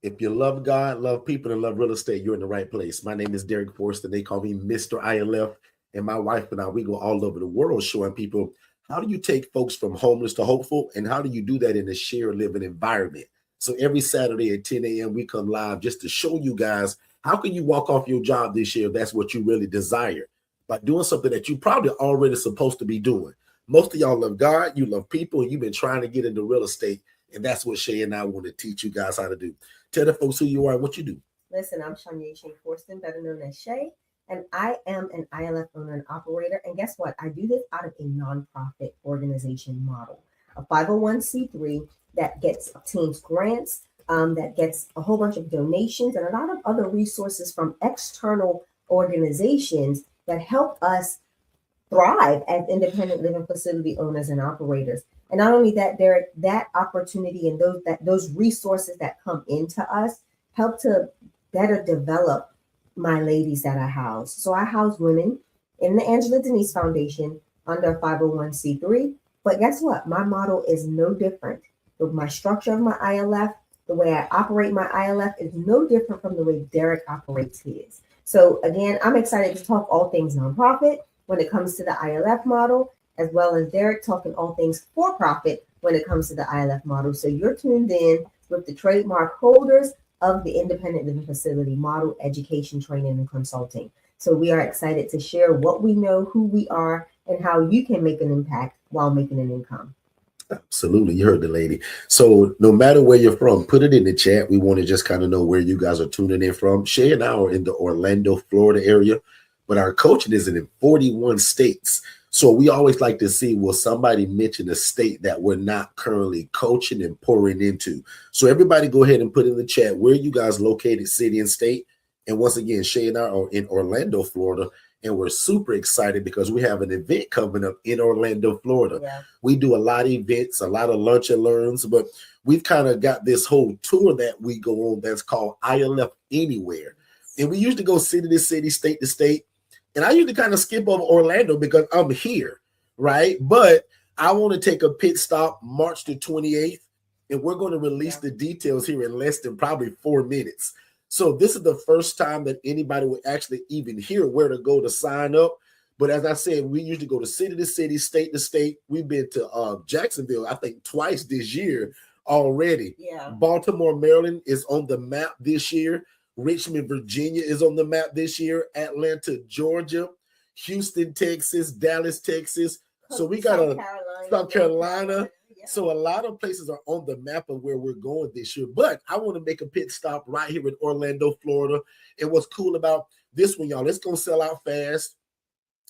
If you love God, love people, and love real estate, you're in the right place. My name is Derrick Forston. They call me Mr. ILF. And my wife and I, we go all over the world showing people how do you take folks from homeless to hopeful, and how do you do that in a shared living environment. So every Saturday at 10 a.m., we come live just to show you guys how can you walk off your job this year if that's what you really desire, by doing something that you probably already supposed to be doing. Most of y'all love God, you love people, and you've been trying to get into real estate. And that's what Shay and I want to teach you guys how to do. Tell the folks who you are and what you do. Listen, I'm Shanya Shane Forston, better known as Shay, and I am an ILF owner and operator. And guess what? I do this out of a nonprofit organization model, a 501c3 that obtains grants, that gets a whole bunch of donations and a lot of other resources from external organizations that help us thrive as independent living facility owners and operators. And not only that, Derek, that opportunity and those resources that come into us help to better develop my ladies that I house. So I house women in the Angela Denise Foundation under 501c3. But guess what? My model is no different. My structure of my ILF, the way I operate my ILF is no different from the way Derek operates his. So again, I'm excited to talk all things nonprofit when it comes to the ILF model, as well as Derek talking all things for profit when it comes to the ILF model. So you're tuned in with the trademark holders of the Independent Living Facility Model, Education, Training, and Consulting. So we are excited to share what we know, who we are, and how you can make an impact while making an income. Absolutely. You heard the lady. So no matter where you're from, put it in the chat. We want to just kind of know where you guys are tuning in from. Shay and I are in the Orlando, Florida area, but our coaching is in 41 states. So we always like to see, will somebody mention a state that we're not currently coaching and pouring into? So everybody go ahead and put in the chat where you guys located, city and state. And once again, Shay and I are in Orlando, Florida, and we're super excited because we have an event coming up in Orlando, Florida. Yeah. We do a lot of events, a lot of lunch and learns, but we've kind of got this whole tour that we go on that's called ILF Anywhere. And we usually go city to city, state to state. And I usually kind of skip over Orlando because I'm here, right? But I want to take a pit stop March the 28th, and we're going to release the details here in less than probably 4 minutes. So this is the first time that anybody will actually even hear where to go to sign up. But as I said, we usually go to city, state to state. We've been to Jacksonville, I think, twice this year already. Yeah. Baltimore, Maryland is on the map this year. Richmond, Virginia is on the map this year. Atlanta, Georgia, Houston, Texas, Dallas, Texas. So we got South Carolina. Yeah. So a lot of places are on the map of where we're going this year. But I want to make a pit stop right here in Orlando, Florida. And what's cool about this one, y'all, it's going to sell out fast.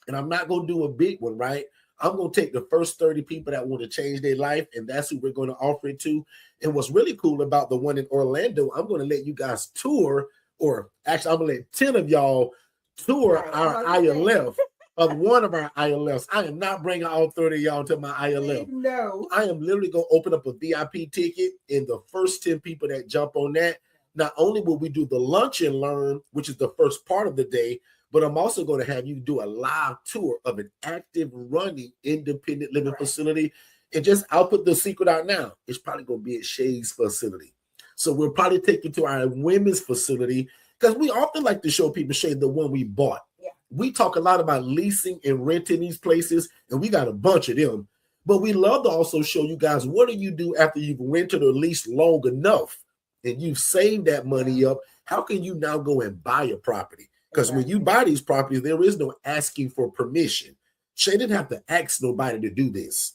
And I'm not going to do a big one, right? I'm going to take the first 30 people that want to change their life, and that's who we're going to offer it to. And what's really cool about the one in Orlando, I'm going to let you guys tour, or actually, I'm going to let 10 of y'all tour our ILF of one of our ILFs. I am not bringing all 30 of y'all to my ILF. No. I am literally going to open up a VIP ticket, and the first 10 people that jump on that, not only will we do the lunch and learn, which is the first part of the day, but I'm also going to have you do a live tour of an active running independent living facility. And just, I'll put the secret out now. It's probably going to be at Shay's facility. So we'll probably take you to our women's facility, because we often like to show people, Shay, the one we bought. Yeah. We talk a lot about leasing and renting these places, and we got a bunch of them. But we love to also show you guys, what do you do after you've rented or leased long enough and you've saved that money up? How can you now go and buy a property? Because when you buy these properties, there is no asking for permission. Shay didn't have to ask nobody to do this.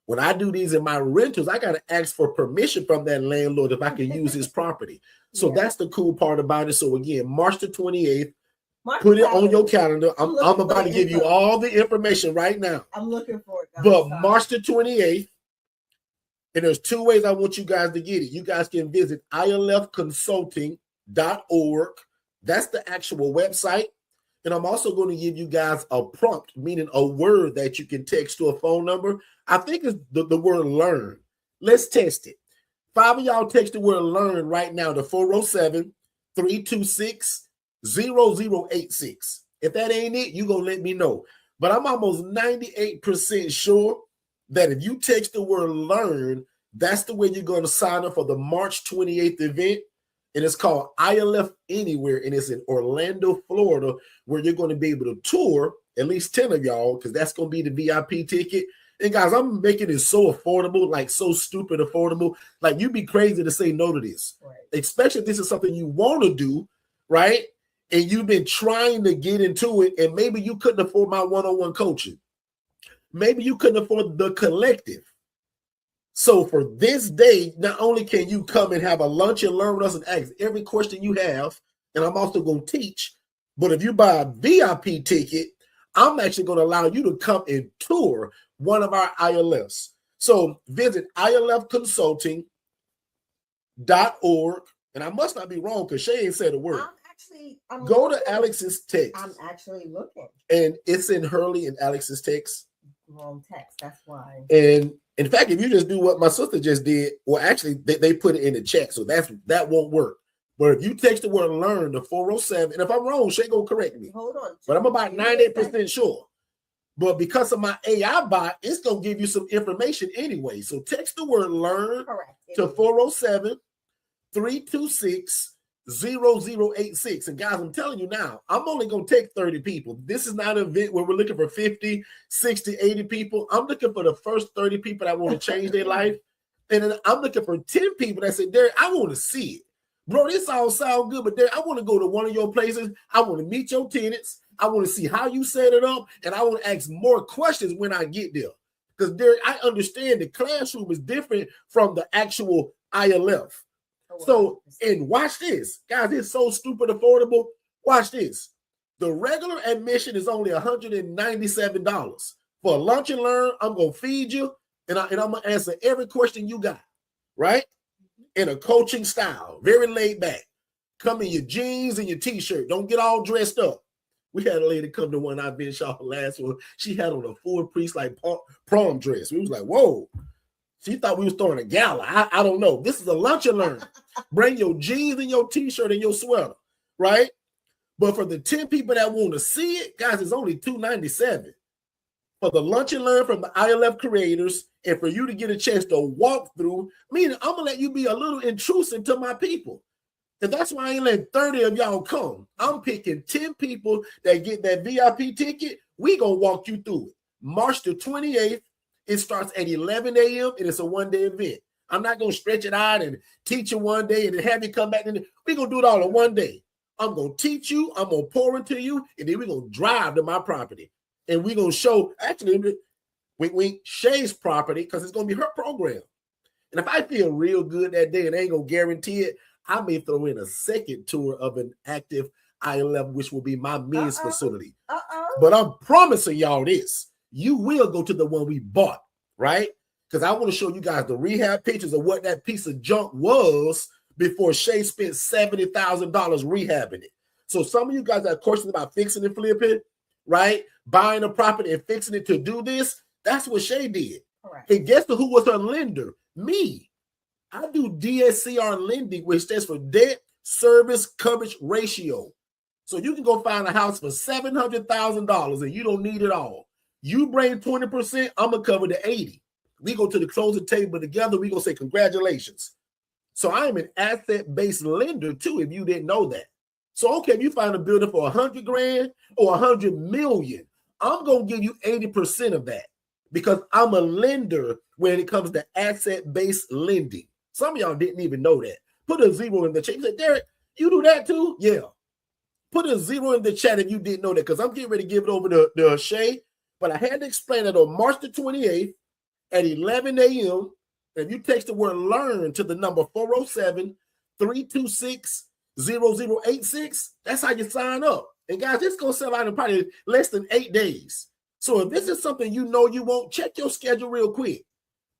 When I do these in my rentals, I got to ask for permission from that landlord if I can use his property. So that's the cool part about it. So again, March the 28th, put it on your calendar. I'm about to give you all the information right now. I'm looking for it. But March the 28th, and there's 2 ways I want you guys to get it. You guys can visit ilfconsulting.org. That's the actual website. And I'm also going to give you guys a prompt, meaning a word that you can text to a phone number. I think it's the word learn. Let's test it. 5 of y'all text the word learn right now to 407-326-0086. If that ain't it, you're going to let me know. But I'm almost 98% sure that if you text the word learn, that's the way you're going to sign up for the March 28th event. and it's called ILF Anywhere, and it's in Orlando, Florida, where you're going to be able to tour at least 10 of y'all, because that's going to be the VIP ticket. And guys, I'm making it so affordable, like so stupid affordable. Like, you'd be crazy to say no to this, Right. especially if this is something you want to do, right? And you've been trying to get into it, and maybe you couldn't afford my one-on-one coaching. Maybe you couldn't afford the collective. So for this day, not only can you come and have a lunch and learn with us and ask every question you have, and I'm also going to teach, but if you buy a VIP ticket, I'm actually going to allow you to come and tour one of our ILFs. So visit ilfconsulting.org, and I must not be wrong because Shay ain't said a word. I'm Go looking. to Alex's text. I'm actually looking. And it's in Hurley and Alex's text. Wrong text, that's why. And in fact, if you just do what my sister just did, well, actually, they put it in the chat, so that won't work. But if you text the word learn to 407, and if I'm wrong, Shay gonna correct me. Hold on. But I'm about 98% sure. But because of my AI bot, it's gonna give you some information anyway. So text the word learn to 407-326-0086. And guys, I'm telling you now, I'm only gonna take 30 people. This is not an event where we're looking for 50, 60, 80 people. I'm looking for the first 30 people that want to change their life. And then I'm looking for 10 people that say, Derrick, I want to see it. Bro, this all sounds good, but Derrick, I want to go to one of your places. I want to meet your tenants. I want to see how you set it up. And I want to ask more questions when I get there. Because Derrick, I understand the classroom is different from the actual ILF. So, and watch this. Guys, it's so stupid affordable. Watch this. The regular admission is only $197. For lunch and learn, I'm going to feed you, and I'm going to answer every question you got, right? In a coaching style, very laid back. Come in your jeans and your t-shirt. Don't get all dressed up. We had a lady come to one I've been shot last one. She had on a full priest like prom dress. We was like, whoa. She thought we was throwing a gala. I don't know. This is a lunch and learn. Bring your jeans and your t-shirt and your sweater, right? But for the 10 people that want to see it, guys, it's only $297. For the lunch and learn from the ILF creators, and for you to get a chance to walk through, meaning I'm gonna let you be a little intrusive to my people. And that's why I ain't letting 30 of y'all come. I'm picking 10 people that get that VIP ticket. We gonna walk you through it. March the 28th, it starts at 11 a.m. and it's a one-day event. I'm not gonna stretch it out and teach you one day and then have you come back. We're gonna do it all in one day. I'm gonna teach you, I'm gonna pour into you, and then we're gonna drive to my property. And we're gonna show, actually, we Shay's property, because it's gonna be her program. And if I feel real good that day and I ain't gonna guarantee it, I may throw in a second tour of an active ILF, which will be my men's facility. But I'm promising y'all this. You will go to the one we bought, right? Because I want to show you guys the rehab pictures of what that piece of junk was before Shay spent $70,000 rehabbing it. So some of you guys have questions about fixing and flipping, right? Buying a property and fixing it to do this. That's what Shay did. Correct. And guess who was her lender? Me. I do DSCR lending, which stands for debt service coverage ratio. So you can go find a house for $700,000 and you don't need it all. You bring 20%, I'm gonna cover the 80. We go to the closing table together. We gonna say congratulations. So I am an asset-based lender too, if you didn't know that. So okay, if you find a building for $100,000 or $100 million, I'm gonna give you 80% of that because I'm a lender when it comes to asset-based lending. Some of y'all didn't even know that. Put a 0 in the chat. You said, Derrick, you do that too? Yeah. Put a 0 in the chat if you didn't know that, because I'm getting ready to give it over to Shay. But I had to explain it on March the 28th at 11 a.m. If you text the word learn to the number 407-326-0086, that's how you sign up. And guys, it's going to sell out in probably less than 8 days. So if this is something you know you won't, check your schedule real quick.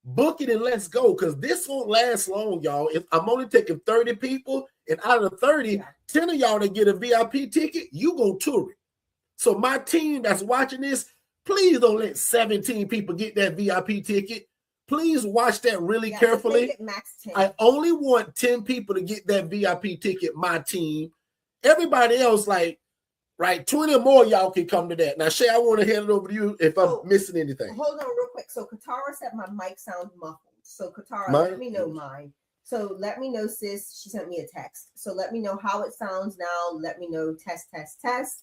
Book it and let's go, because this won't last long, y'all. If I'm only taking 30 people, and out of the 30, 10 of y'all that get a VIP ticket, you go tour it. So my team that's watching this, please don't let 17 people get that VIP ticket. Please watch that really carefully. Max 10. I only want 10 people to get that VIP ticket, my team. Everybody else, like, right, 20 or more y'all can come to that. Now, Shay, I want to hand it over to you if I'm missing anything. Hold on real quick. So Katara said my mic sounds muffled. So Katara, let me know mine. So let me know, sis. She sent me a text. So let me know how it sounds now. Let me know, test.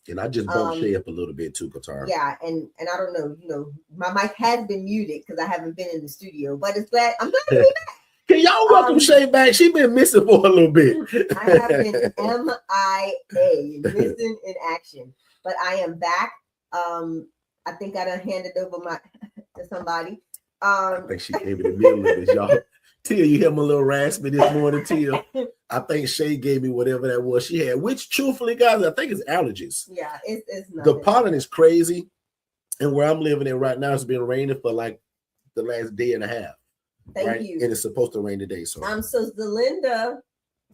And I just bumped Shay up a little bit too, Qatar. Yeah, and I don't know, my mic has been muted because I haven't been in the studio, but I'm glad to be back. Can y'all welcome Shay back? She been missing for a little bit. I have been MIA, missing in action, but I am back. I think I done handed over to somebody. I think she gave me the middle of this, y'all. Tia, you hear my little raspy this morning, Tia? I think Shay gave me whatever that was she had, which truthfully, guys, I think it's allergies. Yeah, it's the pollen is crazy. And where I'm living in right now, it's been raining for like the last day and a half. Thank you. And it's supposed to rain today. So Zelinda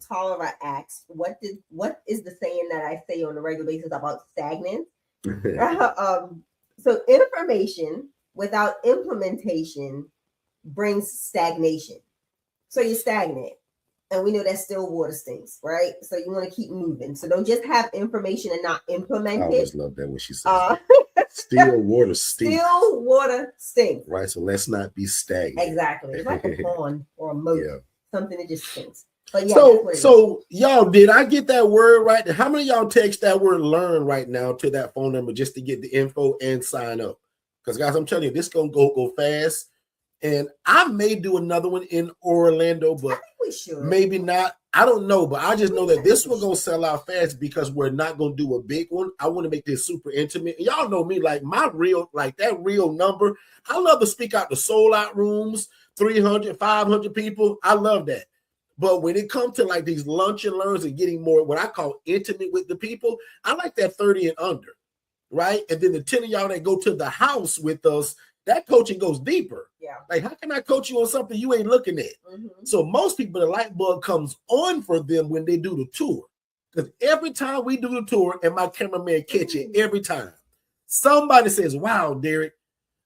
Tolera asked, what is the saying that I say on a regular basis about stagnant? So information without implementation brings stagnation. So you're stagnant. And we know that still water stinks, right? So you want to keep moving. So don't just have information and not implement it. I always love that when she says still water stinks. Still water stinks. Right. So let's not be stagnant. Exactly. It's like a pond or a moat. Yeah. Something that just stinks. But yeah, so y'all, did I get that word right? How many of y'all text that word learn right now to that phone number just to get the info and sign up? Because guys, I'm telling you, this gonna go fast. And I may do another one in Orlando, but I think we should. Maybe not. I don't know, but I just know that this one gonna sell out fast because we're not gonna do a big one. I want to make this super intimate. Y'all know me, like my real, like that real number. I love to speak out the sold out rooms, 300, 500 people. I love that. But when it comes to like these lunch and learns and getting more what I call intimate with the people, I like that 30 and under, right? And then the 10 of y'all that go to the house with us, that coaching goes deeper. Yeah. Like, how can I coach you on something you ain't looking at? Mm-hmm. So most people, the light bulb comes on for them when they do the tour. Because every time we do the tour, and my cameraman catch it every time, somebody says, wow, Derrick,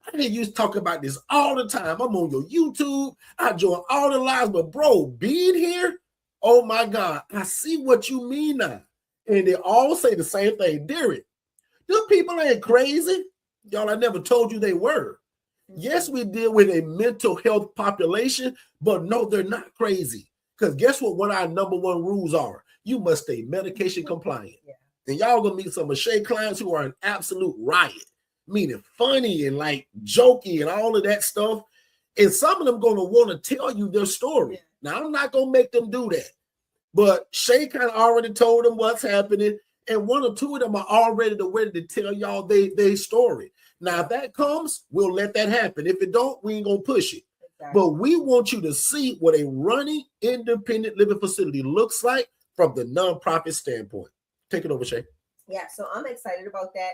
I hear you talk about this all the time. I'm on your YouTube. I join all the lives. But, bro, being here, oh, my God, I see what you mean now. And they all say the same thing. Derrick, them people ain't crazy. Y'all, I never told you they were. Yes, we deal with a mental health population, but no, they're not crazy. Because guess what our number one rules are? You must stay medication compliant. Yeah. And y'all gonna meet some of Shay clients who are an absolute riot, meaning funny and like jokey and all of that stuff. And some of them gonna want to tell you their story. Yeah. Now, I'm not gonna make them do that. But Shay kind of already told them what's happening. And one or two of them are already ready to tell y'all their story. Now, if that comes, we'll let that happen. If it don't, we ain't going to push it. Exactly. But we want you to see what a running independent living facility looks like from the nonprofit standpoint. Take it over, Shay. Yeah, so I'm excited about that.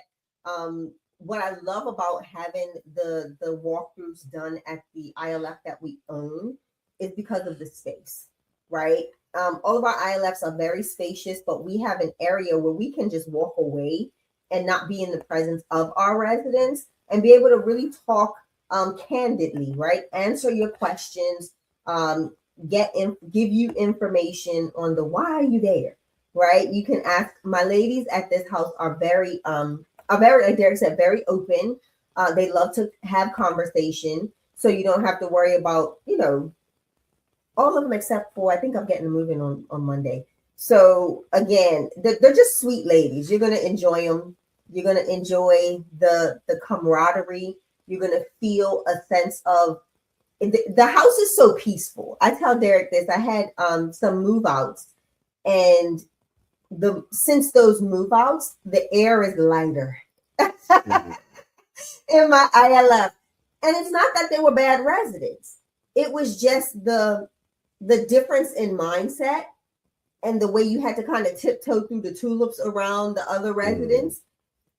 What I love about having the walkthroughs done at the ILF that we own is because of the space, right? All of our ILFs are very spacious, but we have an area where we can just walk away and not be in the presence of our residents and be able to really talk candidly, right? Answer your questions, give you information on the why are you there, right? You can ask. My ladies at this house are very, like Derrick said, very open. They love to have conversation, so you don't have to worry about, all of them except for, I think I'm getting moving on Monday. So again, they're just sweet ladies. You're going to enjoy them. You're going to enjoy the camaraderie. You're going to feel a sense of, the house is so peaceful. I tell Derrick this, I had some move outs, and since those move outs, the air is lighter in my ILF. And it's not that they were bad residents. It was just the difference in mindset and the way you had to kind of tiptoe through the tulips around the other residents.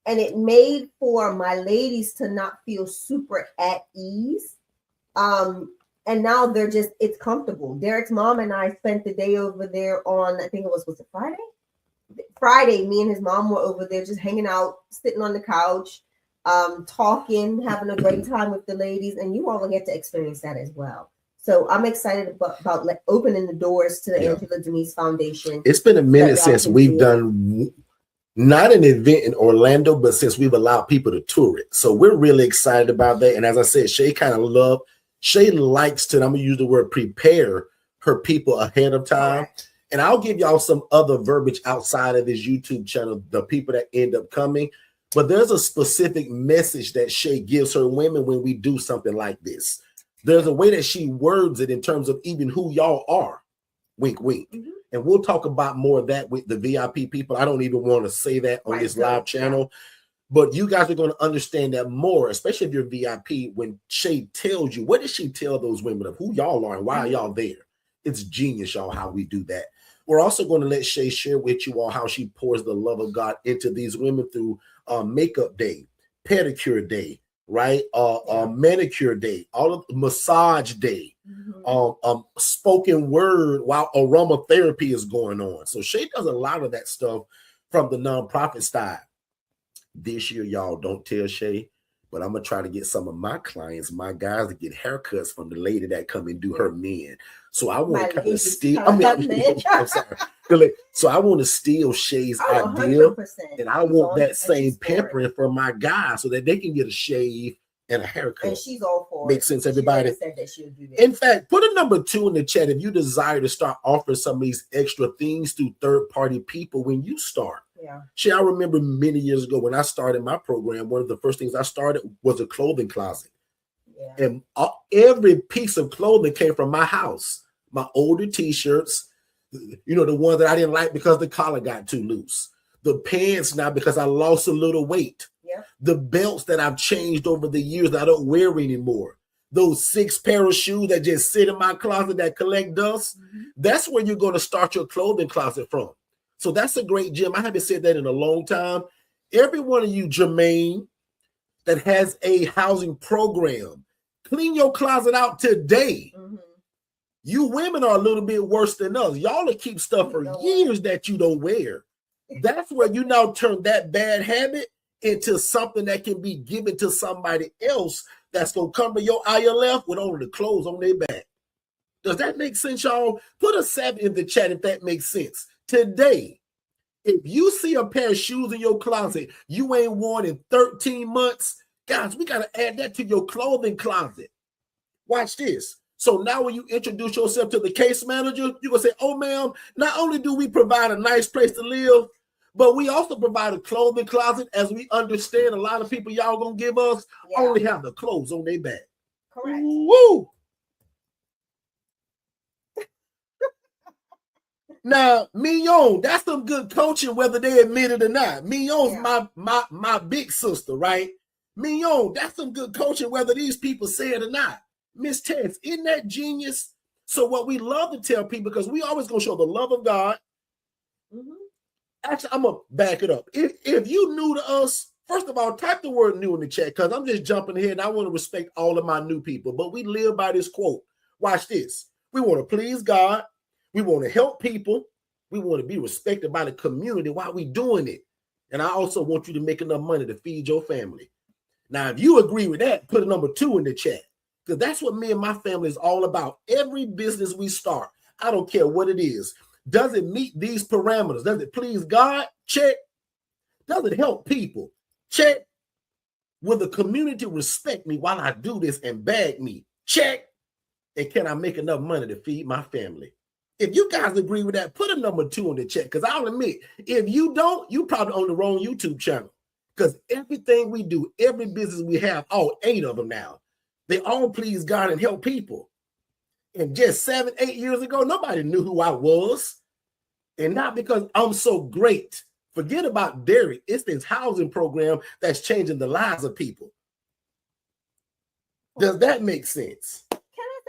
And it made for my ladies to not feel super at ease. And now it's comfortable. Derrick's mom and I spent the day over there on, I think was it Friday? Friday, me and his mom were over there just hanging out, sitting on the couch, talking, having a great time with the ladies. And you all will get to experience that as well. So I'm excited about opening the doors to the Angela Denise Foundation. It's been a minute since we've done not an event in Orlando, but since we've allowed people to tour it. So we're really excited about that. And as I said, Shay likes to, I'm going to use the word prepare her people ahead of time. Correct. And I'll give y'all some other verbiage outside of this YouTube channel, the people that end up coming. But there's a specific message that Shay gives her women when we do something like this. There's a way that she words it in terms of even who y'all are. Wink, wink. Mm-hmm. And we'll talk about more of that with the VIP people. I don't even want to say that on this live channel. But you guys are going to understand that more, especially if you're VIP, when Shay tells you, what does she tell those women of who y'all are and why are y'all there? It's genius, y'all, how we do that. We're also going to let Shay share with you all how she pours the love of God into these women through makeup day, pedicure day, right? Manicure day, all of massage day, spoken word while aromatherapy is going on. So Shay does a lot of that stuff from the nonprofit side. This year, y'all, don't tell Shay, but I'm going to try to get some of my clients, my guys, to get haircuts from the lady that come and do her men. So I want to kind of steal. I'm sorry. So I want to steal Shay's idea, and I want that same pampering for my guys so that they can get a shave and a haircut. And she's all for Makes sense, everybody? Said that she'll do that. In fact, put a number 2 in the chat if you desire to start offering some of these extra things to third-party people when you start. Yeah. See, I remember many years ago when I started my program, one of the first things I started was a clothing closet. Yeah. And every piece of clothing came from my house. My older t-shirts, you know, the ones that I didn't like because the collar got too loose. The pants now because I lost a little weight. Yeah. The belts that I've changed over the years that I don't wear anymore. Those 6 pair of shoes that just sit in my closet that collect dust. Mm-hmm. That's where you're going to start your clothing closet from. So that's a great gem. I haven't said that in a long time. Every one of you, Jermaine, that has a housing program, clean your closet out today. Mm-hmm. You women are a little bit worse than us. Y'all will keep stuff for years that you don't wear. That's where you now turn that bad habit into something that can be given to somebody else that's going to cover your ILF with only the clothes on their back. Does that make sense, y'all? Put a 7 in the chat if that makes sense. Today, if you see a pair of shoes in your closet you ain't worn in 13 months, guys, we got to add that to your clothing closet. Watch this. So now when you introduce yourself to the case manager, you're going to say, oh, ma'am, not only do we provide a nice place to live, but we also provide a clothing closet, as we understand a lot of people y'all going to give us only have the clothes on their back. Correct. Woo! Now, Mignon, that's some good coaching, whether they admit it or not. Mignon's my big sister, right? Mignon, that's some good coaching, whether these people say it or not. Miss Tess, isn't that genius? So what we love to tell people, because we always going to show the love of God. Mm-hmm. Actually, I'm going to back it up. If you new to us, first of all, type the word new in the chat, because I'm just jumping ahead and I want to respect all of my new people. But we live by this quote. Watch this. We want to please God. We want to help people. We want to be respected by the community while we're doing it. And I also want you to make enough money to feed your family. Now, if you agree with that, put a number 2 in the chat, because that's what me and my family is all about. Every business we start, I don't care what it is. Does it meet these parameters? Does it please God? Check. Does it help people? Check. Will the community respect me while I do this and bag me? Check. And can I make enough money to feed my family? If you guys agree with that, put a number 2 in the chat, because I'll admit, if you don't, you probably on the wrong YouTube channel, because everything we do, every business we have, all 8 of them now, they all please God and help people. And just 7, 8 years ago, nobody knew who I was. And not because I'm so great. Forget about Derrick. It's this housing program that's changing the lives of people. Does that make sense?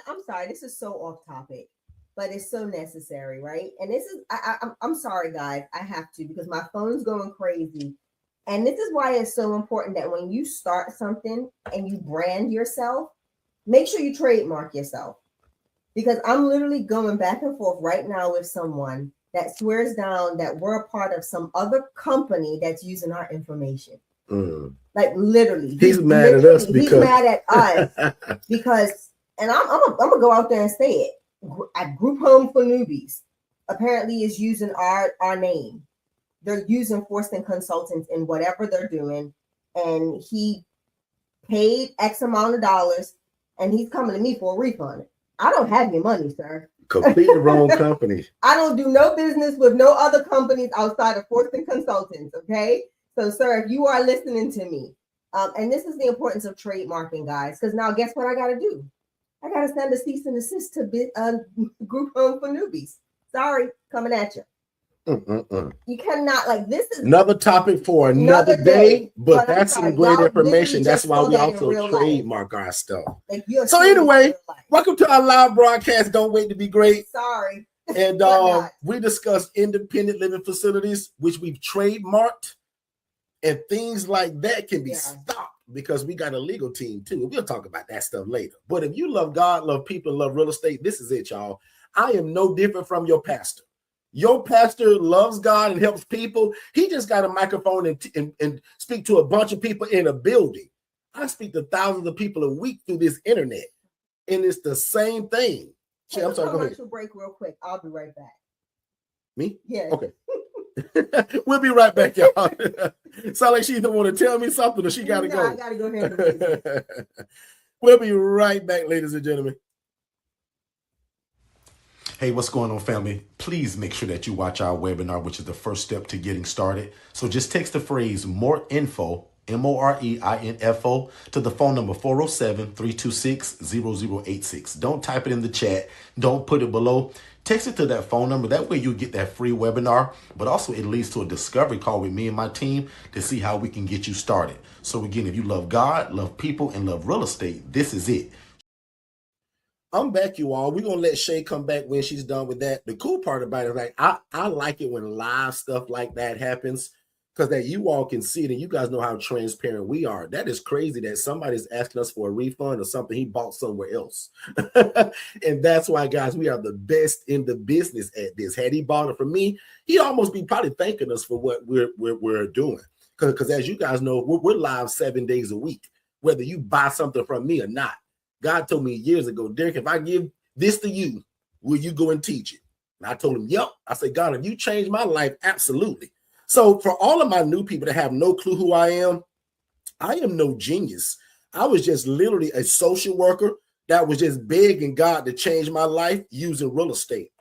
I'm sorry, this is so off topic, but it's so necessary, right? And this is, I'm sorry, guys, I have to, because my phone's going crazy. And this is why it's so important that when you start something and you brand yourself, make sure you trademark yourself. Because I'm literally going back and forth right now with someone that swears down that we're a part of some other company that's using our information. Mm. Like literally. He's mad at us because he's mad at us because, and I'm gonna go out there and say it. At Group Home for Newbies, apparently is using our name. They're using Forston Consultants in whatever they're doing, and he paid X amount of dollars, and he's coming to me for a refund. I don't have your money, sir. Completely wrong company. I don't do no business with no other companies outside of Forston Consultants, okay? So, sir, if you are listening to me, and this is the importance of trademarking, guys, because now guess what I got to do? I got to send a cease and desist to Group Home for Newbies. Sorry, coming at you. You cannot, like, this is another topic for another day, but that's some great information. That's why we also trademark our stuff. Like, so anyway, welcome to our live broadcast. Don't wait to be great. Sorry. And we discuss independent living facilities, which we've trademarked, and things like that can be stopped because we got a legal team too. We'll talk about that stuff later. But if you love God, love people, love real estate, this is it, y'all. I am no different from your pastor. Your pastor loves God and helps people. He just got a microphone and speak to a bunch of people in a building. I speak to thousands of people a week through this internet, and it's the same thing. Hey, I'm sorry, go ahead. Break real quick. I'll be right back. Me? Yeah. Okay. We'll be right back, y'all. Sound like she don't want to tell me something, or she got to go. I got to go ahead. We'll be right back, ladies and gentlemen. Hey, what's going on, family? Please make sure that you watch our webinar, which is the first step to getting started. So just text the phrase more info, MOREINFO, to the phone number 407-326-0086. Don't type it in the chat. Don't put it below. Text it to that phone number. That way you get that free webinar, but also it leads to a discovery call with me and my team to see how we can get you started. So again, if you love God, love people, and love real estate, this is it. I'm back, you all. We're going to let Shay come back when she's done with that. The cool part about it is, like, I like it when live stuff like that happens, because that you all can see it, and you guys know how transparent we are. That is crazy that somebody's asking us for a refund or something he bought somewhere else. And that's why, guys, we are the best in the business at this. Had he bought it from me, he'd almost be probably thanking us for what we're doing. Because as you guys know, we're live 7 days a week, whether you buy something from me or not. God told me years ago, Derrick, if I give this to you, will you go and teach it? And I told him, yep. I said, God, if you change my life, absolutely. So for all of my new people that have no clue who I am no genius. I was just literally a social worker that was just begging God to change my life using real estate.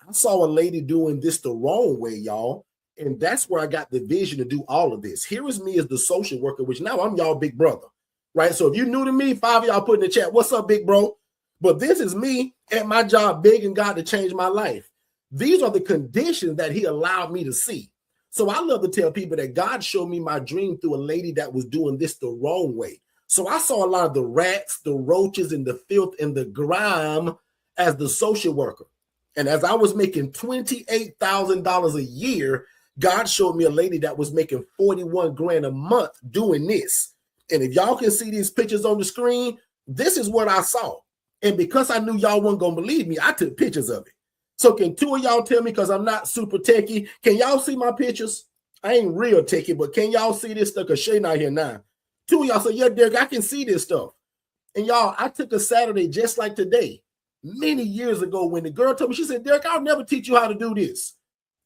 I saw a lady doing this the wrong way, y'all. And that's where I got the vision to do all of this. Here is me as the social worker, which now I'm y'all big brother. Right. So if you're new to me, 5 of y'all put in the chat, what's up, big bro? But this is me at my job, begging God to change my life. These are the conditions that he allowed me to see. So I love to tell people that God showed me my dream through a lady that was doing this the wrong way. So I saw a lot of the rats, the roaches, and the filth and the grime as the social worker. And as I was making $28,000 a year, God showed me a lady that was making 41 grand a month doing this. And if y'all can see these pictures on the screen, this is what I saw. And because I knew y'all weren't going to believe me, I took pictures of it. So can two of y'all tell me, because I'm not super techie, can y'all see my pictures? I ain't real techie, but can y'all see this stuff? Because Shay not here now. Two of y'all say, yeah, Derrick, I can see this stuff. And y'all, I took a Saturday just like today, many years ago, when the girl told me, she said, Derrick, I'll never teach you how to do this.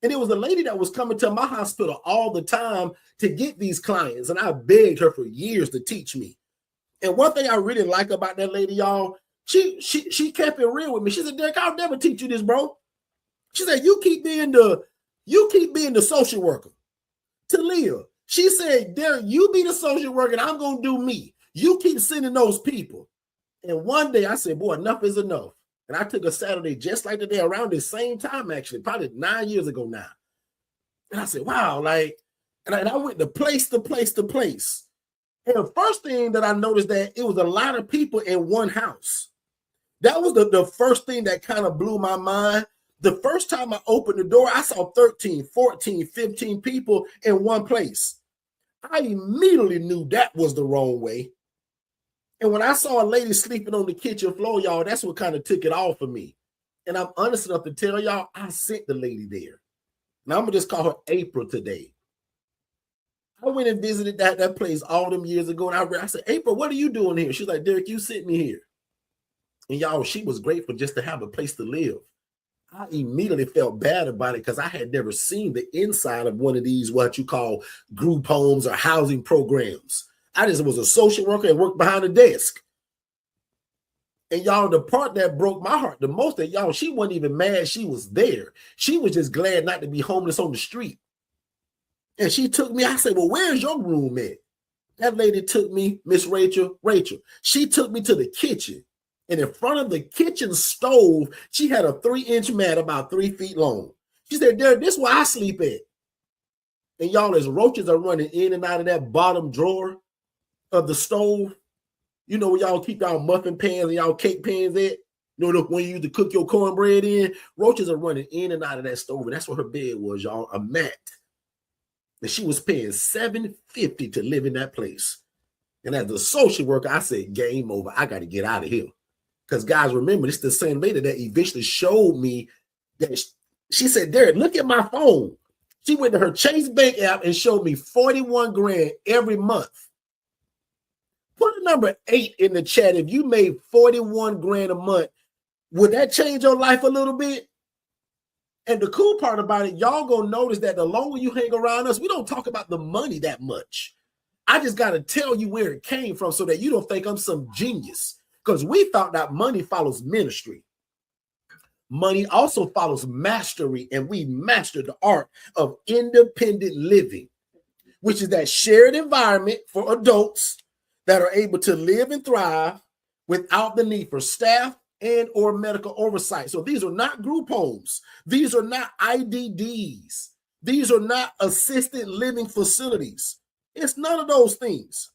And it was a lady that was coming to my hospital all the time to get these clients. And I begged her for years to teach me. And one thing I really like about that lady, y'all, she kept it real with me. She said, Derrick, I'll never teach you this, bro. She said, you keep being the social worker. Talia, she said, Derrick, you be the social worker and I'm going to do me. You keep sending those people. And one day I said, boy, enough is enough. And I took a Saturday just like today, around the same time, actually, probably 9 years ago now. And I said, wow, like, and I went to place to place to place. And the first thing that I noticed that it was a lot of people in one house. That was the first thing that kind of blew my mind. The first time I opened the door, I saw 13, 14, 15 people in one place. I immediately knew that was the wrong way. And when I saw a lady sleeping on the kitchen floor, y'all, that's what kind of took it off for me. And I'm honest enough to tell y'all, I sent the lady there. Now I'm going to just call her April today. I went and visited that place all them years ago. And I said, April, what are you doing here? She's like, Derrick, you sent me here. And y'all, she was grateful just to have a place to live. I immediately felt bad about it because I had never seen the inside of one of these, what you call group homes or housing programs. I just was a social worker and worked behind a desk. And y'all, the part that broke my heart the most, that y'all, she wasn't even mad she was there. She was just glad not to be homeless on the street. And she took me, I said, well, where's your room at? That lady took me, Miss Rachel, she took me to the kitchen. And in front of the kitchen stove, she had a 3-inch mat about 3 feet long. She said, Derrick, this is where I sleep at. And y'all, as roaches are running in and out of that bottom drawer of the stove, you know where y'all keep y'all muffin pans and y'all cake pans at? You know when you used to cook your cornbread in? Roaches are running in and out of that stove. And that's what her bed was, y'all, a mat. And she was paying $750 to live in that place. And as a social worker, I said, game over. I got to get out of here. Because guys, remember, this is the same lady that eventually showed me that she said, Derrick, look at my phone. She went to her Chase Bank app and showed me 41 grand every month. Put a number 8 in the chat. If you made 41 grand a month, would that change your life a little bit? And the cool part about it, y'all gonna notice that the longer you hang around us, we don't talk about the money that much. I just got to tell you where it came from so that you don't think I'm some genius. Because we found out money follows ministry. Money also follows mastery, and we mastered the art of independent living, which is that shared environment for adults that are able to live and thrive without the need for staff and or medical oversight. So these are not group homes. These are not IDDs. These are not assisted living facilities. It's none of those things.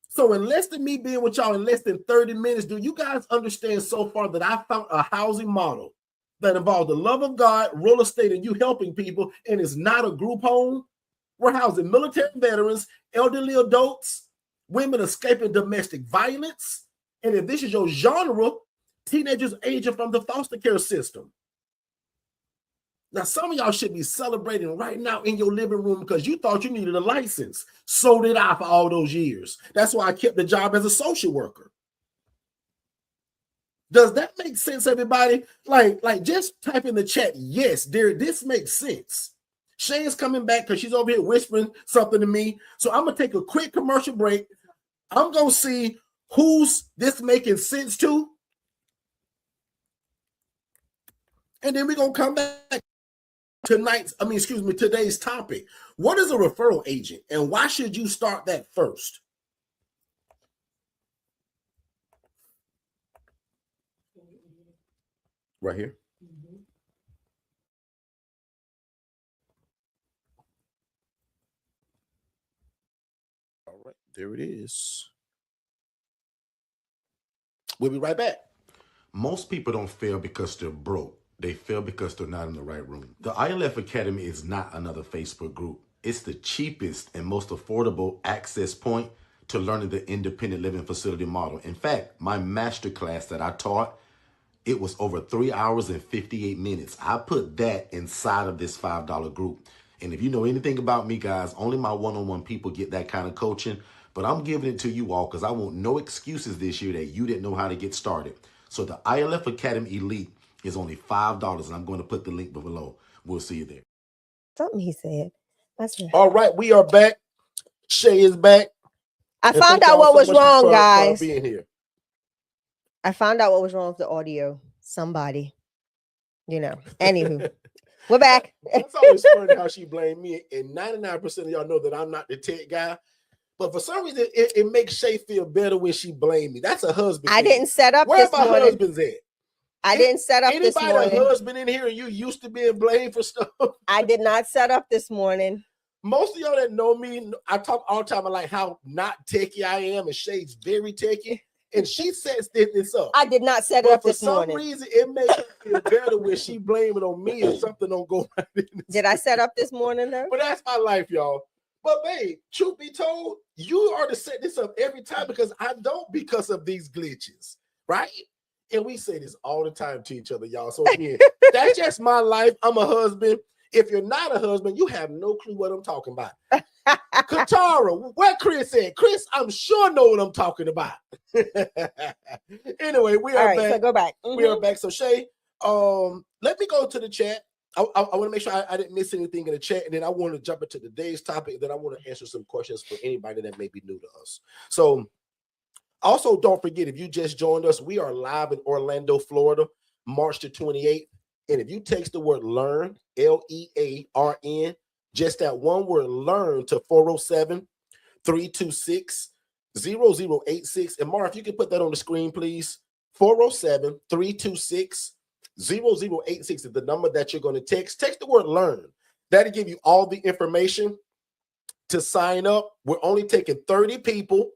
So in less than me being with y'all in less than 30 minutes, do you guys understand so far that I found a housing model that involves the love of God, real estate, and you helping people, and it's not a group home? We're housing military veterans, elderly adults, women escaping domestic violence, and if this is your genre, teenagers aging from the foster care system. Now, some of y'all should be celebrating right now in your living room because you thought you needed a license. So did I for all those years. That's why I kept the job as a social worker. Does that make sense, everybody? Like just type in the chat, yes, Derrick, this makes sense. Shane's coming back because she's over here whispering something to me. So I'm going to take a quick commercial break. I'm going to see who's this making sense to. And then we're going to come back. Today's topic. What is a referral agent and why should you start that first? Right here. All right, there it is. We'll be right back. Most people don't fail because they're broke. They fail because they're not in the right room. The ILF Academy is not another Facebook group. It's the cheapest and most affordable access point to learning the independent living facility model. In fact, my master class that I taught, it was over 3 hours and 58 minutes. I put that inside of this $5 group. And if you know anything about me, guys, only my one-on-one people get that kind of coaching. But I'm giving it to you all because I want no excuses this year that you didn't know how to get started. So the ILF Academy Elite is only $5, and I'm going to put the link below. We'll see you there. Something he said. All right, we are back. Shay is back. I found out what was wrong, guys. Being here. I found out what was wrong with the audio. Somebody, Anywho, we're back. It's always funny how she blamed me, and 99% of y'all know that I'm not the tech guy. But for some reason, it makes Shay feel better when she blamed me. That's a husband. I didn't set up Where this my morning. husband's at? I didn't set up this morning. Anybody a husband in here and you used to being blamed for stuff? I did not set up this morning. Most of y'all that know me, I talk all the time about like how not techie I am, and Shay's very techie. And she sets this up. I did not set it up this morning. For some reason, it makes her feel better when she blaming on me and something don't go right. Did I set up this morning though? But that's my life, y'all. But babe, truth be told, you are to set this up every time because I don't because of these glitches, right? And we say this all the time to each other, y'all. So again, that's just my life. I'm a husband. If you're not a husband, you have no clue what I'm talking about. Katara, where Chris at? Chris, I'm sure know what I'm talking about. Anyway, we are back. So go back. We are back. So Shay, let me go to the chat. I want to make sure I didn't miss anything in the chat, and then I want to jump into today's topic. And then I want to answer some questions for anybody that may be new to us. So, Also, don't forget, if you just joined us, we are live in Orlando, Florida, March the 28th. And if you text the word learn, LEARN, just that one word learn to 407-326-0086. And Mark, if you can put that on the screen, please. 407-326-0086 is the number that you're going to text. Text the word learn. That'll give you all the information to sign up. We're only taking 30 people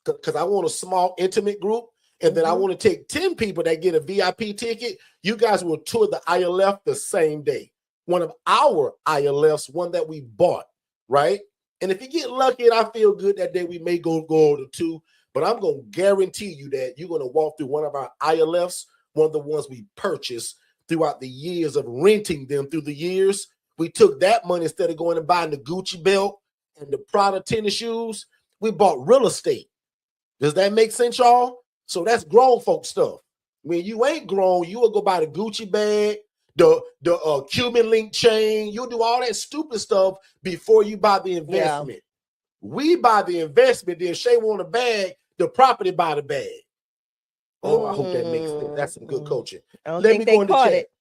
because I want a small, intimate group. And then I want to take 10 people that get a VIP ticket. You guys will tour the ILF the same day. One of our ILFs, one that we bought, right? And if you get lucky and I feel good that day, we may go to 2. But I'm going to guarantee you that you're going to walk through one of our ILFs, one of the ones we purchased throughout the years of renting them through the years. We took that money instead of going and buying the Gucci belt and the Prada tennis shoes. We bought real estate. Does that make sense, y'all? So that's grown folk stuff. When you ain't grown, you will go buy the Gucci bag, the Cuban link chain. You'll do all that stupid stuff before you buy the investment. Yeah. We buy the investment. Then Shay want a bag, the property buy the bag. Oh, I hope that makes sense. That's some good coaching. I don't think they caught it.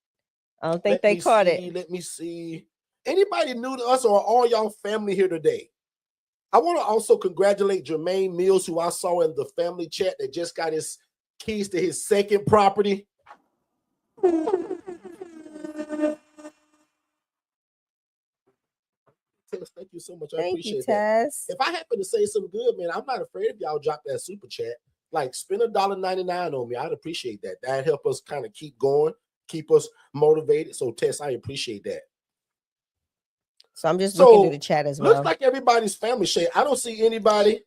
I don't think they caught it. Let me see. Anybody new to us or all y'all family here today? I want to also congratulate Jermaine Mills, who I saw in the family chat that just got his keys to his second property. Tess, thank you so much. I appreciate that. If I happen to say something good, man, I'm not afraid if y'all drop that super chat. Like, spend $1.99 on me. I'd appreciate that. That'd help us kind of keep going, keep us motivated. So, Tess, I appreciate that. So I'm just looking through the chat as well. Looks like everybody's family, Shay. I don't see anybody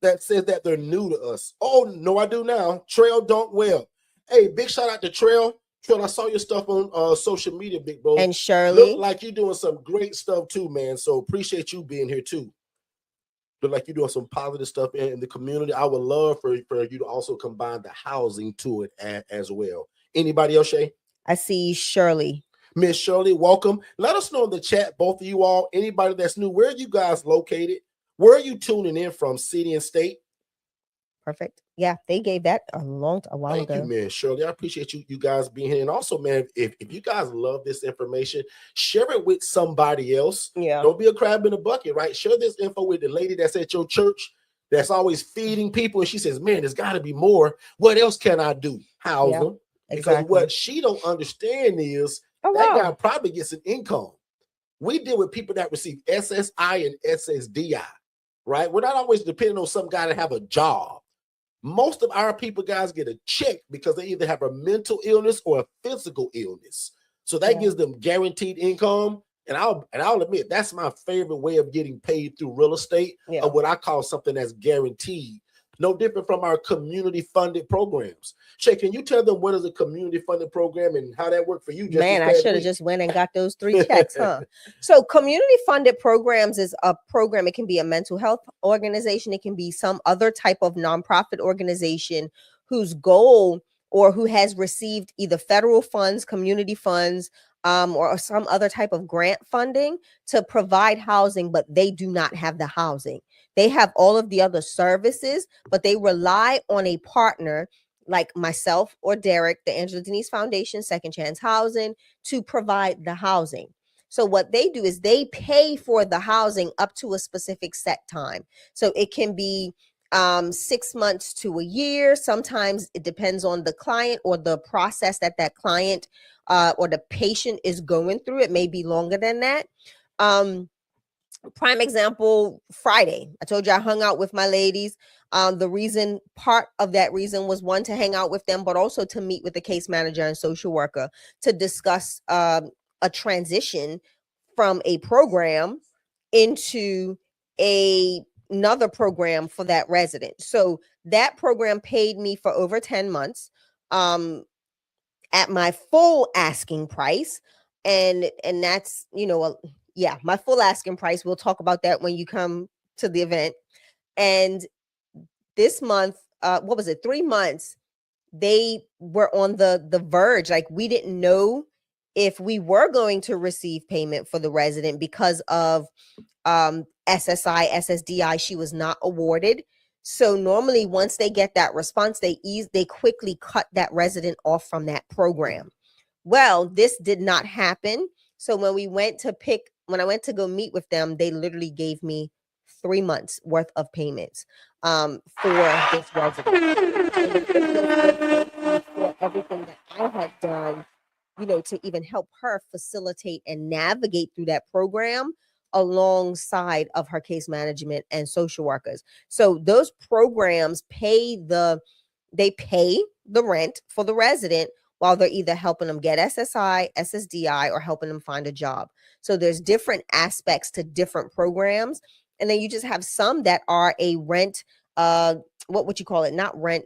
that says that they're new to us. Oh, no, I do now. Trail Don't Well. Hey, big shout out to Trail. Trail, I saw your stuff on social media, big bro. And Shirley. Look like you're doing some great stuff too, man. So appreciate you being here too. Look like you're doing some positive stuff in the community. I would love for you to also combine the housing to it as well. Anybody else, Shay? I see Shirley. Miss Shirley, welcome. Let us know in the chat, both of you all, anybody that's new, where are you guys located? Where are you tuning in from, city and state? Perfect. Yeah, they gave that a while ago. Thank you, man. Shirley, I appreciate you guys being here. And also, man, if you guys love this information, share it with somebody else. Yeah. Don't be a crab in a bucket, right? Share this info with the lady that's at your church that's always feeding people. And she says, man, there's got to be more. What else can I do? House them. Because what she don't understand is that guy probably gets an income. We deal with people that receive SSI and SSDI, right? We're not always depending on some guy to have a job. Most of our people, guys, get a check because they either have a mental illness or a physical illness. So that gives them guaranteed income. And I'll admit, that's my favorite way of getting paid through real estate, or what I call something that's guaranteed. No different from our community-funded programs. Shay, can you tell them what is a community-funded program and how that worked for you? Man, I should have just went and got those 3 checks, huh? So community-funded programs is a program. It can be a mental health organization. It can be some other type of nonprofit organization whose goal or who has received either federal funds, community funds, or some other type of grant funding to provide housing, but they do not have the housing. They have all of the other services, but they rely on a partner like myself or Derrick, the Angela Denise Foundation, Second Chance Housing, to provide the housing. So what they do is they pay for the housing up to a specific set time. So it can be 6 months to a year. Sometimes it depends on the client or the process that client or the patient is going through. It may be longer than that. Prime example, Friday. I told you I hung out with my ladies. Part of that reason was one, to hang out with them, but also to meet with the case manager and social worker to discuss a transition from a program into another program for that resident. So that program paid me for over 10 months at my full asking price. And that's, my full asking price. We'll talk about that when you come to the event. And this month, 3 months, they were on the verge. Like, we didn't know if we were going to receive payment for the resident because of SSI, SSDI. She was not awarded. So normally once they get that response, they quickly cut that resident off from that program. Well, this did not happen. So when I went to go meet with them, they literally gave me 3 months worth of payments for this resident. And it was just for everything that I had done, to even help her facilitate and navigate through that program alongside of her case management and social workers. So those programs pay the rent for the resident while they're either helping them get SSI, SSDI, or helping them find a job. So there's different aspects to different programs. And then you just have some that are a rent, what would you call it? Not rent,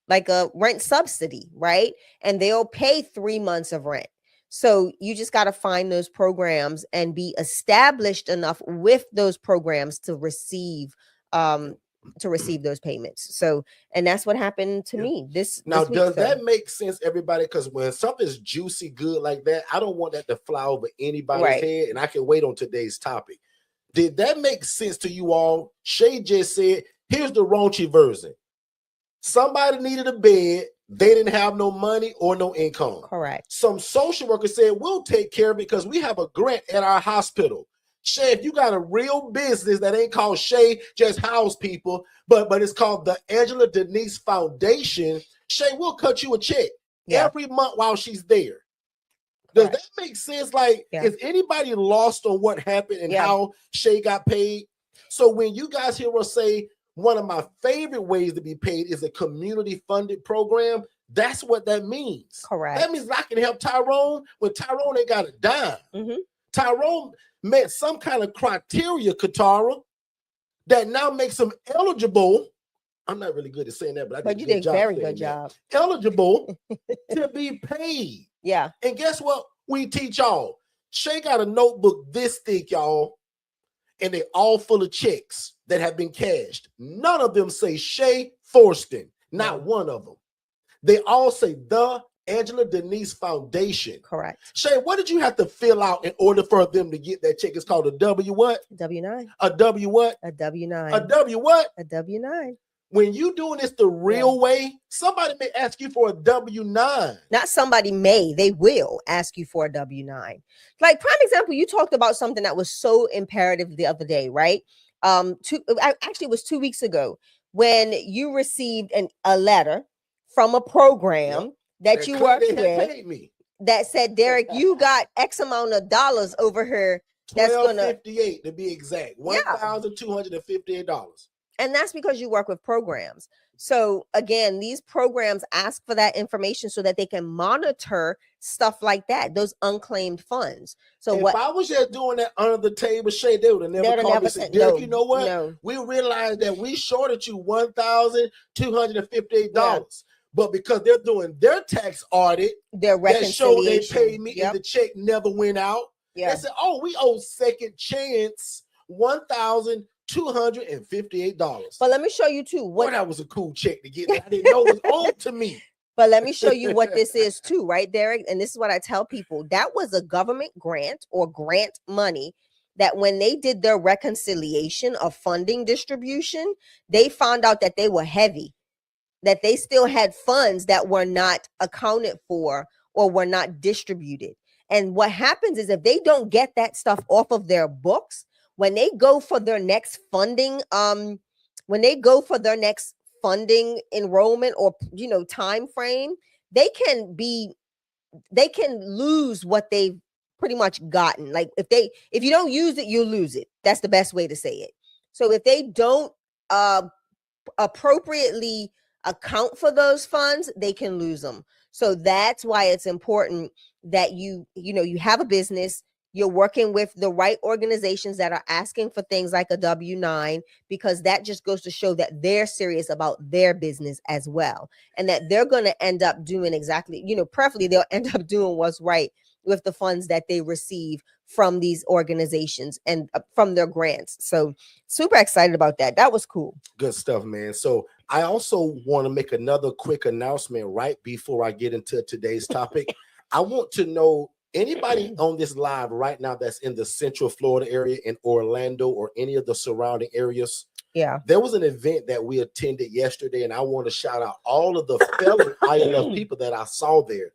like a rent subsidy, right? And they'll pay 3 months of rent. So you just got to find those programs and be established enough with those programs to receive those payments. So, and that's what happened to me this week. Does that make sense, everybody? Because when something's juicy good like that, I don't want that to fly over anybody's head, and I can wait on today's topic. Did that make sense to you all? Shay just said, here's the raunchy version. Somebody needed a bed. They didn't have no money or no income. Correct. Some social worker said, we'll take care of it because we have a grant at our hospital. Shay, if you got a real business that ain't called Shay Just House People, but it's called the Angela Denise Foundation, Shay, we'll cut you a check every month while she's there. Does that make sense? Like, is anybody lost on what happened and how Shay got paid? So when you guys hear us say, one of my favorite ways to be paid is a community funded program, that's what that means. Correct. That means I can help Tyrone when Tyrone ain't got a dime. Mm-hmm. Tyrone met some kind of criteria, Katara, that now makes him eligible. I'm not really good at saying that, but you did a very good job. Eligible to be paid. Yeah. And guess what we teach y'all? Shay got a notebook this thick, y'all, and they're all full of checks that have been cashed. None of them say Shay Forston. Not one of them. They all say the Angela Denise Foundation. Correct. Shay, what did you have to fill out in order for them to get that check? It's called a W what? W-9. A W what? A W-9. A W what? A W-9. When you doing this the real way, somebody may ask you for a W-9. Not somebody may, they will ask you for a W-9. Like, prime example, you talked about something that was so imperative the other day, right? Actually, it was 2 weeks ago when you received a letter from a program that you worked with that said, Derrick, you got X amount of dollars over here. That's $1,258 to be exact. $1,258. And that's because you work with programs. So again, these programs ask for that information so that they can monitor stuff like that, those unclaimed funds. So if I was just doing that under the table, Shay, they would have never called me and said, Derrick, you know what? No. We realized that we shorted you $1,258. Yeah. But because they're doing their tax audit, their reconciliation, that showed they paid me and the check never went out. Yeah. They said, oh, we owe second chance $1,258. But let me show you too. That was a cool check to get. I didn't know it was owed to me. But let me show you what this is too, right, Derrick? And this is what I tell people. That was a government grant or grant money that when they did their reconciliation of funding distribution, they found out that they were heavy, that they still had funds that were not accounted for or were not distributed. And what happens is if they don't get that stuff off of their books, when they go for their next funding, enrollment or time frame, they can lose what they've pretty much gotten. Like if you don't use it, you'll lose it. That's the best way to say it. So if they don't appropriately account for those funds, they can lose them. So that's why it's important that you have a business. You're working with the right organizations that are asking for things like a W-9, because that just goes to show that they're serious about their business as well. And that they're going to end up doing exactly, preferably they'll end up doing what's right with the funds that they receive from these organizations and from their grants. So super excited about that. That was cool. Good stuff, man. So I also want to make another quick announcement right before I get into today's topic. I want to know, anybody on this live right now that's in the Central Florida area, in Orlando or any of the surrounding areas, Yeah. There was an event that we attended yesterday, and I want to shout out all of the fellow ILF people that I saw there.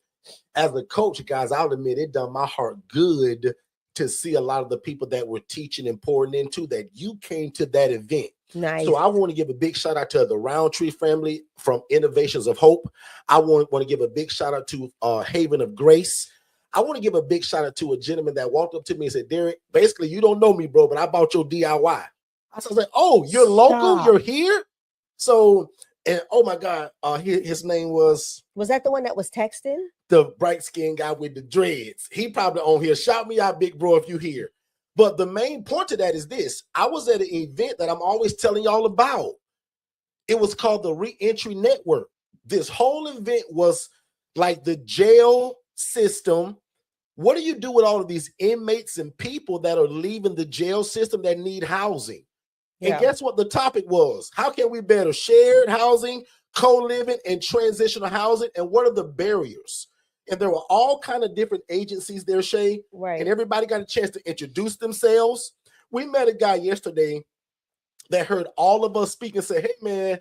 As a coach, guys, I'll admit it done my heart good to see a lot of the people that were teaching and pouring into that. You came to that event. Nice. So I want to give a big shout out to the Roundtree family from Innovations of Hope. I want to give a big shout out to Haven of Grace. I want to give a big shout out to a gentleman that walked up to me and said, Derrick, basically, you don't know me, bro, but I bought your DIY. I was like, oh, you're local? You're here? So, and oh my God, his name was that the one that was texting? The bright skinned guy with the dreads. He probably on here. Shout me out, big bro, if you here. But the main point to that is this. I was at an event that I'm always telling y'all about. It was called the Reentry Network. This whole event was like the jail system. What do you do with all of these inmates and people that are leaving the jail system that need housing? Yeah. And guess what the topic was? How can we better shared housing, co-living, and transitional housing? And what are the barriers? And there were all kind of different agencies there, Shay. Right. And everybody got a chance to introduce themselves. We met a guy yesterday that heard all of us speak and say, hey, man,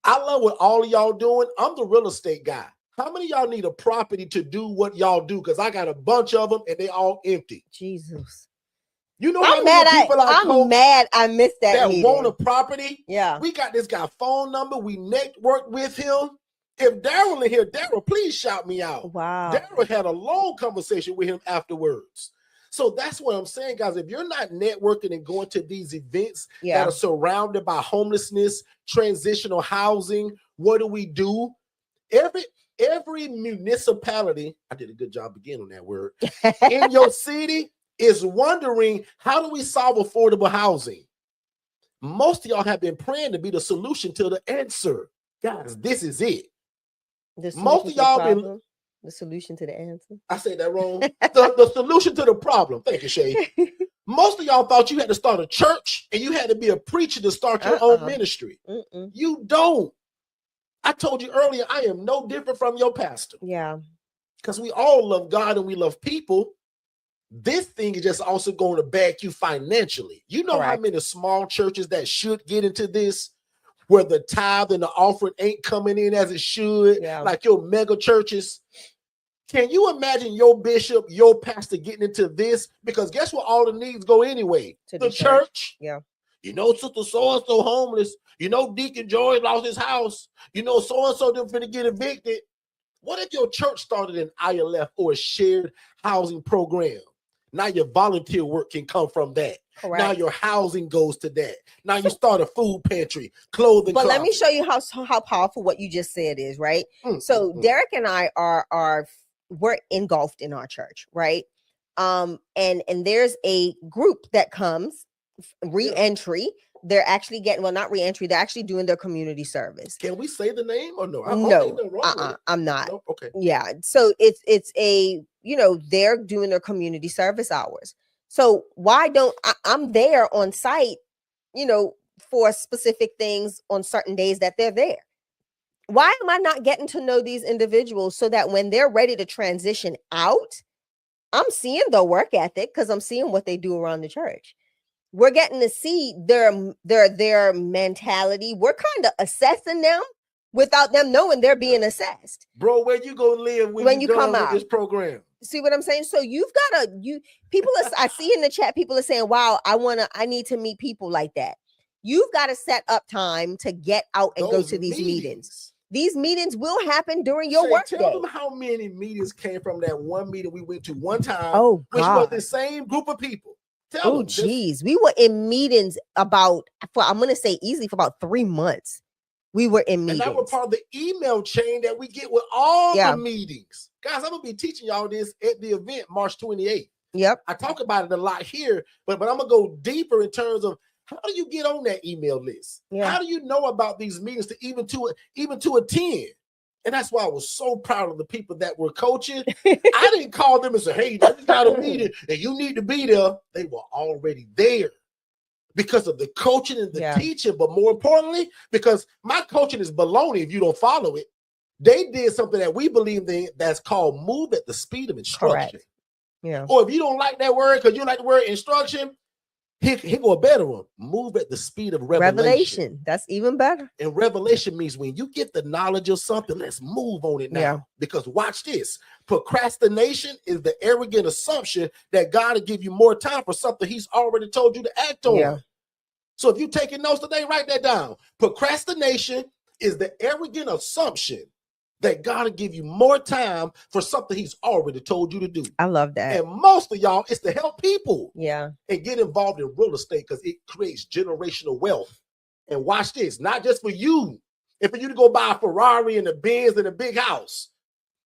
I love what all of y'all doing. I'm the real estate guy. How many of y'all need a property to do what y'all do? Because I got a bunch of them and they all empty. Jesus. You know how many people I'm mad I missed that meeting. Want a property? Yeah. We got this guy phone number. We networked with him. If Daryl in here, Daryl, please shout me out. Wow. Daryl had a long conversation with him afterwards. So that's what I'm saying, guys. If you're not networking and going to these events that are surrounded by homelessness, transitional housing, what do we do? Every municipality, I did a good job again on that word, in your city is wondering, how do we solve affordable housing? Most of y'all have been praying to be the solution to the answer. Guys, this is it. Most of y'all been the solution to the answer. I said that wrong. the solution to the problem. Thank you, Shay. Most of y'all thought you had to start a church and you had to be a preacher to start your own ministry. You don't. I told you earlier, I am no different from your pastor. Yeah. Because we all love God and we love people. This thing is just also going to back you financially. You know how many small churches that should get into this, where the tithe and the offering ain't coming in as it should, like your mega churches. Can you imagine your bishop, your pastor getting into this? Because guess what? All the needs go anyway. To the church. Yeah. You know, Sister so-and-so homeless. You know, Deacon George lost his house. You know, so-and-so them finna get evicted. What if your church started an ILF or a shared housing program? Now your volunteer work can come from that. Correct. Now your housing goes to that. Now you start a food pantry, clothing. But let me show you how powerful what you just said is, right? So Derrick and I we're engulfed in our church, right? And there's a group that comes, reentry. They're actually not reentry. They're actually doing their community service. Can we say the name or no? No, I'm not. No? Okay. Yeah. So it's a, they're doing their community service hours. So why don't I'm there on site, for specific things on certain days that they're there? Why am I not getting to know these individuals so that when they're ready to transition out, I'm seeing their work ethic because I'm seeing what they do around the church. We're getting to see their mentality. We're kind of assessing them without them knowing they're being assessed. Bro, where you gonna live when you come out with this program? See what I'm saying? So I see in the chat, people are saying, wow, I need to meet people like that. You've got to set up time to get out and go to these meetings. These meetings will happen during your work day. Tell them how many meetings came from that one meeting we went to one time, which was the same group of people. Oh, geez. We were in meetings I'm going to say easily for about 3 months. We were in meetings. And that was part of the email chain that we get with all the meetings. Guys, I'm going to be teaching y'all this at the event March 28th. Yep. I talk about it a lot here, but I'm going to go deeper in terms of how do you get on that email list? Yeah. How do you know about these meetings to even to attend? And that's why I was so proud of the people that were coaching. I didn't call them and say, hey, you got a meeting and you need to be there. They were already there because of the coaching and the teaching. But more importantly, because my coaching is baloney if you don't follow it. They did something that we believe in that's called move at the speed of instruction. Correct. Yeah. Or if you don't like that word because you like the word instruction, Here go a better one. Move at the speed of revelation. That's even better. And revelation means when you get the knowledge of something, let's move on it now. Yeah. Because watch this. Procrastination is the arrogant assumption that God will give you more time for something he's already told you to act on. Yeah. So if you're taking notes today, write that down. Procrastination is the arrogant assumption that God will give you more time for something he's already told you to do. I love that. And most of y'all, it's to help people. Yeah. And get involved in real estate because it creates generational wealth. And watch this, not just for you. And for you to go buy a Ferrari and a Benz and a big house.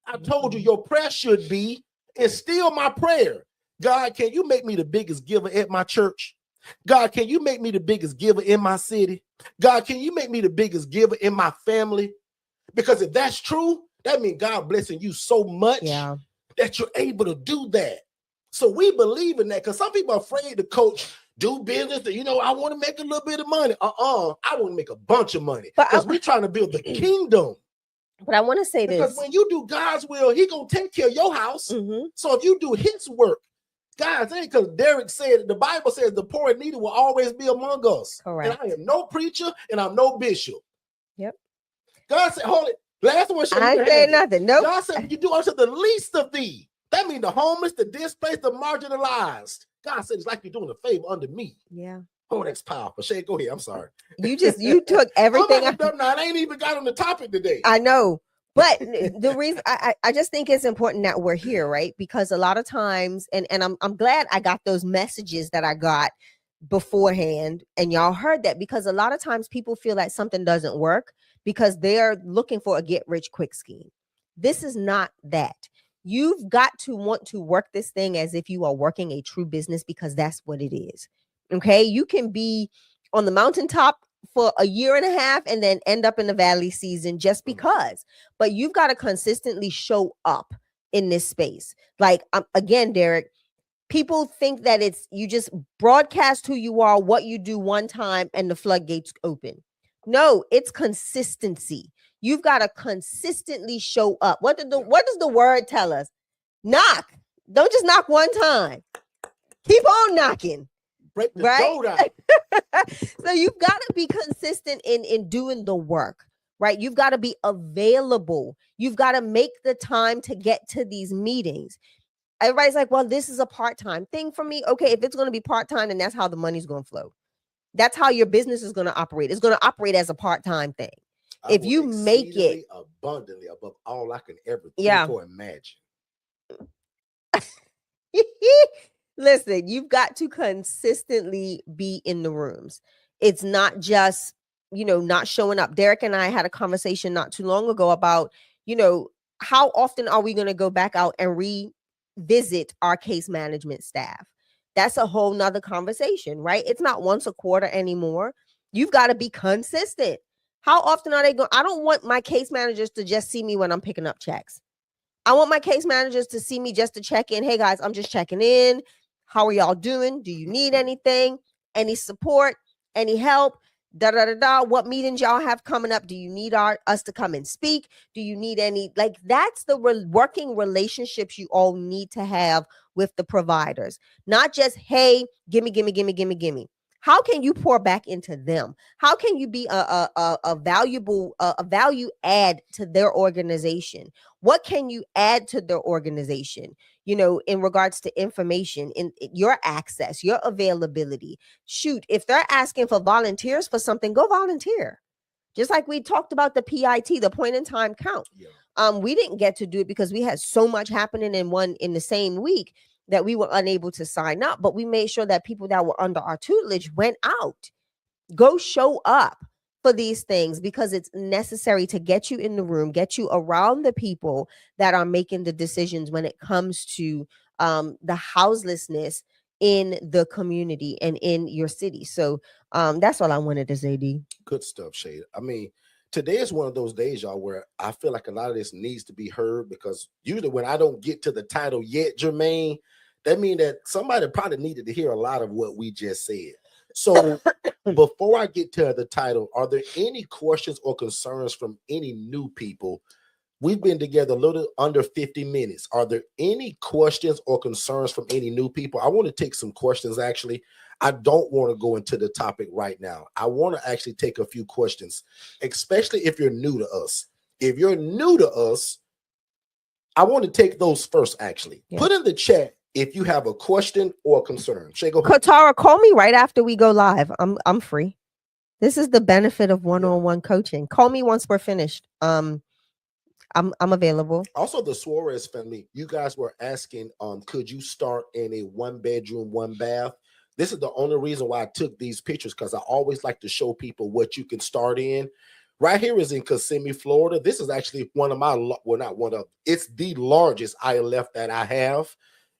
I told you your prayer should be, and still my prayer. God, can you make me the biggest giver at my church? God, can you make me the biggest giver in my city? God, can you make me the biggest giver in my family? Because if that's true, that means God blessing you so much that you're able to do that. So we believe in that because some people are afraid to coach, do business. And, I want to make a little bit of money. I want to make a bunch of money because we're trying to build the kingdom. But I want to say because this. when you do God's will, he going to take care of your house. So if you do his work, guys, because Derrick said, the Bible says the poor and needy will always be among us. Correct. And I am no preacher and I'm no bishop. Yep. God said, hold it. Last one. I ain't saying nothing. Nope. God said, you do unto the least of thee. That means the homeless, the displaced, the marginalized. God said, it's like you're doing a favor under me. Yeah. Oh, that's powerful. Shay, go ahead. I'm sorry. You took everything. I ain't even got on the topic today. I know. But the reason I just think it's important that we're here, right? Because a lot of times, and I'm glad I got those messages that I got beforehand, and y'all heard that, because a lot of times people feel like something doesn't work because they're looking for a get rich quick scheme. This is not that. You've got to want to work this thing as if you are working a true business, because that's what it is. Okay. You can be on the mountaintop for a year and a half and then end up in the valley season just because, but you've got to consistently show up in this space. Like, again, Derrick, people think that it's, you just broadcast who you are, what you do one time, and the floodgates open. No, it's consistency. You've got to consistently show up. What does the word tell us? Knock. Don't just knock one time. Keep on knocking. Break the door down. So you've got to be consistent in doing the work, right? You've got to be available. You've got to make the time to get to these meetings. Everybody's like, well, this is a part-time thing for me. Okay, if it's going to be part-time, then that's how the money's going to flow. That's how your business is going to operate. It's going to operate as a part-time thing. If you make it abundantly above all I can ever think or imagine. Listen, you've got to consistently be in the rooms. It's not just, not showing up. Derrick and I had a conversation not too long ago about, how often are we going to go back out and revisit our case management staff? That's a whole nother conversation, right? It's not once a quarter anymore. You've got to be consistent. How often are they going? I don't want my case managers to just see me when I'm picking up checks. I want my case managers to see me just to check in. Hey guys, I'm just checking in. How are y'all doing? Do you need anything? Any support? Any help? What meetings y'all have coming up? Do you need us to come and speak? Do you need any? Like, that's the working relationships you all need to have with the providers. Not just, hey, gimme. How can you pour back into them? How can you be a value add to their organization? What can you add to their organization? In regards to information, in your access, your availability. Shoot, if they're asking for volunteers for something, go volunteer. Just like we talked about the PIT, the point in time count. Yeah. We didn't get to do it because we had so much happening in the same week that we were unable to sign up, but we made sure that people that were under our tutelage went out. Go show up for these things, because it's necessary to get you in the room, get you around the people that are making the decisions when it comes to the houselessness in the community and in your city. So that's all I wanted to say, D. Good stuff, Shay. I mean, today is one of those days, y'all, where I feel like a lot of this needs to be heard, because usually when I don't get to the title yet, Jermaine, that means that somebody probably needed to hear a lot of what we just said. So before I get to the title, are there any questions or concerns from any new people We've been together a little under 50 minutes. Are there any questions or concerns from any new people? I want to take some questions, actually. I don't want to go into the topic right now. I want to actually take a few questions, especially if you're new to us. If you're new to us, I want to take those first, actually. Yeah. Put in the chat if you have a question or concern. Shay, go ahead. Katara, call me right after we go live. I'm free. This is the benefit of one-on-one coaching. Call me once we're finished. I'm available. Also, the Suarez family, you guys were asking, could you start in a 1-bedroom, 1-bath? This is the only reason why I took these pictures, because I always like to show people what you can start in. Right here is in Kissimmee, Florida. This is actually one of my, well, not one of, it's the largest ILF that I have.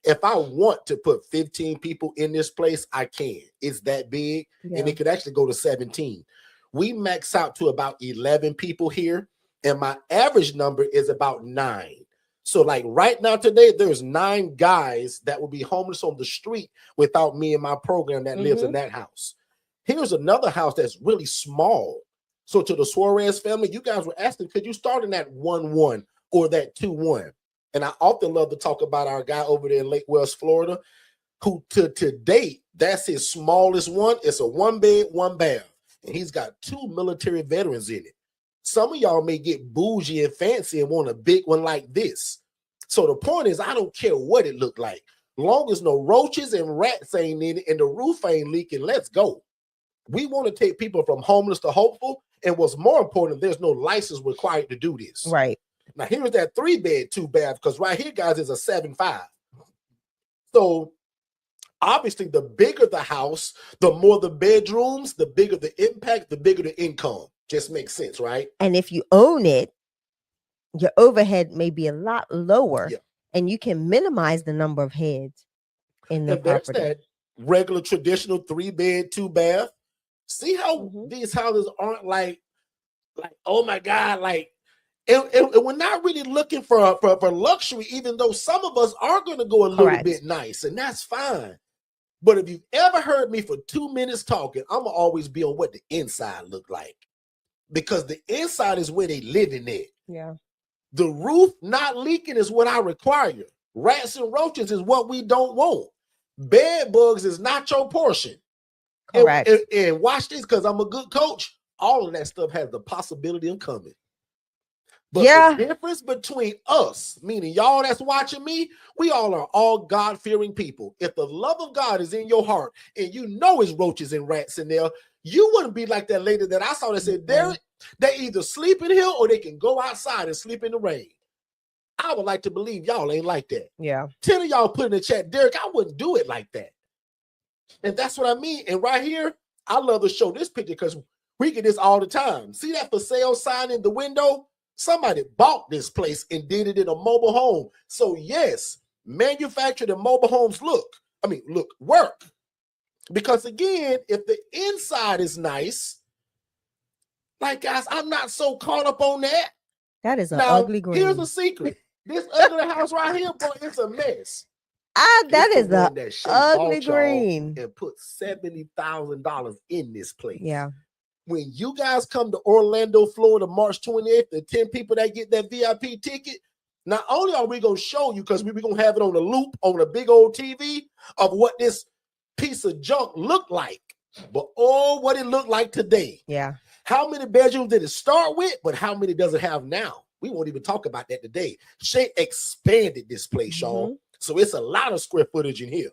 If I want to put 15 people in this place, I can. It's that big, and it could actually go to 17. We max out to about 11 people here, and my average number is about 9. So like right now today, there's 9 guys that will be homeless on the street without me and my program that lives in that house. Here's another house that's really small. So to the Suarez family, you guys were asking, could you start in that 1-1 or that 2-1? And I often love to talk about our guy over there in Lake West, Florida, who to date, that's his smallest one. It's a 1-bed, 1-bath. And he's got 2 military veterans in it. Some of y'all may get bougie and fancy and want a big one like this. So the point is, I don't care what it looked like. Long as no roaches and rats ain't in it and the roof ain't leaking, let's go. We want to take people from homeless to hopeful. And what's more important, there's no license required to do this. Right. Now, here's that 3-bed, 2-bath, because right here, guys, is a 7.5. So obviously, the bigger the house, the more the bedrooms, the bigger the impact, the bigger the income. Just makes sense, right? And if you own it, your overhead may be a lot lower, and you can minimize the number of heads in the property. There's that regular traditional 3-bed, 2-bath. See how these houses aren't like, oh my God, like, and we're not really looking for luxury, even though some of us are going to go a little bit nice, and that's fine. But if you've ever heard me for 2 minutes talking, I'm going to always be on what the inside look like, because the inside is where they live in it. Yeah. The roof not leaking is what I require. Rats and roaches is what we don't want. Bed bugs is not your portion. Correct. And watch this, because I'm a good coach. All of that stuff has the possibility of coming. But the difference between us, meaning y'all that's watching me, we all are all God-fearing people. If the love of God is in your heart and you know it's roaches and rats in there, you wouldn't be like that lady that I saw that said, Derrick, they either sleep in here or they can go outside and sleep in the rain. I would like to believe y'all ain't like that. Yeah. 10 of y'all put in the chat, Derrick, I wouldn't do it like that. And that's what I mean. And right here, I love to show this picture because we get this all the time. See that for sale sign in the window? Somebody bought this place and did it in a mobile home. So yes, manufactured and mobile homes work. Because again, if the inside is nice, like guys, I'm not so caught up on that. That is an ugly green. Here's a secret. This ugly house right here, boy, it's a mess. That is the ugly green. And put $70,000 in this place. Yeah. When you guys come to Orlando, Florida, March 28th, the 10 people that get that VIP ticket, not only are we going to show you, because we're going to have it on a loop on a big old TV of what this piece of junk looked like, but what it looked like today. Yeah. How many bedrooms did it start with, but how many does it have now? We won't even talk about that today. Shay expanded this place, Sean. So it's a lot of square footage in here.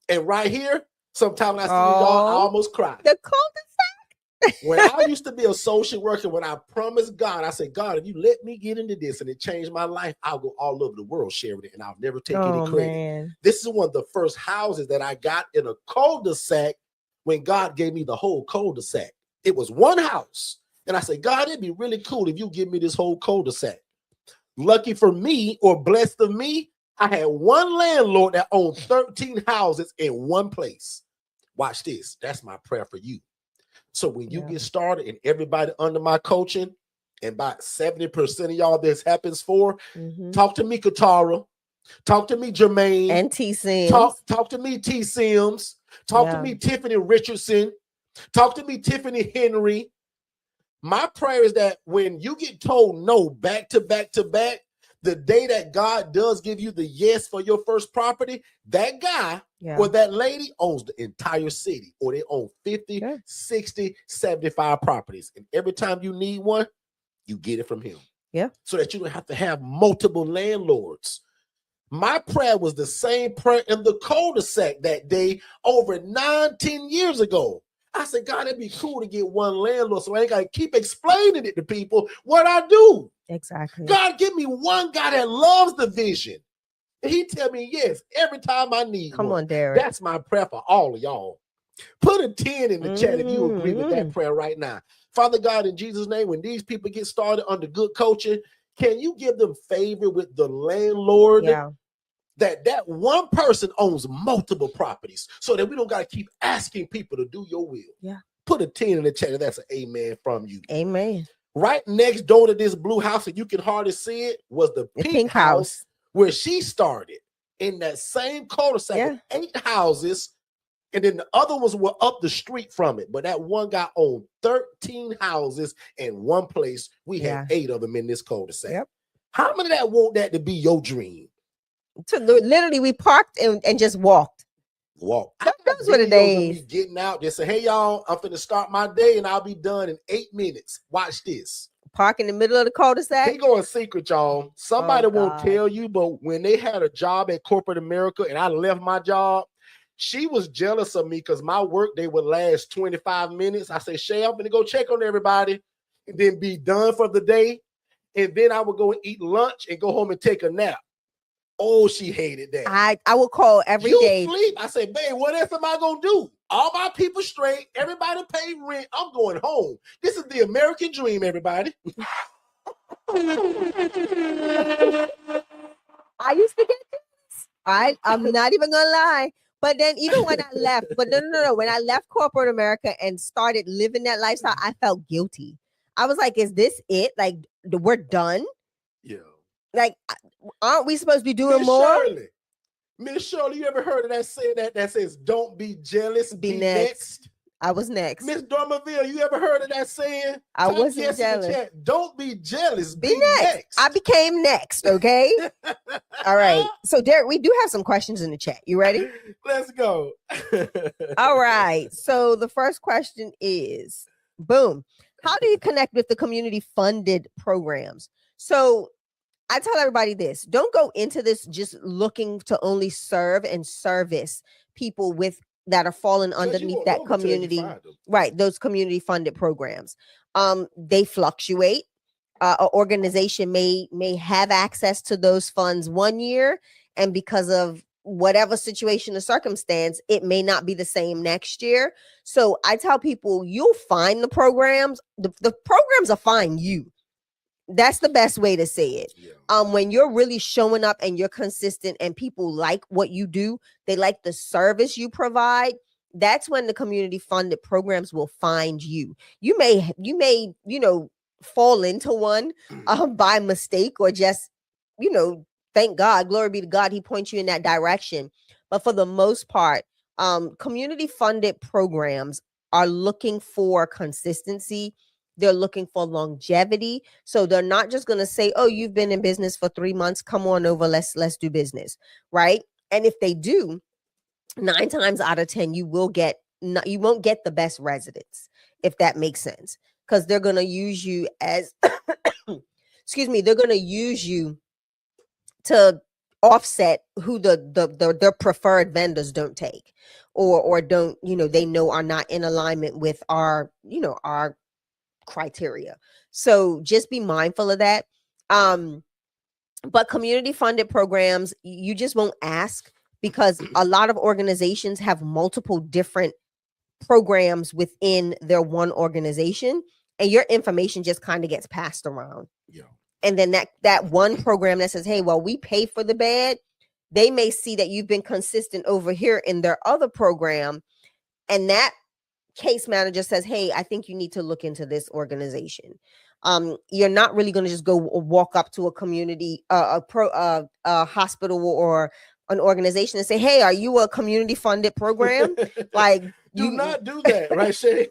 And right here, sometimes I see y'all, I almost cry. The cul-de-sac. When I used to be a social worker, when I promised God, I said, God, if you let me get into this and it changed my life, I'll go all over the world sharing it and I'll never take any credit. Man. This is one of the first houses that I got in a cul-de-sac when God gave me the whole cul-de-sac. It was one house. And I said, God, it'd be really cool if you give me this whole cul-de-sac. Lucky for me, or blessed of me, I had one landlord that owned 13 houses in one place. Watch this. That's my prayer for you. So when you get started and everybody under my coaching, and about 70% of y'all this happens for, talk to me, Katara. Talk to me, Jermaine. And T. Sims. Talk to me, T. Sims. Talk to me, Tiffany Richardson. Talk to me, Tiffany Henry. My prayer is that when you get told no back to back to back, the day that God does give you the yes for your first property, that guy or that lady owns the entire city, or they own 50, 60, 75 properties. And every time you need one, you get it from him. Yeah. So that you don't have to have multiple landlords. My prayer was the same prayer in the cul-de-sac that day over 9-10 years ago. I said, God, it'd be cool to get one landlord so I ain't got to keep explaining it to people what I do. Exactly. God, give me one guy that loves the vision. And he tell me yes every time I need one. Come on, Derrick. That's my prayer for all of y'all. Put a 10 in the chat if you agree with that prayer right now. Father God, in Jesus' name, when these people get started under good coaching, can you give them favor with the landlord? Yeah. That one person owns multiple properties so that we don't got to keep asking people to do your will. Yeah. Put a 10 in the chat. That's an amen from you. Amen. Right next door to this blue house, and you can hardly see it, was the pink house where she started in that same cul-de-sac with 8 houses. And then the other ones were up the street from it. But that one guy owned 13 houses in one place. We had 8 of them in this cul-de-sac. Yep. How many that want that to be your dream? So literally, we parked and just walked. Those were the days. Me getting out, just say, "Hey y'all, I'm finna start my day, and I'll be done in 8 minutes. Watch this." Park in the middle of the cul-de-sac. He going secret, y'all. Somebody won't tell you, but when they had a job at corporate America, and I left my job, she was jealous of me because my work day would last 25 minutes. I say, "Shay, I'm gonna go check on everybody, and then be done for the day, and then I would go and eat lunch and go home and take a nap." Oh, she hated that. I would call every day. Sleep. I said, "Babe, what else am I gonna do? All my people straight, everybody pay rent. I'm going home. This is the American dream, everybody." I used to get this. I'm not even gonna lie. But then even when I left, but no, when I left corporate America and started living that lifestyle, I felt guilty. I was like, "Is this it? Like, we're done?" Yeah. Like, aren't we supposed to be doing more? Miss Shirley, you ever heard of that saying that says, "Don't be jealous, be next"? I was next. Miss Dormaville, you ever heard of that saying? I wasn't jealous. Don't be jealous, be next. I became next, okay? All right. So, Derrick, we do have some questions in the chat. You ready? Let's go. All right. So the first question is, boom, how do you connect with the community-funded programs? So I tell everybody this: don't go into this just looking to only serve and service people that are falling underneath that community, right? Those community funded programs. They fluctuate. An organization may have access to those funds one year, and because of whatever situation or circumstance, it may not be the same next year. So I tell people, you'll find the programs. The programs will find you. That's the best way to say it. Yeah. When you're really showing up and you're consistent and people like what you do, they like the service you provide, that's when the community funded programs will find you. You may, fall into one by mistake, or just, thank God, glory be to God, he points you in that direction. But for the most part, community funded programs are looking for consistency. They're looking for longevity. So they're not just going to say, "Oh, you've been in business for 3 months. Come on over. Let's do business." Right. And if they do, 9 times out of 10, you won't get the best residents, if that makes sense, because they're going to use you as, they're going to use you to offset who their preferred vendors don't take, or don't, they know are not in alignment with our criteria. So just be mindful of that. But community funded programs, you just won't ask, because a lot of organizations have multiple different programs within their one organization, and your information just kind of gets passed around. Yeah. And then that one program that says, "Hey, well, we pay for the bed," they may see that you've been consistent over here in their other program, and that case manager says, "Hey, I think you need to look into this organization." You're not really going to just go walk up to a community, a hospital or an organization and say, "Hey, are you a community funded program?" Like, do not do that, right, Shay?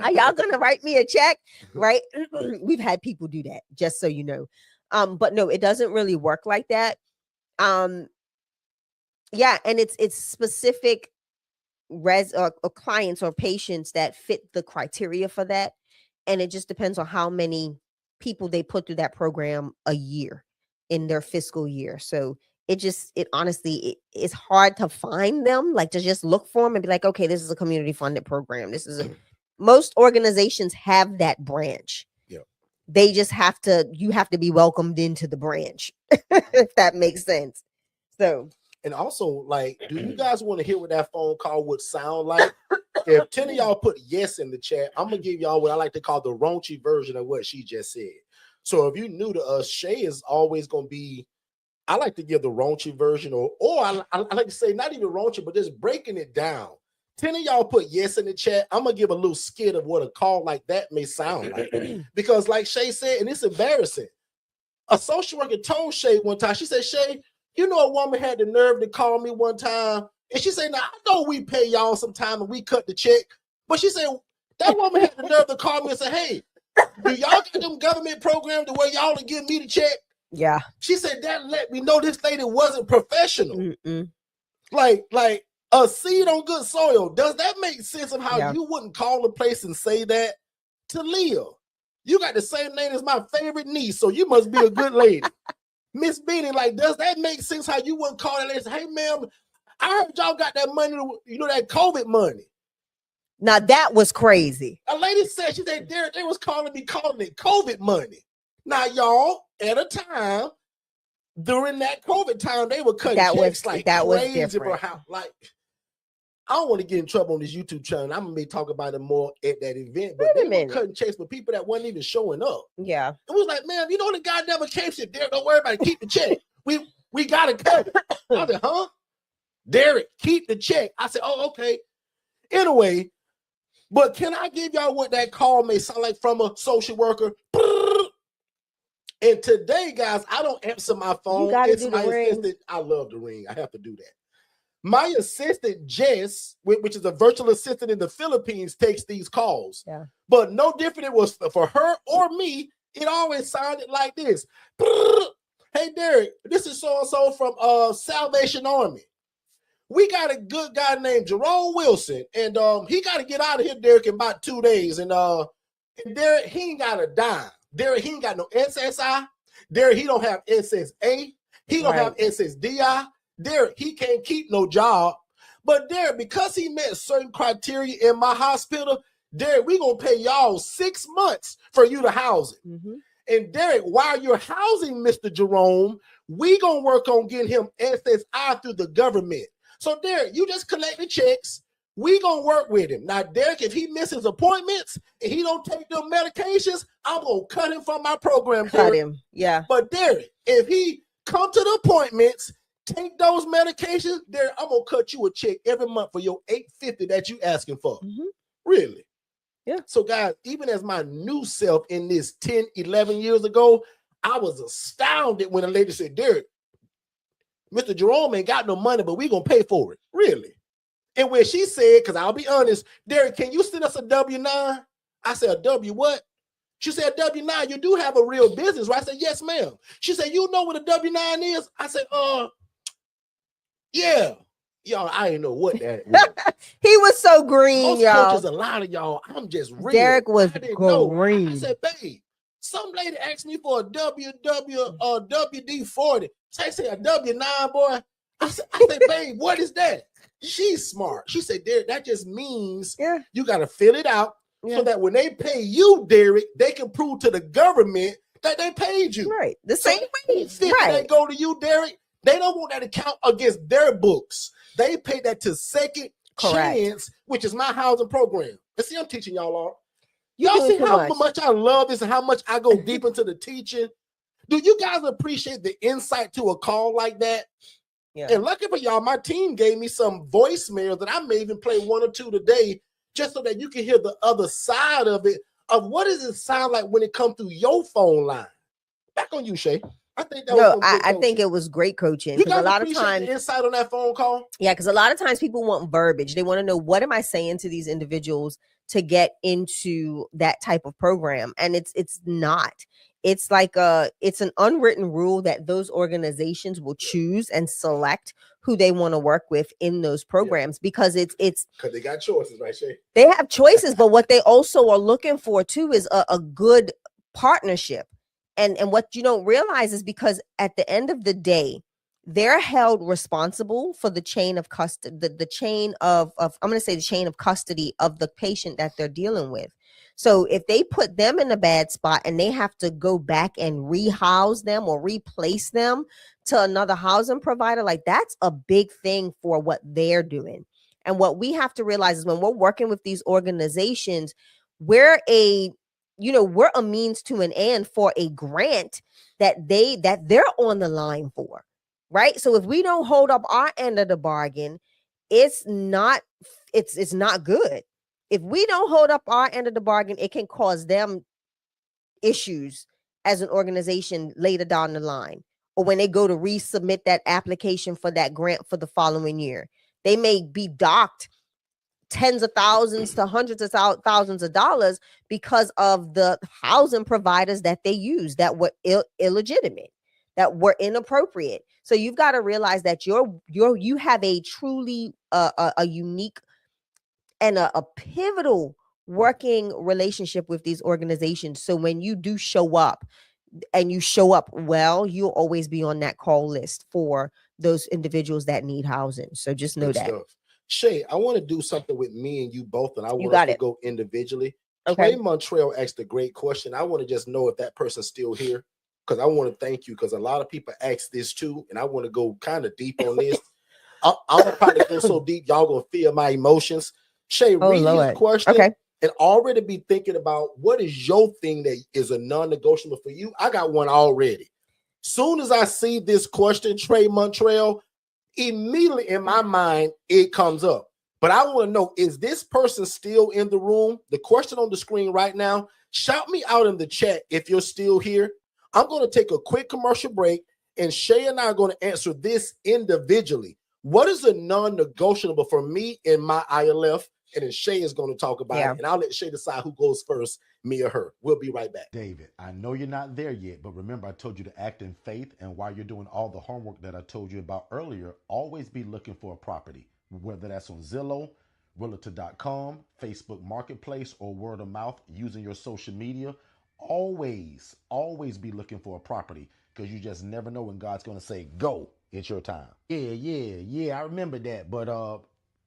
Are y'all gonna write me a check? Right? We've had people do that, just so you know. But no, it doesn't really work like that. Yeah, and it's specific or clients or patients that fit the criteria for that. And it just depends on how many people they put through that program a year in their fiscal year. So it honestly, it's hard to find them, like to just look for them and be like, okay, this is a community funded program. This is most organizations have that branch. Yeah. They just you have to be welcomed into the branch, if that makes sense. So, and also, like, do you guys want to hear what that phone call would sound like? If 10 of y'all put yes in the chat, I'm gonna give y'all what I like to call the raunchy version of what she just said. So if you're new to us, Shay is always gonna be, I like to give the raunchy version, or I like to say not even raunchy, but just breaking it down. 10 of y'all put yes in the chat. I'm gonna give a little skit of what a call like that may sound like. Because like Shay said, and it's embarrassing, a social worker told Shay one time, she said, Shay, you know, a woman had the nerve to call me one time, and she said, now I know we pay y'all sometime and we cut the check, but she said that woman had the nerve to call me and say, hey, do y'all got them government programs the way y'all to give me the check? Yeah. She said that let me know this lady wasn't professional. Like a seed on good soil. Does that make sense of how you wouldn't call a place and say that to Leah? You got the same name as my favorite niece, so you must be a good lady. Miss Beanie, like, does that make sense how you wouldn't call that lady and say, hey, ma'am, I heard y'all got that money, you know, that COVID money. Now that was crazy. A lady said, she said, Derrick, they was calling it COVID money. Now, y'all, at a time, during that COVID time, they were cutting checks like crazy for how, like, I don't want to get in trouble on this YouTube channel. I'm gonna be talking about it more at that event, but they were cutting checks for people that wasn't even showing up. Yeah. It was like, man, you know the guy never came. Said, Derrick, don't worry about it. Keep the check. We gotta cut it. I said, huh? Derrick, keep the check. I said, oh, okay. Anyway, but can I give y'all what that call may sound like from a social worker? And today, guys, I don't answer my phone. It's my assistant. I love the ring. I have to do that. My assistant, Jess, which is a virtual assistant in the Philippines, takes these calls. Yeah. But no different it was for her or me. It always sounded like this. Hey, Derrick, this is so-and-so from Salvation Army. We got a good guy named Jerome Wilson, and he got to get out of here, Derrick, in about 2 days. And Derrick, he ain't got a dime. Derrick, he ain't got no SSI. Derrick, he don't have SSA. He don't have SSDI. Derrick, he can't keep no job. But Derrick, because he met certain criteria in my hospital, Derrick, we gonna pay y'all 6 months for you to house him. And Derrick, while you're housing Mr. Jerome, we gonna work on getting him SSI through the government. So Derrick, you just collect the checks. We gonna work with him. Now, Derrick, if he misses appointments and he don't take them medications, I'm gonna cut him from my program. Cut him, yeah. But Derrick, if he come to the appointments, take those medications, Derrick, I'm gonna cut you a check every month for your $850 that you asking for. Really? Yeah. So guys, even as my new self in this 10, 11 years ago, I was astounded when a lady said, Derrick, Mr. Jerome ain't got no money, but we gonna pay for it. Really? And when she said, because I'll be honest, Derrick, can you send us a W-9? I said, a W what? She said, W-9, you do have a real business, right? I said, yes, ma'am. She said, you know what a W-9 is? I said, yeah. Y'all, I didn't know what that was. He was so green, most y'all. coaches, a lot of y'all, I'm just real. Derrick was green. I said, babe, some lady asked me for a WD-40. I said, a W-9, boy. I said, babe, what is that? She's smart. She said, Derrick, that just means you got to fill it out so that when they pay you, Derrick, they can prove to the government that they paid you. Right. The same way. They go to you, Derrick. They don't want that to count against their books. They pay that to Second Chance, which is my housing program. And see, I'm teaching y'all all. Y'all see how much I love this and how much I go deep into the teaching. Do you guys appreciate the insight to a call like that? Yeah. And lucky for y'all, my team gave me some voicemails that I may even play 1 or 2 today, just so that you can hear the other side of it, of what does it sound like when it comes through your phone line. Back on you, Shay. I think that I think it was great coaching. You guys a lot of times the insight on that phone call. Yeah, because a lot of times people want verbiage. They want to know, what am I saying to these individuals to get into that type of program. And it's not. It's like it's an unwritten rule that those organizations will choose and select who they want to work with in those programs, because it's because they got choices, right, Shay? They have choices, but what they also are looking for too is a good partnership. And what you don't realize is, because at the end of the day, they're held responsible for the chain of custody, the chain of I'm going to say the chain of custody of the patient that they're dealing with. So if they put them in a bad spot and they have to go back and rehouse them or replace them to another housing provider, like, that's a big thing for what they're doing. And what we have to realize is, when we're working with these organizations, we're a means to an end for a grant that they're on the line for. Right. So if we don't hold up our end of the bargain, it's not good. If we don't hold up our end of the bargain, it can cause them issues as an organization later down the line, or when they go to resubmit that application for that grant for the following year. They may be docked tens of thousands to hundreds of thousands of dollars because of the housing providers that they use that were illegitimate, that were inappropriate. So you've got to realize that you have a truly a unique and a pivotal working relationship with these organizations. So when you do show up, and you show up well, you'll always be on that call list for those individuals that need housing. So just know that. Shay, I want to do something with me and you both, and I want us to go individually. Okay. Trey Montreal asked a great question. I want to just know if that person's still here, because I want to thank you, because a lot of people ask this too, and I want to go kind of deep on this. I'm gonna probably go so deep, y'all gonna feel my emotions. Shay, read his question and already be thinking about what is your thing that is a non-negotiable for you. I got one already. Soon as I see this question, Trey Montreal, immediately in my mind, it comes up. But I want to know, is this person still in the room? The question on the screen right now, shout me out in the chat if you're still here. I'm going to take a quick commercial break, and Shay and I are going to answer this individually. What is a non-negotiable for me in my ILF? And then Shay is going to talk about it, and I'll let Shay decide who goes first, me or her. We'll be right back. David, I know you're not there yet, but remember I told you to act in faith, and while you're doing all the homework that I told you about earlier, always be looking for a property, whether that's on Zillow, Realtor.com, Facebook Marketplace, or word of mouth using your social media. Always be looking for a property, because you just never know when God's going to say, go, it's your time. Yeah, I remember that, but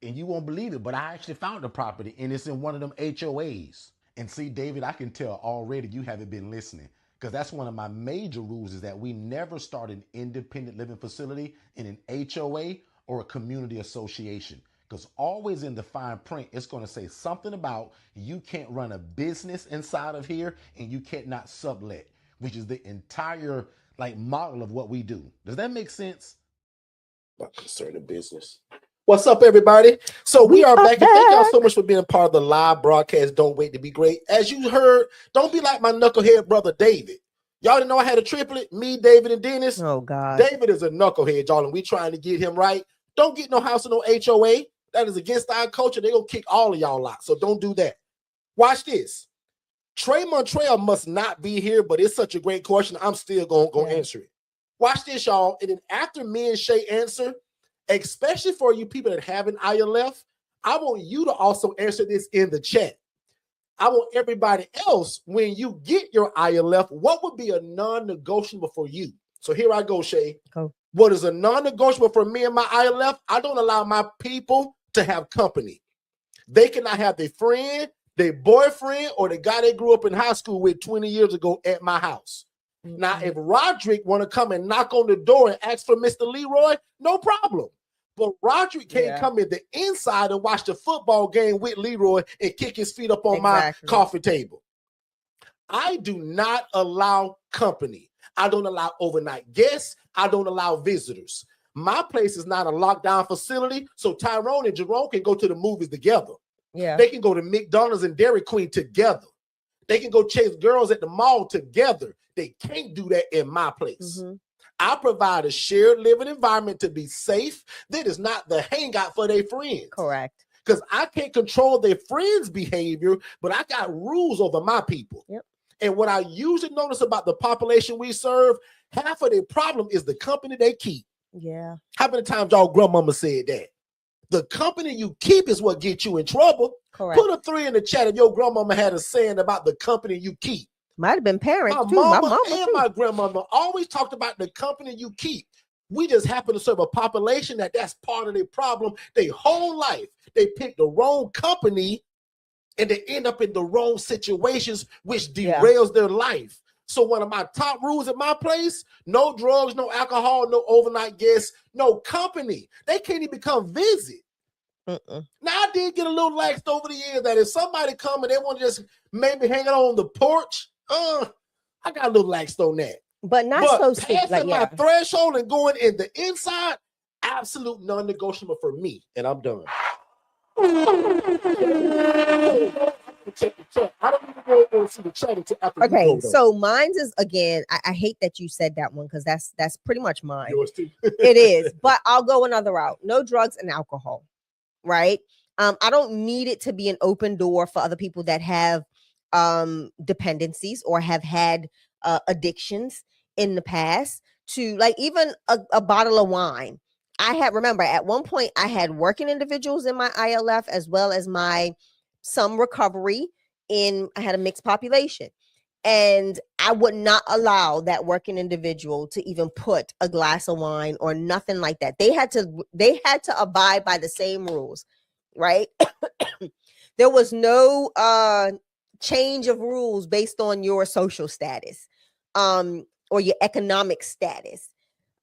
and you won't believe it, but I actually found a property, and it's in one of them HOAs. And see, David, I can tell already you haven't been listening, because that's one of my major rules, is that we never start an independent living facility in an HOA or a community association, because always in the fine print, it's going to say something about you can't run a business inside of here, and you can't not sublet, which is the entire model of what we do. Does that make sense? About concerning business. What's up, everybody? So we are back, and thank y'all so much for being a part of the live broadcast. Don't wait to be great. As you heard, don't be like my knucklehead brother David. Y'all didn't know I had a triplet, me, David, and Dennis. Oh God, David is a knucklehead, y'all, and we trying to get him right. Don't get no house in no HOA. That is against our culture. They gonna kick all of y'all out, so don't do that. Watch this. Trey Montreal must not be here, but it's such a great question. I'm still gonna answer it. Watch this, y'all, and then after me and Shay answer, especially for you people that have an ILF, I want you to also answer this in the chat. I want everybody else, when you get your ILF, what would be a non-negotiable for you? So here I go, Shay. Go. What is a non-negotiable for me and my ILF? I don't allow my people to have company. They cannot have their friend, their boyfriend, or the guy they grew up in high school with 20 years ago at my house. Now, if Roderick want to come and knock on the door and ask for Mr. Leroy, no problem. But Roderick can't come in the inside and watch the football game with Leroy and kick his feet up on my coffee table. I do not allow company. I don't allow overnight guests. I don't allow visitors. My place is not a lockdown facility, so Tyrone and Jerome can go to the movies together. Yeah, they can go to McDonald's and Dairy Queen together. They can go chase girls at the mall together. They can't do that in my place. I provide a shared living environment to be safe. That is not the hangout for their friends. Correct. because I can't control their friends' behavior, but I got rules over my people. Yep. And what I usually notice about the population we serve, half of their problem is the company they keep. Yeah. How many times y'all grandmama said that? The company you keep is what gets you in trouble. Correct. Put a 3 in the chat if your grandmama had a saying about the company you keep. Might have been parents My too. mama and too. my grandmother always talked about the company you keep. We just happen to serve a population that's part of their problem. Their whole life, they pick the wrong company and they end up in the wrong situations, which derails their life. So one of my top rules at my place, no drugs, no alcohol, no overnight guests, no company. They can't even come visit. Now, I did get a little laxed over the years that if somebody come and they want to just maybe hang out on the porch, I got a little laxed on that. But so passing my threshold and going in the inside, absolute non-negotiable for me. And I'm done. I don't even go and see the chat until after. Okay, so mine's is again. I hate that you said that one because that's pretty much mine. Yours too. It is, but I'll go another route. No drugs and alcohol, right? I don't need it to be an open door for other people that have dependencies or have had addictions in the past to like even a bottle of wine. Remember at one point I had working individuals in my ILF as well as some recovery I had a mixed population, and I would not allow that working individual to even put a glass of wine or nothing like that. They had to abide by the same rules, right? There was no change of rules based on your social status or your economic status.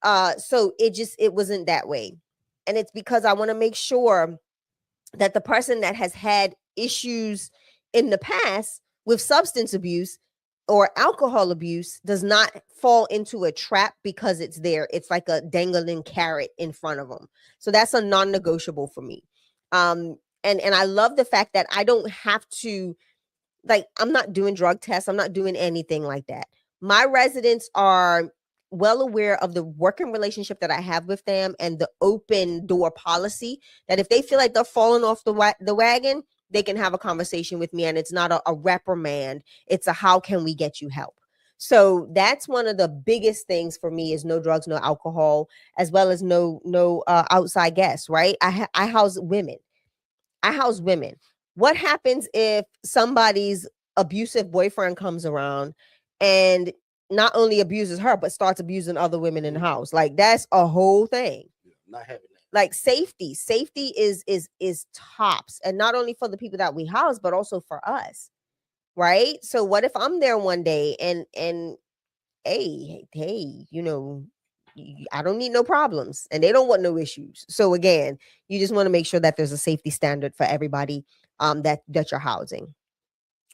So it wasn't that way. And it's because I want to make sure that the person that has had issues in the past with substance abuse or alcohol abuse does not fall into a trap because it's there. It's like a dangling carrot in front of them. So that's a non-negotiable for me. And I love the fact that I don't have to, like, I'm not doing drug tests. I'm not doing anything like that. My residents are well aware of the working relationship that I have with them and the open door policy that if they feel like they're falling off the wagon, they can have a conversation with me, and it's not a reprimand. It's a how can we get you help? So that's one of the biggest things for me is no drugs, no alcohol, as well as no outside guests, right? I house women. What happens if somebody's abusive boyfriend comes around and not only abuses her, but starts abusing other women in the house? Like that's a whole thing. Not having that. Like safety is tops, and not only for the people that we house, but also for us, right? So what if I'm there one day and hey, you know, I don't need no problems, and they don't want no issues. So again, you just want to make sure that there's a safety standard for everybody that you're housing.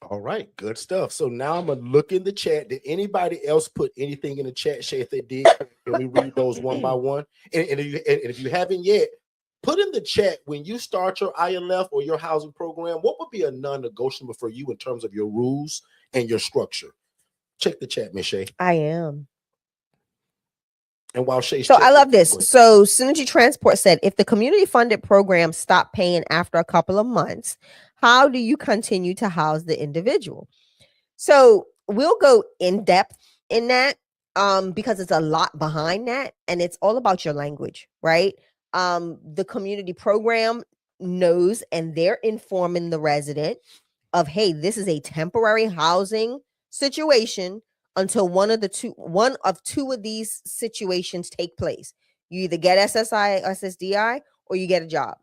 All right, good stuff. So now I'm gonna look in the chat. Did anybody else put anything in the chat? Shay, if they did, can we read those one by one? And if you haven't yet, put in the chat when you start your ILF or your housing program, what would be a non-negotiable for you in terms of your rules and your structure? Check the chat, Miss Shay. I am. And while Shay's I love this. So Synergy Transport said, if the community funded program stopped paying after a couple of months, how do you continue to house the individual? So we'll go in depth in that because it's a lot behind that, and it's all about your language, right? The community program knows, and they're informing the resident of, hey, this is a temporary housing situation until one of two of these situations take place. You either get SSI, SSDI, or you get a job.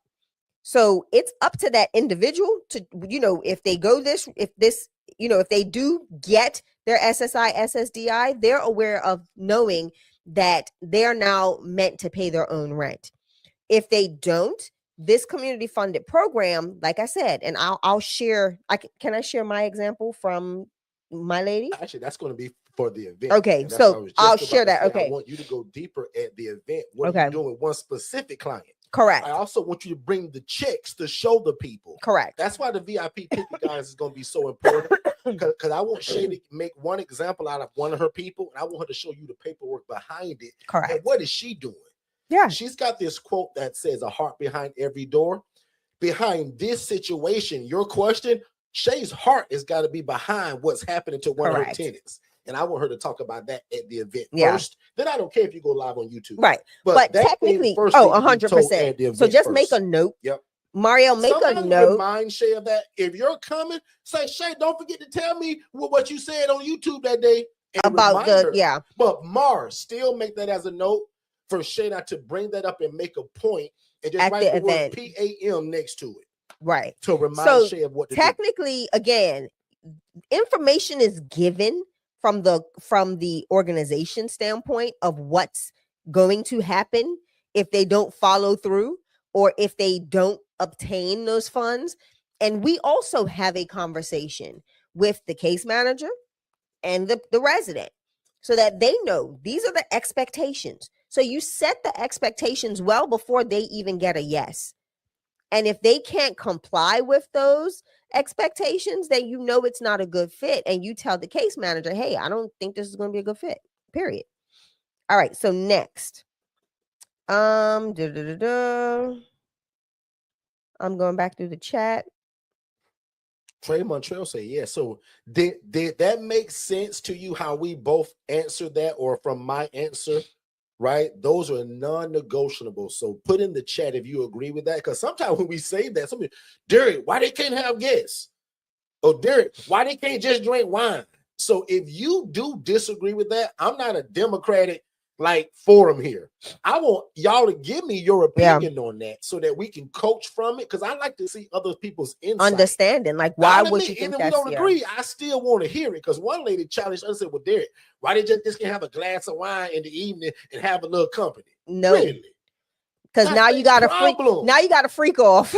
So it's up to that individual to, if they go if they do get their SSI, SSDI, they're aware of knowing that they're now meant to pay their own rent. If they don't, this community funded program, like I said, and I'll share, can I share my example from my lady? Actually, that's going to be for the event. Okay, so I'll share that. Okay. I want you to go deeper at the event. What are you doing with one specific client? Correct. I also want you to bring the checks to show the people. Correct. That's why the VIP ticket, guys, is going to be so important. Because I want Shay to make one example out of one of her people, and I want her to show you the paperwork behind it. Correct. And what is she doing? Yeah. She's got this quote that says, a heart behind every door. behind this situation, your question, Shay's heart has got to be behind what's happening to one of her Correct. tenants. And I want her to talk about that at the event Yeah. first. Then I don't care if you go live on YouTube. Right. But that technically, thing first oh, needs to be told 100%. at the event So just first. make a note. Yep. Mario, make Somebody a note. remind Shay of that. If you're coming, say, Shay, don't forget to tell me what you said on YouTube that day. And About remind the, her. yeah. But Mars, still make that as a note for Shay not to bring that up and make a point and just At write the the word event. PAM next to it. Right. To remind So Shay of what to do. technically, again, information is given from the organization standpoint of what's going to happen if they don't follow through or if they don't obtain those funds. And we also have a conversation with the case manager and the resident so that they know these are the expectations. So you set the expectations well before they even get a yes. And if they can't comply with those expectations, then you know it's not a good fit. And you tell the case manager, hey, I don't think this is going to be a good fit, period. All right. So next. I'm going back through the chat. Trey Montreal say, yeah. So did that make sense to you how we both answered that, or from my answer? Right? Those are non-negotiable. So put in the chat if you agree with that. Because sometimes when we say that, somebody, Derrick, why they can't have guests? Oh, Derrick, why they can't just drink wine? So if you do disagree with that, I'm not a Democratic forum here. I want y'all to give me your opinion on that so that we can coach from it. Because I like to see other people's insight. Understanding, why would you think even if that's, we don't agree, I still want to hear it. Because one lady challenged us and said, well, Derrick, why they just can have a glass of wine in the evening and have a little company? No, really? Because now you got a freak off.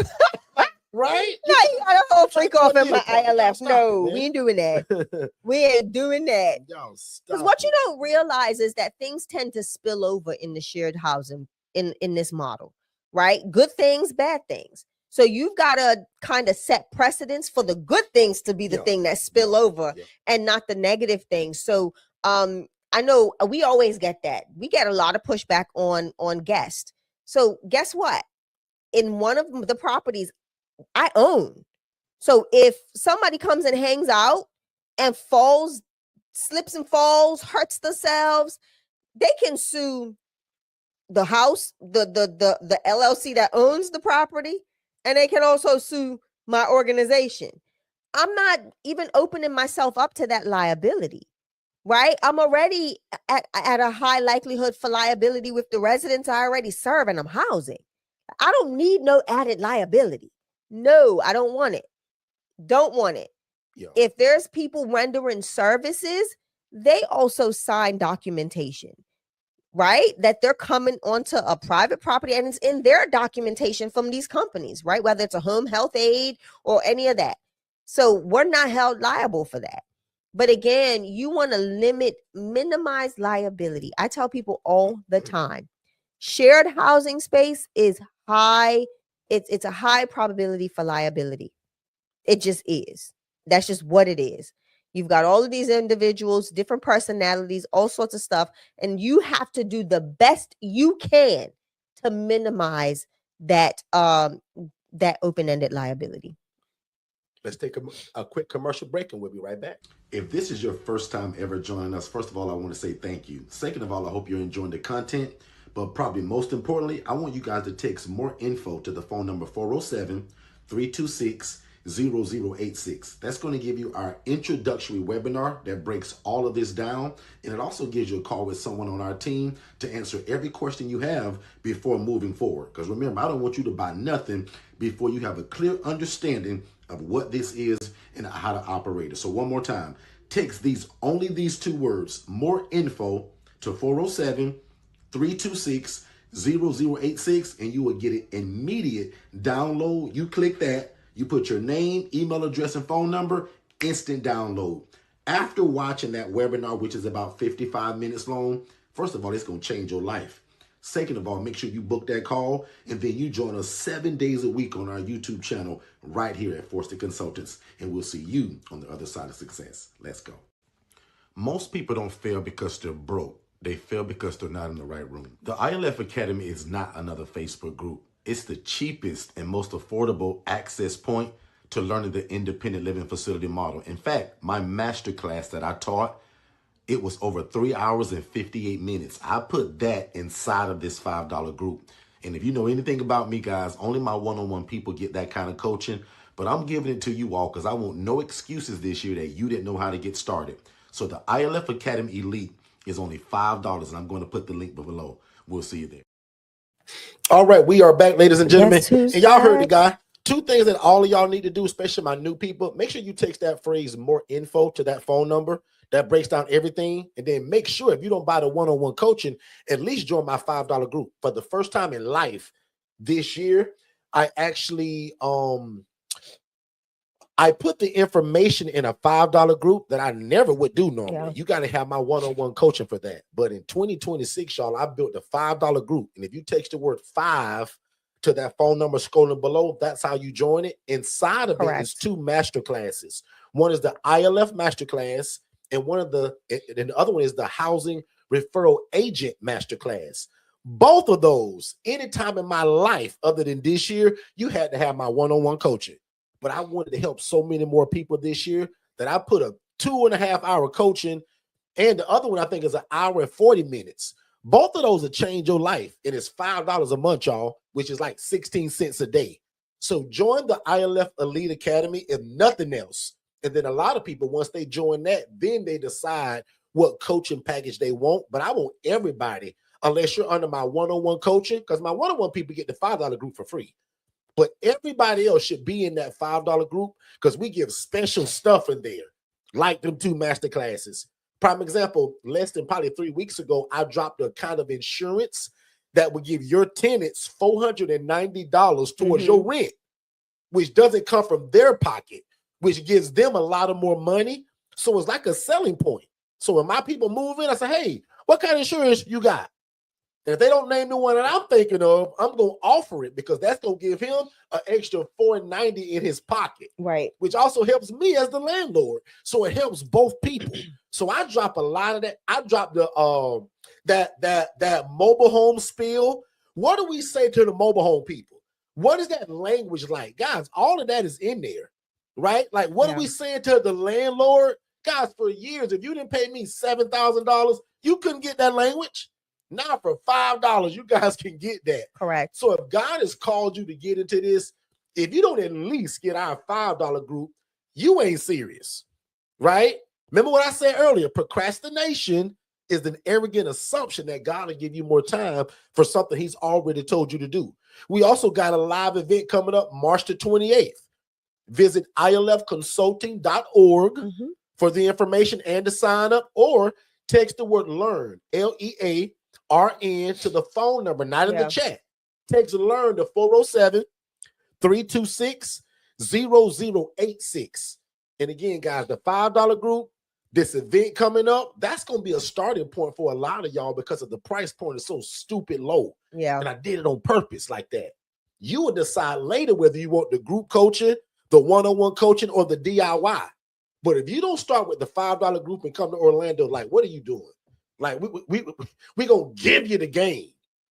Right? Now you got a whole freak off in my ILF. No, we ain't doing that. We ain't doing that. Because what you don't realize is that things tend to spill over in the shared housing in this model, right? Good things, bad things. So you've got to kind of set precedents for the good things to be the thing that spill over and not the negative things. So I know we always get that. We get a lot of pushback on guests. So guess what? In one of the properties I own. So if somebody comes and hangs out and falls, slips and falls, hurts themselves, they can sue the house, the LLC that owns the property, and they can also sue my organization. I'm not even opening myself up to that liability, right? I'm already at a high likelihood for liability with the residents I already serve and I'm housing. I don't need no added liability. No, I don't want it. Don't want it. Yeah. If there's people rendering services, they also sign documentation, right? That they're coming onto a private property and it's in their documentation from these companies, right? Whether it's a home health aid or any of that. So we're not held liable for that. But again, you want to minimize liability. I tell people all the time, shared housing space is high. It's a high probability for liability. It just is. That's just what it is. You've got all of these individuals, different personalities, all sorts of stuff, and you have to do the best you can to minimize that that open-ended liability. Let's take a quick commercial break and we'll be right back. If this is your first time ever joining us, first of all, I want to say thank you. Second of all, I hope you're enjoying the content. But probably most importantly, I want you guys to text more info to the phone number 407-326-0086. That's going to give you our introductory webinar that breaks all of this down. And it also gives you a call with someone on our team to answer every question you have before moving forward. Because remember, I don't want you to buy nothing before you have a clear understanding of what this is and how to operate it. So one more time, text only these two words, more info, to 407-326-0086, and you will get an immediate download. You click that, you put your name, email address, and phone number, instant download. After watching that webinar, which is about 55 minutes long, first of all, it's going to change your life. Second of all, make sure you book that call, and then you join us 7 days a week on our YouTube channel right here at Forston Consultants, and we'll see you on the other side of success. Let's go. Most people don't fail because they're broke. They fail because they're not in the right room. The ILF Academy is not another Facebook group. It's the cheapest and most affordable access point to learning the independent living facility model. In fact, my masterclass that I taught, it was over 3 hours and 58 minutes. I put that inside of this $5 group. And if you know anything about me, guys, only my one-on-one people get that kind of coaching. But I'm giving it to you all because I want no excuses this year that you didn't know how to get started. So the ILF Academy Elite is only $5, and I'm going to put the link below. We'll see you there. All right, we are back, ladies and gentlemen. Guess who's And y'all heard the back? guy. Two things that all of y'all need to do, especially my new people. Make sure you text that phrase "more info" to that phone number. That breaks down everything. And then make sure if you don't buy the one-on-one coaching, at least join my $5 group. For the first time in life this year, I actually I put the information in a $5 group that I never would do normally. Yeah. You got to have my one-on-one coaching for that. But in 2026, y'all, I built a $5 group. And if you text the word 5 to that phone number scrolling below, that's how you join it. Inside of it is 2 master classes. One is the ILF masterclass, and the other one is the housing referral agent masterclass. Both of those, anytime in my life other than this year, you had to have my one-on-one coaching. But I wanted to help so many more people this year that I put a 2.5-hour coaching, and the other one I think is an hour and 40 minutes. Both of those will change your life. It is $5 a month, y'all, which is like 16 cents a day. So join the ILF Elite Academy, if nothing else. And then a lot of people, once they join that, then they decide what coaching package they want. But I want everybody, unless you're under my one-on-one coaching, because my one-on-one people get the $5 group for free. But everybody else should be in that $5 group because we give special stuff in there, like them 2 master classes. Prime example, less than probably 3 weeks ago, I dropped a kind of insurance that would give your tenants $490 towards your rent, which doesn't come from their pocket, which gives them a lot of more money. So it's like a selling point. So when my people move in, I say, hey, what kind of insurance you got? And if they don't name the one that I'm thinking of, I'm going to offer it because that's going to give him an extra $490 in his pocket. Right. Which also helps me as the landlord. So it helps both people. So I drop a lot of that. I dropped the that mobile home spiel. What do we say to the mobile home people? What is that language like? Guys, all of that is in there, right? Like, what are we saying to the landlord? Guys, for years, if you didn't pay me $7,000, you couldn't get that language. Now for $5, you guys can get that. Correct. So if God has called you to get into this, if you don't at least get our $5 group, you ain't serious, right? Remember what I said earlier, procrastination is an arrogant assumption that God will give you more time for something he's already told you to do. We also got a live event coming up March the 28th. Visit ilfconsulting.org for the information and to sign up, or text the word LEARN, LEARN, to the phone number, not in the chat. Text LEARN to 407-326-0086. And again, guys, the $5 group, this event coming up, that's going to be a starting point for a lot of y'all because of the price point is so stupid low. Yeah. And I did it on purpose like that. You will decide later whether you want the group coaching, the one-on-one coaching, or the DIY. But if you don't start with the $5 group and come to Orlando, like, what are you doing? Like, we going to give you the game.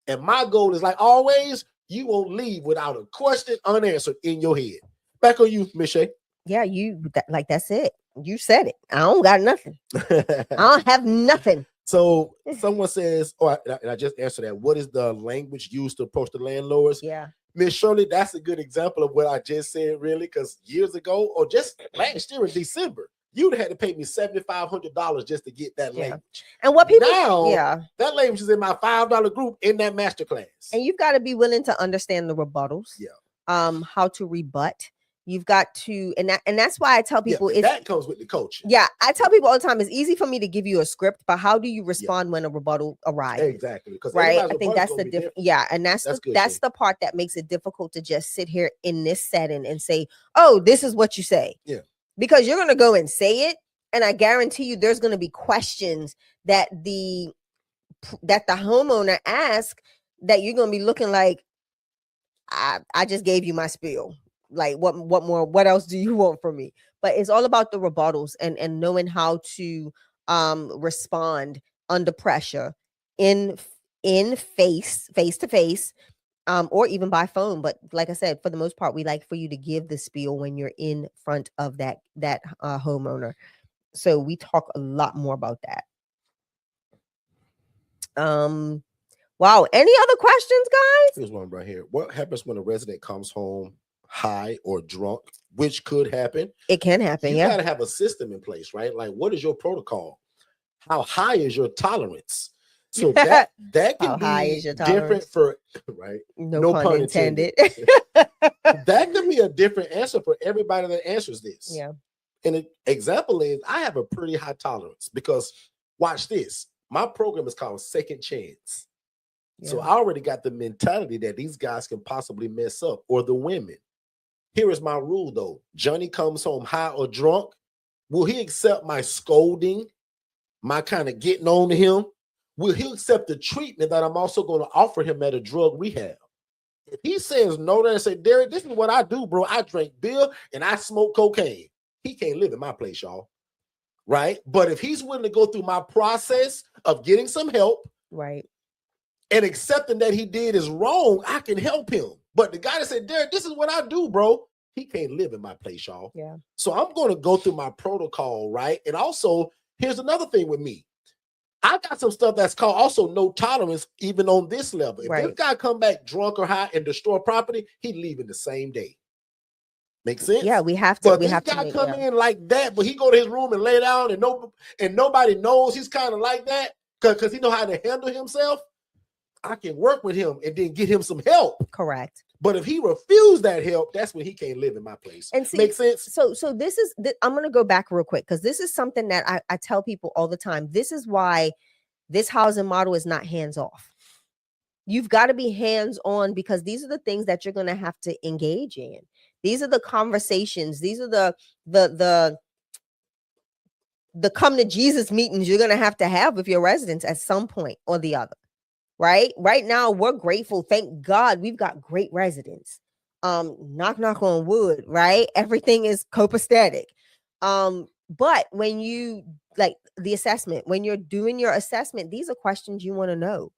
And my goal is, like always, you won't leave without a question unanswered in your head. Back on you, Miss Shay. Yeah, that's it. You said it. I don't got nothing. I don't have nothing. So someone says, and I just answered that. What is the language used to approach the landlords? Yeah. Miss Shirley, that's a good example of what I just said, really, because years ago, or just last year in December, you'd have had to pay me $7,500 just to get that language. And what people now, that language is in my $5 group in that masterclass. And you've got to be willing to understand the rebuttals. Yeah. How to rebut. You've got to, and that's why I tell people that comes with the coaching. Yeah, I tell people all the time, it's easy for me to give you a script, but how do you respond when a rebuttal arrives? Exactly. Right. I think that's the difference. Yeah, and that's the part that makes it difficult to just sit here in this setting and say, "Oh, this is what you say." Yeah. Because you're gonna go and say it, and I guarantee you, there's gonna be questions that the homeowner asks that you're gonna be looking like, I just gave you my spiel. Like, what more? What else do you want from me? But it's all about the rebuttals and knowing how to respond under pressure, in face to face, or even by phone. But like I said, for the most part, we like for you to give the spiel when you're in front of that homeowner. So we talk a lot more about that. Wow. Any other questions, guys? Here's one right here. What happens when a resident comes home high or drunk, which could happen? It can happen. You Yeah. got to have a system in place, right? Like, what is your protocol? How high is your tolerance? So that How can high be is your different tolerance? for, right? No pun intended. That could be a different answer for everybody that answers this. Yeah. And an example is I have a pretty high tolerance because watch this. My program is called Second Chance. So Yeah. I already got the mentality that these guys can possibly mess up, or the women. Here is my rule though. Johnny comes home high or drunk. Will he accept my scolding, my kind of getting on to him? Will he accept the treatment that I'm also going to offer him at a drug rehab? If he says no, then say, Derrick, this is what I do, bro. I drink beer and I smoke cocaine. He can't live in my place, y'all. Right? But if he's willing to go through my process of getting some help, right, and accepting that he did is wrong, I can help him. But the guy that said, Derrick, this is what I do, bro. He can't live in my place, y'all. Yeah. So I'm going to go through my protocol, right? And also, here's another thing with me. I got some stuff that's called also no tolerance, even on this level. If this guy come back drunk or high and destroy property, he leaving the same day. Make sense? Yeah, we have to. But we this have guy to come in like that, but he go to his room and lay down, and nobody knows he's kind of like that because he know how to handle himself. I can work with him and then get him some help. Correct. But if he refused that help, that's when he can't live in my place. And see, make sense? So this is, I'm going to go back real quick because this is something that I tell people all the time. This is why this housing model is not hands off. You've got to be hands on because these are the things that you're going to have to engage in. These are the conversations. These are the come to Jesus meetings you're going to have with your residents at some point or the other. Right now, we're grateful. Thank God we've got great residents. Knock on wood, right? Everything is copacetic. But when you like the assessment, when you're doing your assessment, these are questions you want to know.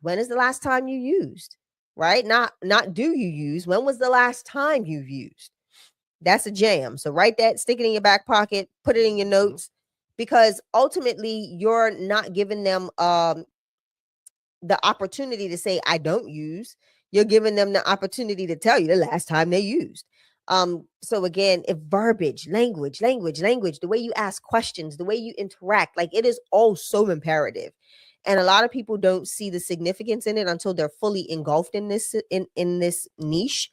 When is the last time you used? Right? Not do you use? When was the last time you've used? That's a jam. So write that, stick it in your back pocket, put it in your notes, because ultimately you're not giving them the opportunity to say I don't use. You're giving them the opportunity to tell you the last time they used. So again, if verbiage, language, the way you ask questions, the way you interact, like it is all so imperative. And a lot of people don't see the significance in it until they're fully engulfed in this in this niche.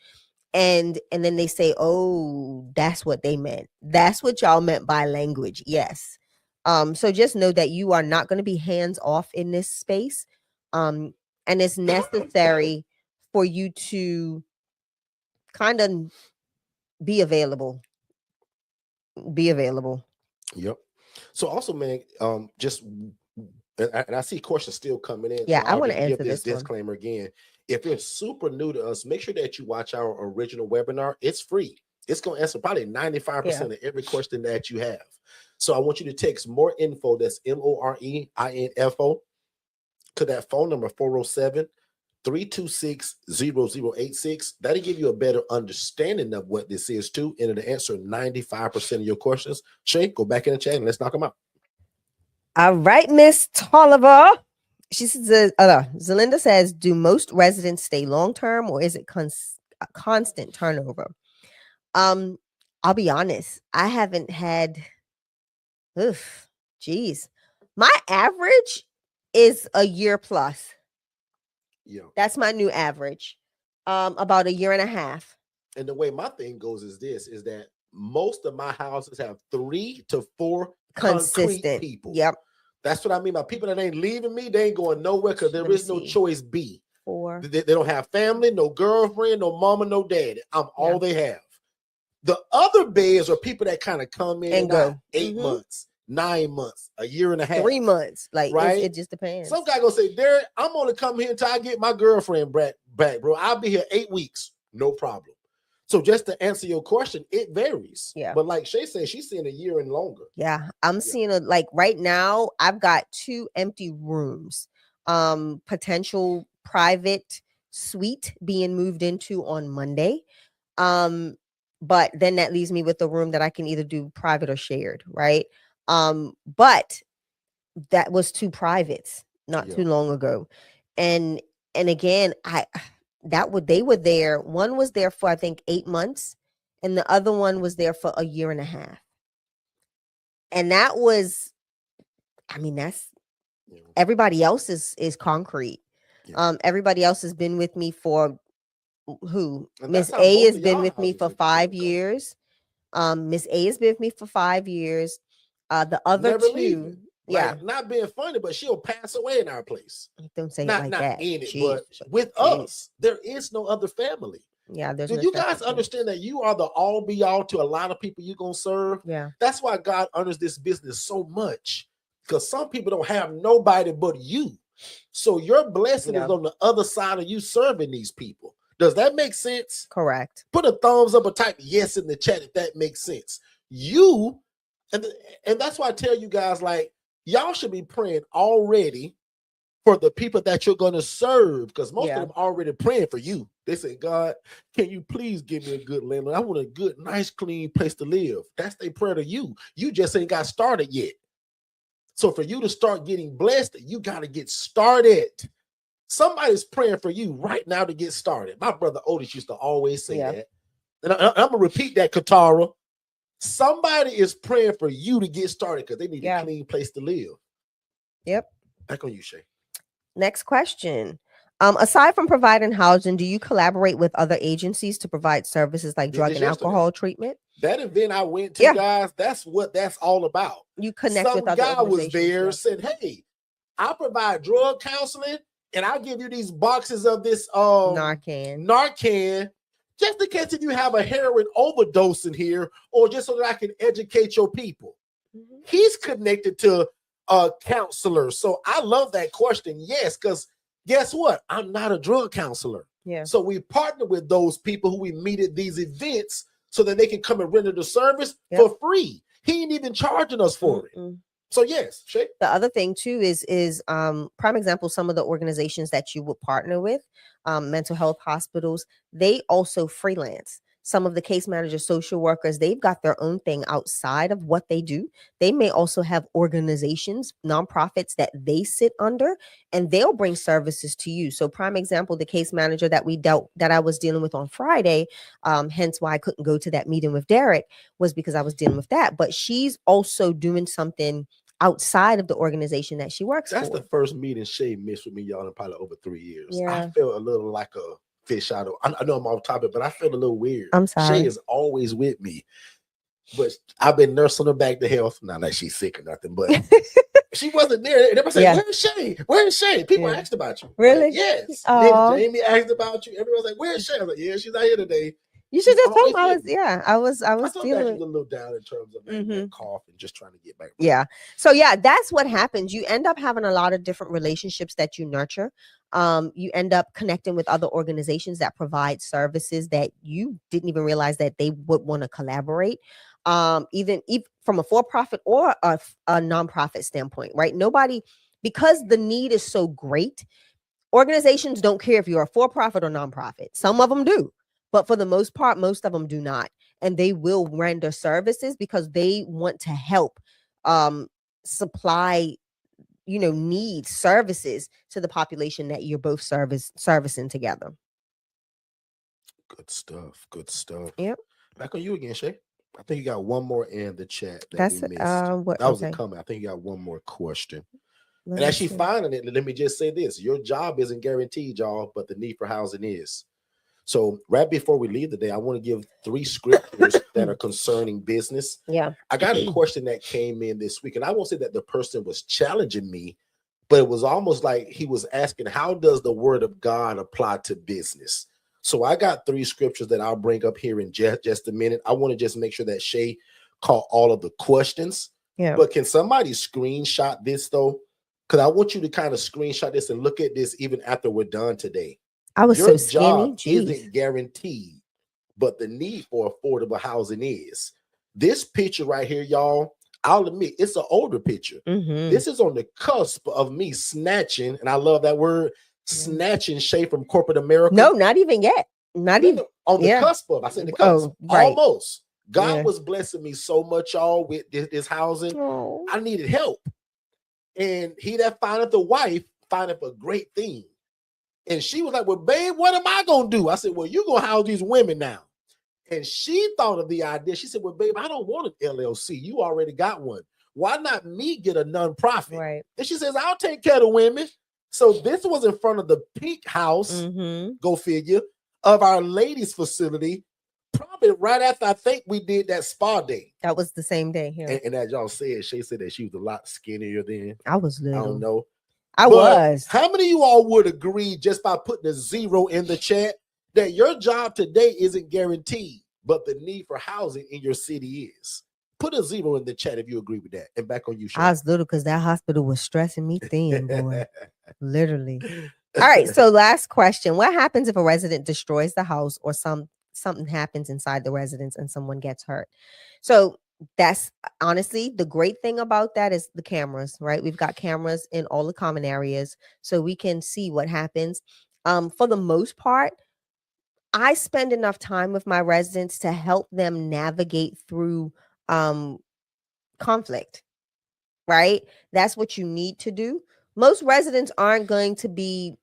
And then they say, oh, that's what they meant. That's what y'all meant by language. Yes. So just know that you are not going to be hands off in this space. And it's necessary for you to kind of be available. Yep. So also, man, just and I see questions still coming in. Yeah, so I want to answer give this one. disclaimer again. If you're super new to us, make sure that you watch our original webinar. It's free. It's going to answer probably 95% of every question that you have. So I want you to text more info. That's MOREINFO to that phone number 407-326-0086. That'll give you a better understanding of what this is too, and it'll answer 95% of your questions. Shay, go back in the chat and let's knock them out. All right, Miss Tolliver. She says, Zelinda says, do most residents stay long-term or is it constant turnover? I'll be honest. I haven't had, my average is a year plus. Yeah. That's my new average. About a year and a half. And the way my thing goes is that most of my houses have 3 to 4 consistent people. Yep. That's what I mean by people that ain't leaving me. They ain't going nowhere because there is no choice B. 4. They don't have family, no girlfriend, no mama, no daddy. I'm all they have. The other beds are people that kind of come in and go 8 months, 9 months, a year and a half, 3 months. Like, right? It just depends. Some guy gonna say, Derrick, I'm gonna come here until I get my girlfriend back, bro. I'll be here 8 weeks, no problem. So just to answer your question, it varies. Yeah. But like Shay said, she's seeing a year and longer. Yeah. I'm seeing like right now, I've got 2 empty rooms, potential private suite being moved into on Monday. But then that leaves me with a room that I can either do private or shared, right? But that was 2 privates not too long ago. And again, they were there. One was there for I think 8 months, and the other one was there for a year and a half. And that was, I mean, that's everybody else is concrete. Everybody else has been with me for Miss A has been with me for 5 years. Miss A has been with me for 5 years. The other Never 2, leaving. Like, not being funny, but she'll pass away in our place. Don't say not it like that. In it, but with us, there is no other family. Yeah, there's Do no you guys understand that you are the all be all to a lot of people you're gonna serve? Yeah. That's why God honors this business so much, because some people don't have nobody but you. So your blessing is on the other side of you serving these people. Does that make sense? Correct. Put a thumbs up or type yes in the chat if that makes sense. You, and that's why I tell you guys, like, y'all should be praying already for the people that you're going to serve, because most of them already praying for you. They say, God, can you please give me a good landlord? I want a good, nice, clean place to live. That's their prayer to you. You just ain't got started yet. So for you to start getting blessed, you got to get started. Somebody's praying for you right now to get started. My brother Otis used to always say that. And I'm going to repeat that, Katara. Somebody is praying for you to get started because they need a clean place to live. Yep. Back on you, Shay. Next question. Aside from providing housing, do you collaborate with other agencies to provide services like drug and alcohol treatment? That event I went to, guys, that's what that's all about. You connect with other guy was there, said, hey, I provide drug counseling, and I'll give you these boxes of this Narcan, just in case if you have a heroin overdose in here, or just so that I can educate your people. He's connected to a counselor. So I love that question. Yes, because guess what? I'm not a drug counselor. Yeah. So we partner with those people who we meet at these events so that they can come and render the service for free. He ain't even charging us for it. So yes, Shay. The other thing too is prime example, some of the organizations that you would partner with, mental health hospitals, they also freelance. Some of the case managers, social workers, they've got their own thing outside of what they do. They may also have organizations, nonprofits that they sit under, and they'll bring services to you. So prime example, the case manager that I was dealing with on Friday, hence why I couldn't go to that meeting with Derrick, was because I was dealing with that. But she's also doing something outside of the organization that she works for. That's the first meeting Shay missed with me, y'all, in probably over 3 years. Yeah. I felt a little like a fish out of, I know I'm off topic, but I felt a little weird. I'm sorry. Shay is always with me, but I've been nursing her back to health. Not like she's sick or nothing, but she wasn't there. And everybody said, where's Shay? Where's Shay? People asked about you. Really? Like, yes. Then Jamie asked about you. Everyone's like, where's Shay? I was like, yeah, she's not here today. You should just told me I was feeling a little down in terms of that cough and just trying to get back. Yeah. So yeah, that's what happens. You end up having a lot of different relationships that you nurture. You end up connecting with other organizations that provide services that you didn't even realize that they would want to collaborate. Even from a for-profit or a nonprofit standpoint, right? Because the need is so great, organizations don't care if you're a for-profit or nonprofit. Some of them do. But for the most part, most of them do not. And they will render services because they want to help supply, needs, services to the population that you're both servicing together. Good stuff. Good stuff. Yep. Back on you again, Shay. I think you got one more in the chat that That's we missed. That was a comment. I think you got one more question. And as she's finding it, let me just say this. Your job isn't guaranteed, y'all, but the need for housing is. So right before we leave today, I want to give 3 scriptures that are concerning business. Yeah. I got a question that came in this week, and I won't say that the person was challenging me, but it was almost like he was asking, how does the word of God apply to business? So I got 3 scriptures that I'll bring up here in just a minute. I want to just make sure that Shay caught all of the questions. Yeah. But can somebody screenshot this though? Because I want you to kind of screenshot this and look at this even after we're done today. I was Your so skinny. job isn't guaranteed, but the need for affordable housing is. This picture right here, y'all, I'll admit it's an older picture. Mm-hmm. This is on the cusp of me snatching, and I love that word, snatching Shay from corporate America. No, not even yet. Not even on the yeah. cusp of. I said the cusp. Right. Almost. God Yeah. was blessing me so much, y'all, with this housing. Oh. I needed help. And he that findeth a wife findeth a great thing. And she was like, well, babe, what am I going to do? I said, well, you're going to house these women now. And she thought of the idea. She said, well, babe, I don't want an LLC. You already got one. Why not me get a nonprofit? Right. And she says, I'll take care of the women. So this was in front of the Peak House, go figure, of our ladies facility, probably right after I think we did that spa day. That was the same day here. And as y'all said, Shay said that she was a lot skinnier then. I was little. I don't know. I was. How many of you all would agree just by putting a 0 in the chat that your job today isn't guaranteed, but the need for housing in your city is? Put a 0 in the chat if you agree with that. And back on you, Shay. I was little because that hospital was stressing me thin, boy. Literally. All right. So last question. What happens if a resident destroys the house or something happens inside the residence and someone gets hurt? So that's honestly the great thing about that is the cameras, right? We've got cameras in all the common areas so we can see what happens. For the most part, I spend enough time with my residents to help them navigate through conflict, right? That's what you need to do. Most residents aren't going to be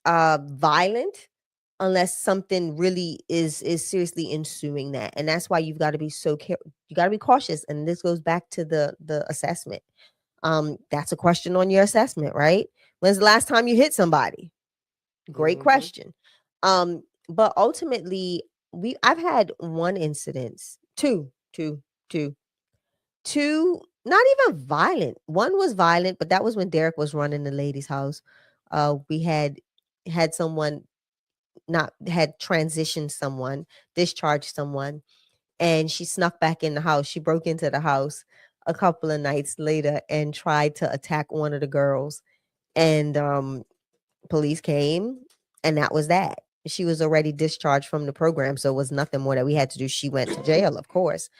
violent unless something really is seriously ensuing that. And that's why you've got to be so careful. You got to be cautious. And this goes back to the assessment. That's a question on your assessment, right? When's the last time you hit somebody? Great question. But ultimately, I've had one incidence, two, not even violent. One was violent, but that was when Derrick was running the lady's house. We had someone had transitioned someone, discharged someone, and she snuck back in the house. She broke into the house a couple of nights later and tried to attack one of the girls. And police came, and that was that. She was already discharged from the program, so it was nothing more that we had to do. She went to jail, of course,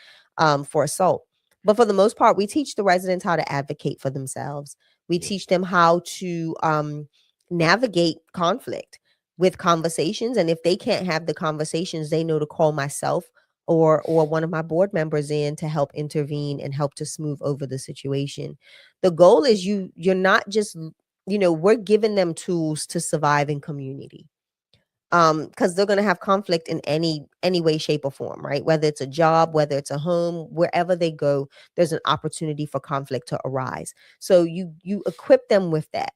for assault. But for the most part, we teach the residents how to advocate for themselves. We teach them how to navigate conflict with conversations. And if they can't have the conversations, they know to call myself or one of my board members in to help intervene and help to smooth over the situation. The goal is you're not just, we're giving them tools to survive in community. Because they're going to have conflict in any way, shape, or form, right? Whether it's a job, whether it's a home, wherever they go, there's an opportunity for conflict to arise. So you equip them with that.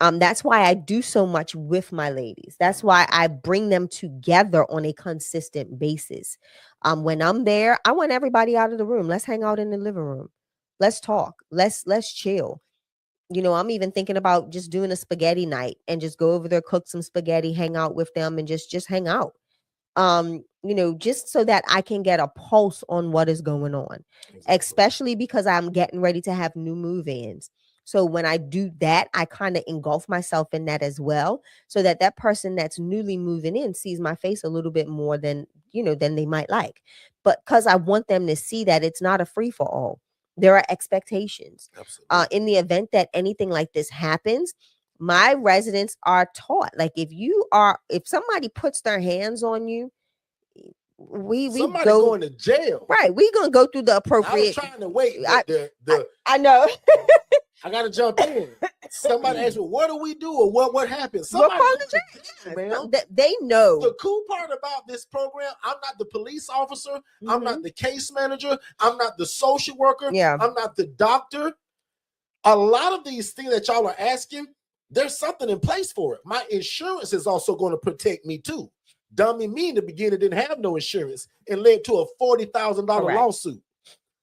That's why I do so much with my ladies. That's why I bring them together on a consistent basis. When I'm there, I want everybody out of the room. Let's hang out in the living room. Let's talk. Let's chill. I'm even thinking about just doing a spaghetti night and just go over there, cook some spaghetti, hang out with them and just hang out. Just so that I can get a pulse on what is going on, especially because I'm getting ready to have new move-ins. So when I do that, I kind of engulf myself in that as well, so that person that's newly moving in sees my face a little bit more than they might like. But because I want them to see that it's not a free for all. There are expectations. In the event that anything like this happens, my residents are taught, like if somebody puts their hands on you, we going to jail. Right. We're going to go through the appropriate. I was trying to wait. I know. I got to jump in. Somebody asked me, what do we do or what happened? Somebody they know. The cool part about this program, I'm not the police officer. I'm not the case manager. I'm not the social worker. I'm not the doctor. A lot of these things that y'all are asking, there's something in place for it. My insurance is also going to protect me too. Dummy me in the beginning didn't have no insurance and led to a $40,000 lawsuit.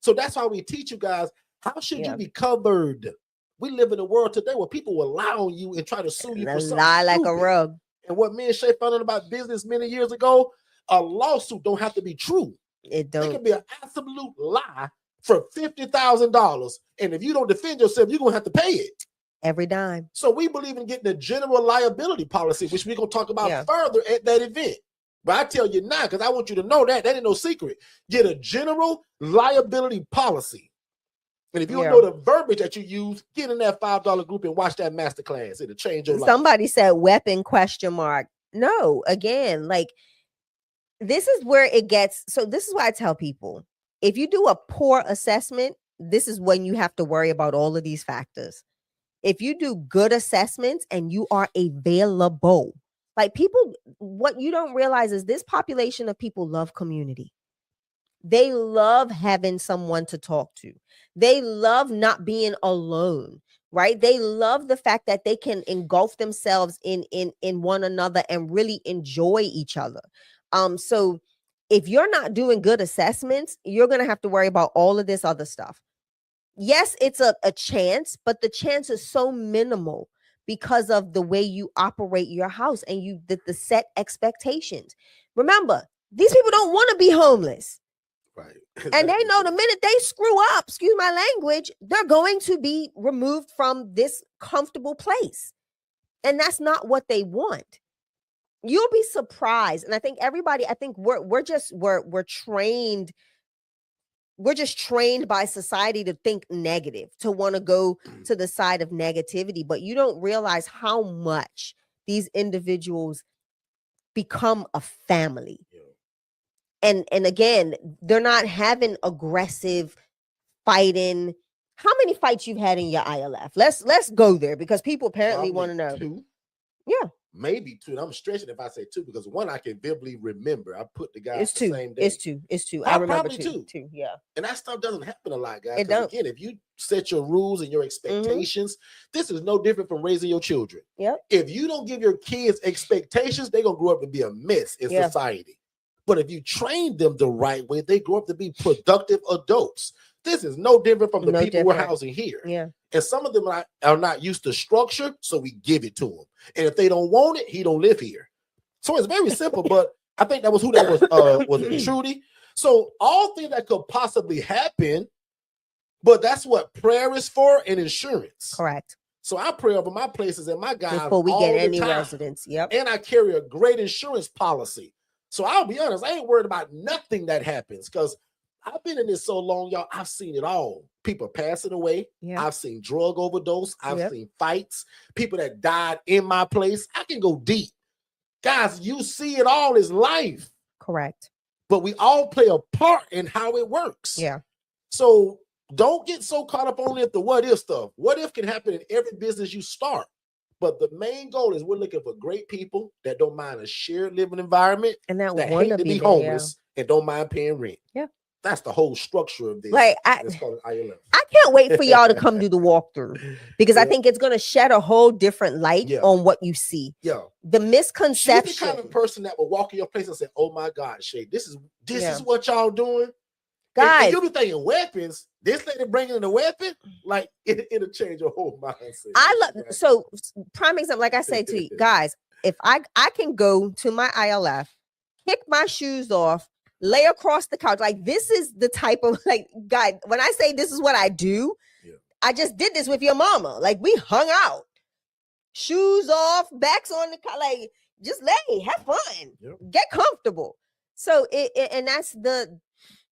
So that's why we teach you guys, how should you be covered? We live in a world today where people will lie on you and try to sue you for something lie like stupid. A rug. And what me and Shay found out about business many years ago, a lawsuit don't have to be true. It don't. It can be an absolute lie for $50,000. And if you don't defend yourself, you're going to have to pay it. Every dime. So we believe in getting a general liability policy, which we're going to talk about further at that event. But I tell you now, because I want you to know that ain't no secret. Get a general liability policy. And if you don't know the verbiage that you use, get in that $5 group and watch that masterclass. It'll change your life. Somebody said weapon ? No, again, like this is where it gets. So this is why I tell people, if you do a poor assessment, this is when you have to worry about all of these factors. If you do good assessments and you are available, like people, what you don't realize is this population of people love community. They love having someone to talk to. They love not being alone, right? They love the fact that they can engulf themselves in one another and really enjoy each other. So if you're not doing good assessments, you're going to have to worry about all of this other stuff. Yes, it's a chance, but the chance is so minimal because of the way you operate your house and the set expectations. Remember, these people don't want to be homeless. Right. And they know the minute they screw up, excuse my language, they're going to be removed from this comfortable place. And that's not what they want. You'll be surprised. And I think we're trained. We're just trained by society to think negative, to want to go to the side of negativity. But you don't realize how much these individuals become a family. Yeah. And again, they're not having aggressive fighting. How many fights you've had in your ILF? Let's go there because people apparently want to know. 2. Yeah. Maybe 2. And I'm stretching if I say 2 because 1 I can vividly remember. I put the guys the same day. It's 2. I remember probably 2. Yeah. And that stuff doesn't happen a lot, guys. It don't. Again, if you set your rules and your expectations, this is no different from raising your children. Yep. If you don't give your kids expectations, they're gonna grow up to be a mess in society. But if you train them the right way, they grow up to be productive adults. This is no different from the people we're housing here. Yeah. And some of them are not used to structure, so we give it to them. And if they don't want it, he don't live here. So it's very simple, but I think that was who that was. Was it Trudy? So all things that could possibly happen, but that's what prayer is for and insurance. Correct. So I pray over my places and my guys before we get any time. Residents. Yep. And I carry a great insurance policy. So I'll be honest, I ain't worried about nothing that happens because I've been in this so long, y'all. I've seen it all. People passing away. Yep. I've seen drug overdose. I've seen fights. People that died in my place. I can go deep. Guys, you see it all is life. Correct. But we all play a part in how it works. Yeah. So don't get so caught up on the what if stuff. What if can happen in every business you start. But the main goal is we're looking for great people that don't mind a shared living environment and that hate to be homeless and don't mind paying rent. Yeah. That's the whole structure of this. Like it's called ILF. I can't wait for y'all to come do the walkthrough because I think it's going to shed a whole different light on what you see. Yeah. The misconception. She's the kind of person that will walk in your place and say, "Oh my God, Shay, this is what y'all doing." Guys, and you'll be thinking weapons. This lady bringing in a weapon, like it'll change your whole mindset. I love so prime example. Like I say to you guys, if I can go to my ILF, kick my shoes off, lay across the couch, like this is the type of guy. When I say this is what I do, I just did this with your mama. Like we hung out, shoes off, backs on the couch, like just lay, have fun, get comfortable. So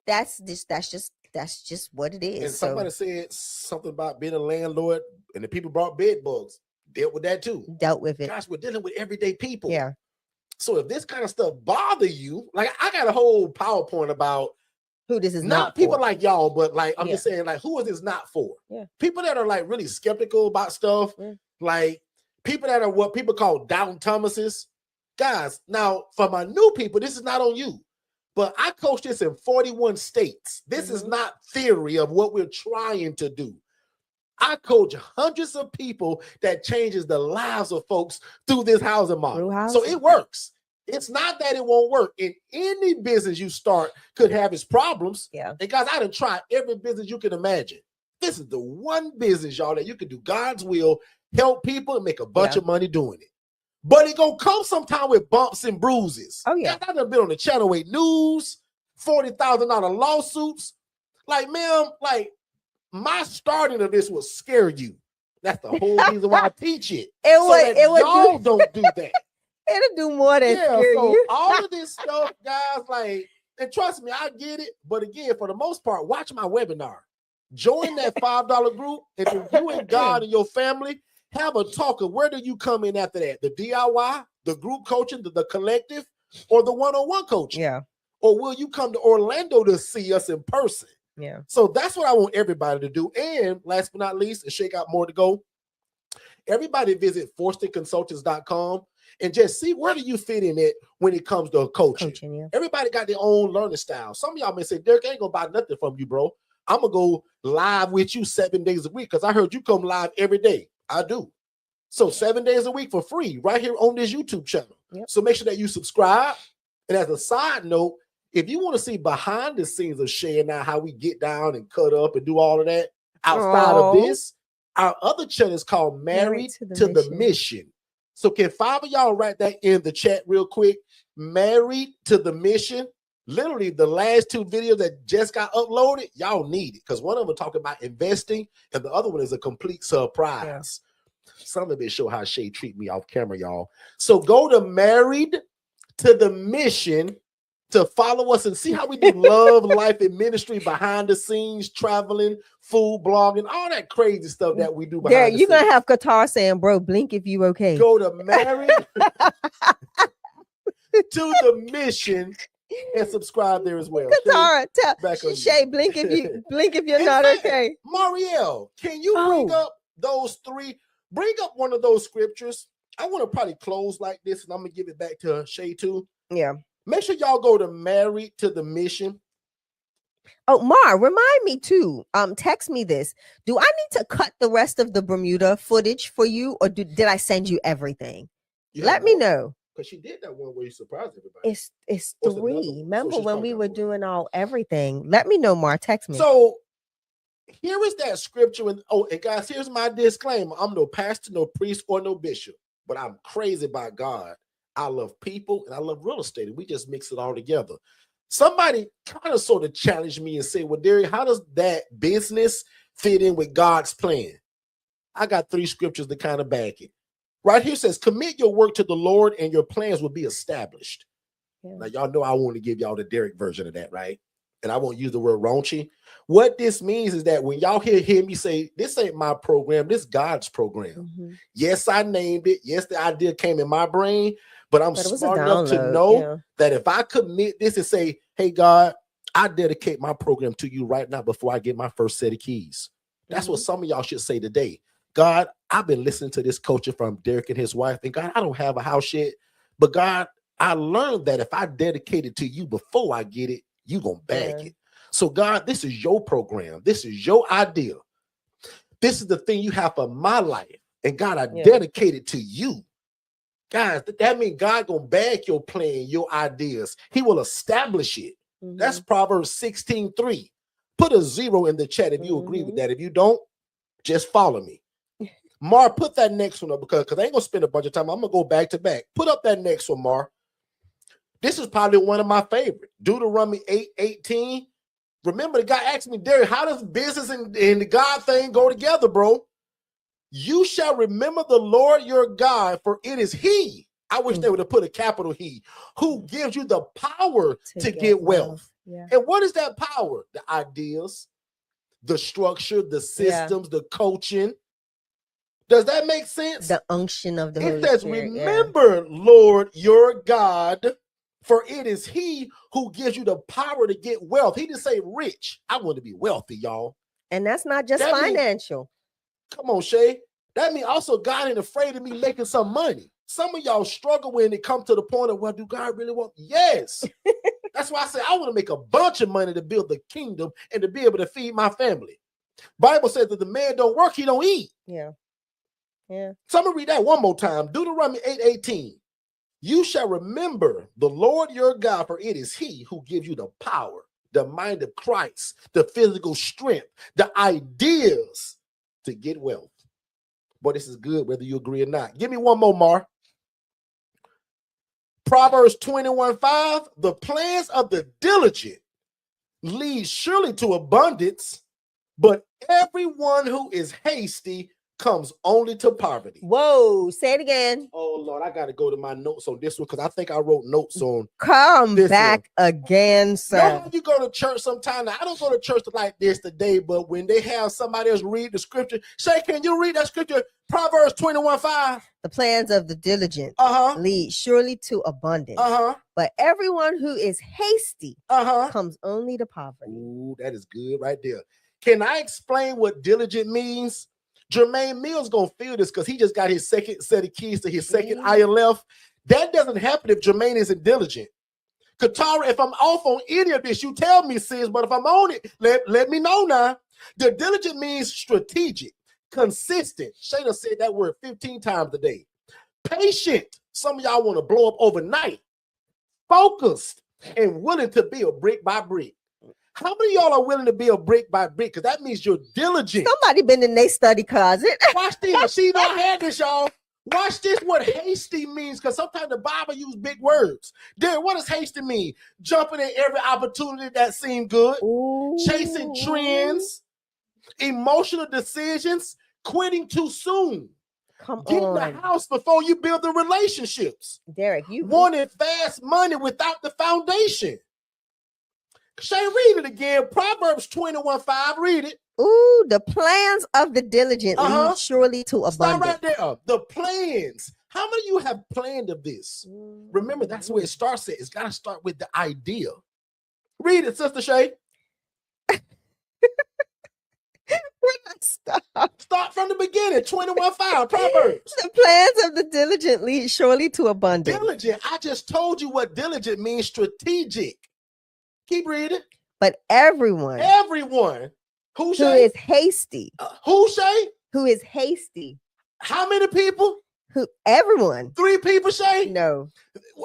that's just what it is. And somebody said something about being a landlord, and the people brought bed bugs. Dealt with that too. Dealt with it. Gosh, we're dealing with everyday people. Yeah. So if this kind of stuff bother you, like I got a whole PowerPoint about who this is not for. People like y'all, but like I'm just saying, like who is this not for? Yeah. People that are like really skeptical about stuff, like people that are what people call Down Thomases. Guys, now for my new people, this is not on you. But I coach this in 41 states. This is not theory of what we're trying to do. I coach hundreds of people that changes the lives of folks through this housing model. So it works. It's not that it won't work. In any business you start could have its problems. Yeah. And guys, I done tried every business you can imagine. This is the one business, y'all, that you can do God's will, help people and make a bunch of money doing it. But it gonna come sometime with bumps and bruises. Oh yeah, I done been on the Channel 8 News, $40,000 lawsuits. Like, ma'am, like my starting of this will scare you. That's the whole reason why I teach it. Y'all don't do that. It'll do more than scare you. All of this stuff, guys, like, and trust me, I get it. But again, for the most part, watch my webinar. Join that $5 group, and then you and God and your family have a talk of where do you come in after that? The DIY, the group coaching, the collective, or the one-on-one coaching? Yeah. Or will you come to Orlando to see us in person? Yeah. So that's what I want everybody to do. And last but not least, and Shay got more to go, everybody visit forstonconsultants.com and just see where do you fit in it when it comes to coaching. Yeah. Everybody got their own learning style. Some of y'all may say, Derrick, I ain't gonna buy nothing from you, bro. I'm gonna go live with you 7 days a week because I heard you come live every day. I do. So 7 days a week for free right here on this YouTube channel. Yep. So make sure that you subscribe. And as a side note, if you want to see behind the scenes of Shay and I, how we get down and cut up and do all of that outside of this, our other channel is called Married to the Mission. So can 5 of y'all write that in the chat real quick? Married to the Mission. Literally the last 2 videos that just got uploaded, y'all need it because one of them talking about investing and the other one is a complete surprise. Yeah. Some of it show how Shay treat me off camera, y'all. So go to Married to the Mission to follow us and see how we do love, life, and ministry behind the scenes, traveling, food, blogging, all that crazy stuff that we do behind the scenes. You're going to have Qatar saying, bro, blink if you okay. Go to Married to the Mission and subscribe there as well. Qatar, Shay, blink if you're not okay. Marielle, can you bring up those 3? Bring up one of those scriptures. I want to probably close like this, and I'm going to give it back to Shay too. Yeah. Make sure y'all go to Married to the Mission. Oh, Mar, remind me too. Text me this. Do I need to cut the rest of the Bermuda footage for you, or did I send you everything? Let me know. Because she did that one where you surprised everybody. It's 3. Remember when we were doing everything? Let me know, Mar. Text me. So here is that scripture. And guys, here's my disclaimer. I'm no pastor, no priest, or no bishop, but I'm crazy about God. I love people and I love real estate, and we just mix it all together. Somebody kind of sort of challenged me and said, well, Derrick, how does that business fit in with God's plan? I got 3 scriptures to kind of back it. Right here says, commit your work to the Lord and your plans will be established. Yeah. Now, y'all know I want to give y'all the Derrick version of that, right? And I won't use the word raunchy. What this means is that when y'all hear me say, this ain't my program, this is God's program. Mm-hmm. Yes, I named it. Yes, the idea came in my brain. But I'm smart enough to know that if I commit this and say, hey, God, I dedicate my program to you right now before I get my first set of keys. That's what some of y'all should say today. God, I've been listening to this coaching from Derrick and his wife. And God, I don't have a house yet. But God, I learned that if I dedicate it to you before I get it, you're going to bag it. So God, this is your program. This is your idea. This is the thing you have for my life. And God, I dedicate it to you. Guys, that means God gonna back your plan, your ideas. He will establish it. Mm-hmm. That's Proverbs 16:3. Put a 0 in the chat if you agree with that. If you don't, just follow me. Mar, put that next one up because I ain't gonna spend a bunch of time. I'm gonna go back to back. Put up that next one, Mar. This is probably one of my favorite. Deuteronomy 8:18. Remember, the guy asked me, Derrick, how does business and the God thing go together, bro? You shall remember the Lord your God, for it is he. I wish they would have put a capital He, who gives you the power to get wealth. Yeah. And what is that power? The ideas, the structure, the systems, the coaching. Does that make sense? The unction of the Holy Spirit. It says, Spirit, remember, Lord your God, for it is he who gives you the power to get wealth. He didn't say rich. I want to be wealthy, y'all. And that's not just financial. Come on, Shay. That means also God ain't afraid of me making some money. Some of y'all struggle when it comes to the point of, well, do God really want? Yes. That's why I say I want to make a bunch of money to build the kingdom and to be able to feed my family. Bible says that the man don't work, he don't eat. Yeah. Yeah. So I'm going to read that one more time. Deuteronomy 8:18. You shall remember the Lord your God, for it is he who gives you the power, the mind of Christ, the physical strength, the ideas to get wealth. Boy, this is good, whether you agree or not. Give me one more, Mar. Proverbs 21:5. The plans of the diligent lead surely to abundance, but everyone who is hasty comes only to poverty. Whoa, say it again. Oh Lord, I gotta go to my notes on this one because I think I wrote notes on. Come this back again, Know sir. how you go to church sometime? Now, I don't go to church like this today, but when they have somebody else read the scripture, Shay, can you read that scripture? Proverbs 21:5. The plans of the diligent Uh-huh. lead surely to abundance. Uh-huh. But everyone who is hasty Uh-huh. comes only to poverty. Ooh, that is good right there. Can I explain what diligent means? Jermaine Mills gonna feel this because he just got his second set of keys to his second ILF. That doesn't happen if Jermaine isn't diligent. Katara, if I'm off on any of this, you tell me, sis. But if I'm on it, let me know now. The diligent means strategic, consistent. Shayna said that word 15 times a day. Patient. Some of y'all want to blow up overnight. Focused and willing to build brick by brick. How many of y'all are willing to build brick by brick? Because that means you're diligent. Somebody been in their study closet. Watch this. She don't have this, y'all. Watch this, what hasty means, because sometimes the Bible use big words. Derrick, what does hasty mean? Jumping at every opportunity that seemed good, chasing trends, emotional decisions, quitting too soon. Getting the house before you build the relationships. Derrick, you wanted fast money without the foundation. Shay, read it again. Proverbs 21:5. Read it. Ooh, the plans of the diligent lead surely to abundance. Stop right there. The plans. How many of you have planned of this? Remember, that's where it starts at. It's got to start with the idea. Read it, Sister Shay. Start from the beginning. 21:5. Proverbs. The plans of the diligent lead surely to abundance. Diligent. I just told you what diligent means. Strategic. Keep reading. But everyone who is hasty. Who Shay? Who is hasty. How many people? Everyone. 3 people, Shay? No.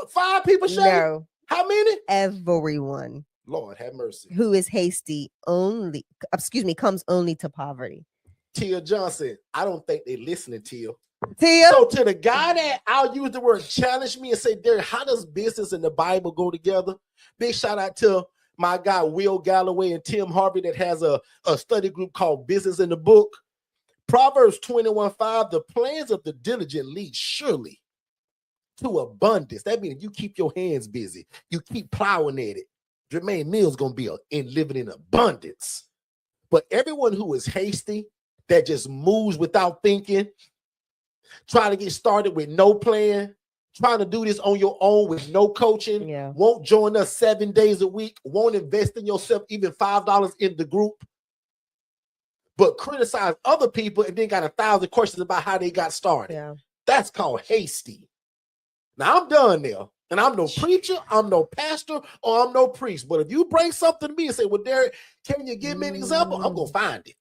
5 people, Shay? No. How many? Everyone. Lord have mercy. Who is hasty comes only to poverty. Tia Johnson, I don't think they listening, Tia. Tia. So to the guy that I'll use the word challenge me and say, Derrick, how does business and the Bible go together? Big shout out to my guy Will Galloway and Tim Harvey that has a study group called Business in the Book. Proverbs 21:5, the plans of the diligent lead surely to abundance. That means if you keep your hands busy, you keep plowing at it, Jermaine Mills gonna be living in abundance. But everyone who is hasty, that just moves without thinking, trying to get started with no plan, trying to do this on your own with no coaching, won't join us 7 days a week, won't invest in yourself even $5 in the group, but criticize other people and then got 1,000 questions about how they got started. Yeah. That's called hasty. Now I'm done there. And I'm no preacher, I'm no pastor, or I'm no priest. But if you bring something to me and say, well, Derrick, can you give me an example? I'm going to find it.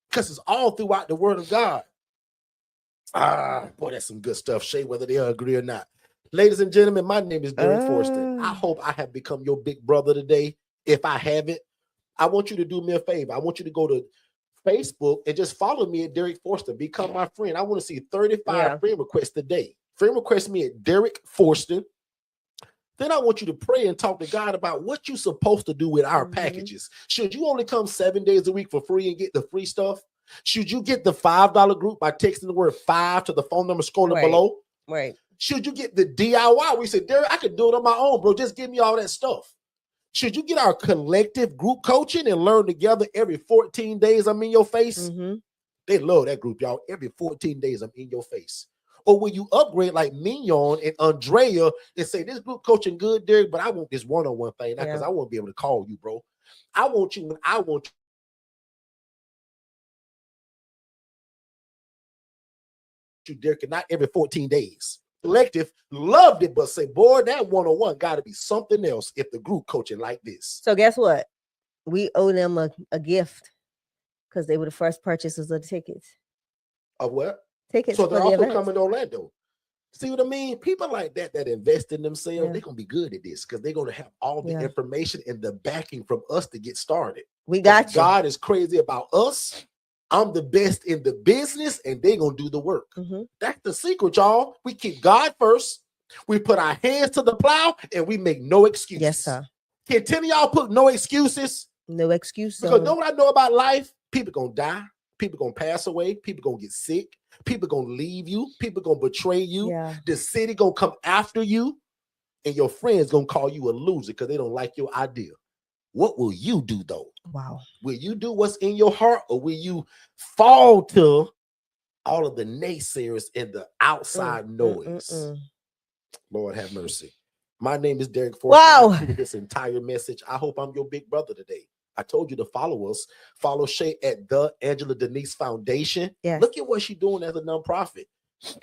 Because it's all throughout the word of God. Boy, that's some good stuff, Shay, whether they agree or not. Ladies and gentlemen, my name is Derrick Forston. I hope I have become your big brother today. If I haven't, I want you to do me a favor. I want you to go to Facebook and just follow me at Derrick Forston. Become my friend. I want to see 35 friend requests today. Friend request me at Derrick Forston. Then I want you to pray and talk to God about what you're supposed to do with our packages. Should you only come 7 days a week for free and get the free stuff? Should you get the $5 group by texting the word 5 to the phone number scrolling below? Right. Should you get the DIY where you say, Derrick, I can do it on my own, bro. Just give me all that stuff. Should you get our collective group coaching and learn together every 14 days I'm in your face? They love that group, y'all. Every 14 days I'm in your face. Or will you upgrade like Mignon and Andrea and say, this group coaching good, Derrick, but I want this one-on-one thing now because I won't be able to call you, bro. I want you when I want you, Derrick, and not every 14 days. Collective loved it, but say, boy, that one-on-one got to be something else if the group coaching like this. So guess what? We owe them a gift because they were the first purchasers of the tickets. Of what? Tickets. So they're also coming to Orlando. See what I mean? People like that invest in themselves, they're going to be good at this because they're going to have all the information and the backing from us to get started. We got you. God is crazy about us. I'm the best in the business and they're going to do the work. That's the secret, y'all. We keep God first. We put our hands to the plow and we make no excuses. Yes, sir. Can 10 of y'all put no excuses? No excuses. Because know what I know about life? People going to die. People gonna pass away. People gonna get sick. People gonna leave you. People gonna betray you. Yeah. The city gonna come after you, and your friends gonna call you a loser because they don't like your idea. What will you do though? Wow. Will you do what's in your heart, or will you fall to all of the naysayers and the outside noise? Lord have mercy. My name is Derrick Forston. Wow. This entire message. I hope I'm your big brother today. I told you to follow us. Follow Shay at the Angela Denise Foundation. Yes. Look at what she's doing as a nonprofit.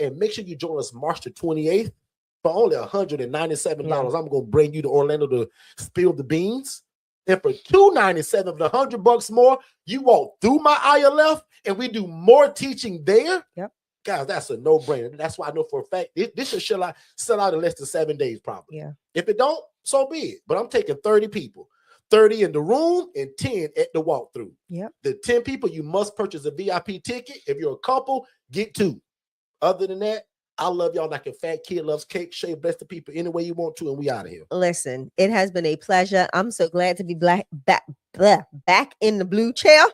And make sure you join us March the 28th. For only $197, Yeah. I'm going to bring you to Orlando to spill the beans. And for $297, the $100 more, you walk through my ILF and we do more teaching there. Yep. Guys, that's a no-brainer. That's why I know for a fact this should sell out in less than 7 days, probably. Yeah. If it don't, so be it. But I'm taking 30 people, 30 in the room and 10 at the walkthrough. Yep. The 10 people, you must purchase a VIP ticket. If you're a couple, get 2. Other than that, I love y'all like a fat kid loves cake. Shay, bless the people any way you want to, and we out of here. Listen, it has been a pleasure. I'm so glad to be back in the blue chair.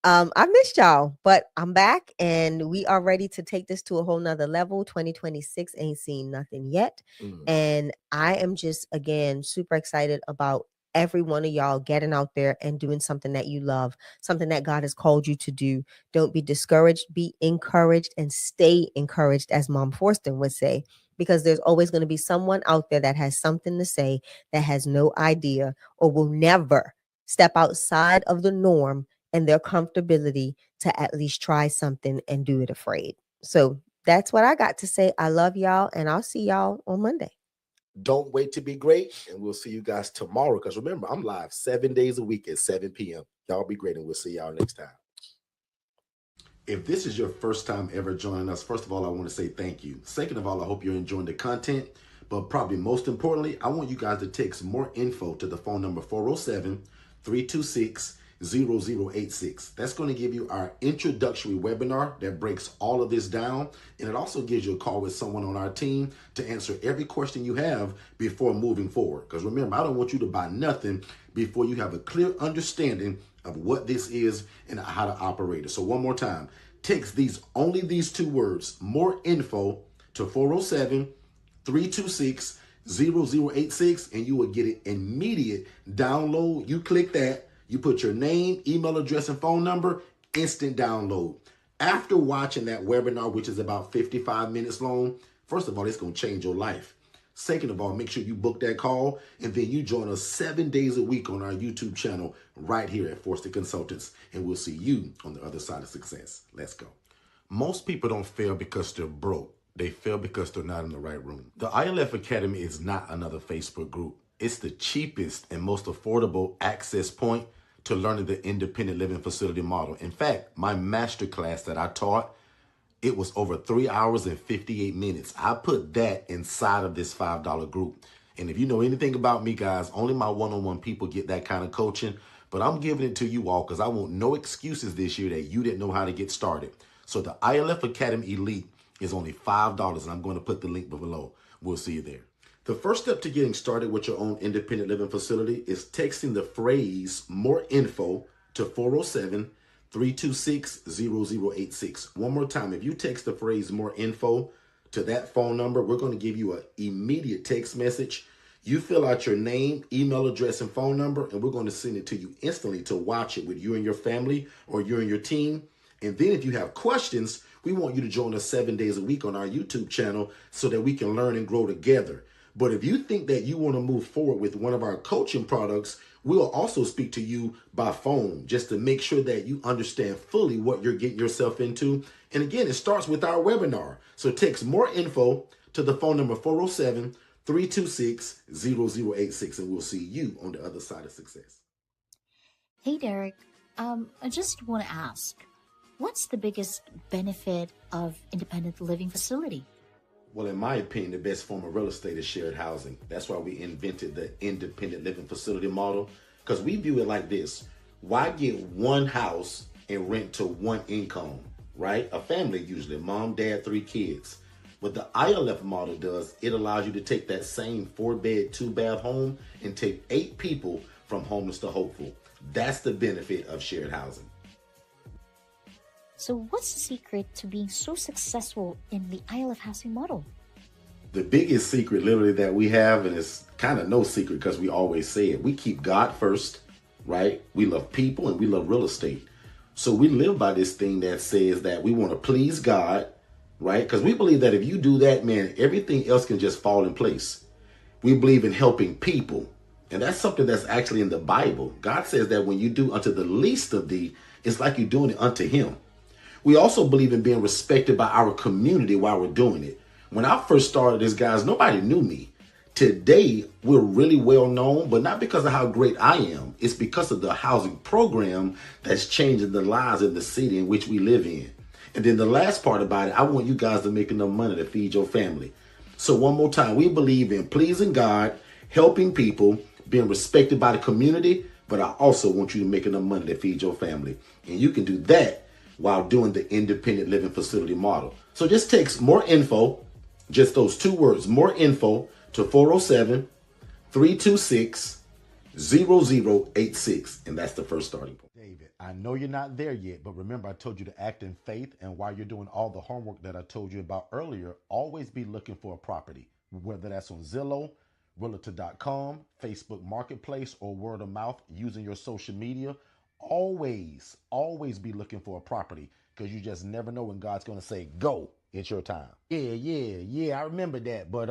I missed y'all, but I'm back and we are ready to take this to a whole nother level. 2026 ain't seen nothing yet. And I am just, again, super excited about every one of y'all getting out there and doing something that you love, something that God has called you to do. Don't be discouraged, be encouraged, and stay encouraged, as Mom Forston would say, because there's always going to be someone out there that has something to say, that has no idea or will never step outside of the norm and their comfortability to at least try something and do it afraid. So that's what I got to say. I love y'all, and I'll see y'all on Monday. Don't wait to be great, and we'll see you guys tomorrow. Because remember, I'm live 7 days a week at 7 p.m. Y'all be great, and we'll see y'all next time. If this is your first time ever joining us, first of all, I want to say thank you. Second of all, I hope you're enjoying the content. But probably most importantly, I want you guys to text more info to the phone number 407-326-0086. That's going to give you our introductory webinar that breaks all of this down. And it also gives you a call with someone on our team to answer every question you have before moving forward. Because remember, I don't want you to buy nothing before you have a clear understanding of what this is and how to operate it. So one more time, text only these 2 words, more info, to 407-326-0086, and you will get an immediate download. You click that, you put your name, email address, and phone number, instant download. After watching that webinar, which is about 55 minutes long, first of all, it's going to change your life. Second of all, make sure you book that call, and then you join us 7 days a week on our YouTube channel right here at Forston Consultants, and we'll see you on the other side of success. Let's go. Most people don't fail because they're broke. They fail because they're not in the right room. The ILF Academy is not another Facebook group. It's the cheapest and most affordable access point to learning the independent living facility model. In fact, my masterclass that I taught, it was over 3 hours and 58 minutes. I put that inside of this $5 group. And if you know anything about me, guys, only my one-on-one people get that kind of coaching. But I'm giving it to you all because I want no excuses this year that you didn't know how to get started. So the ILF Academy Elite is only $5, and I'm going to put the link below. We'll see you there. The first step to getting started with your own independent living facility is texting the phrase more info to 407-326-0086. One more time, if you text the phrase more info to that phone number, we're going to give you an immediate text message. You fill out your name, email address, and phone number, and we're going to send it to you instantly to watch it with you and your family or you and your team. And then if you have questions, we want you to join us 7 days a week on our YouTube channel so that we can learn and grow together. But if you think that you want to move forward with one of our coaching products, we'll also speak to you by phone just to make sure that you understand fully what you're getting yourself into. And again, it starts with our webinar. So text more info to the phone number 407-326-0086, and we'll see you on the other side of success. Hey, Derrick, I just want to ask, what's the biggest benefit of independent living facility? Well, in my opinion, the best form of real estate is shared housing. That's why we invented the independent living facility model, because we view it like this. Why get one house and rent to one income, right? A family usually, mom, dad, 3 kids. What the ILF model does, it allows you to take that same 4-bed, 2-bath home and take 8 people from homeless to hopeful. That's the benefit of shared housing. So, what's the secret to being so successful in the ILF housing model? The biggest secret literally that we have, and it's kind of no secret because we always say it, we keep God first, right? We love people and we love real estate. So we live by this thing that says that we want to please God, right? Because we believe that if you do that, man, everything else can just fall in place. We believe in helping people. And that's something that's actually in the Bible. God says that when you do unto the least of thee, it's like you're doing it unto him. We also believe in being respected by our community while we're doing it. When I first started this, guys, nobody knew me. Today, we're really well known, but not because of how great I am. It's because of the housing program that's changing the lives in the city in which we live in. And then the last part about it, I want you guys to make enough money to feed your family. So one more time, we believe in pleasing God, helping people, being respected by the community, but I also want you to make enough money to feed your family. And you can do that while doing the independent living facility model. So just text more info, just those two words, more info, to 407-326-0086. And that's the first starting point. David, I know you're not there yet, but remember I told you to act in faith, and while you're doing all the homework that I told you about earlier, always be looking for a property, whether that's on Zillow, realtor.com, Facebook Marketplace, or word of mouth using your social media. Always be looking for a property because you just never know when God's going to say, go, it's your time. Yeah, I remember that. But,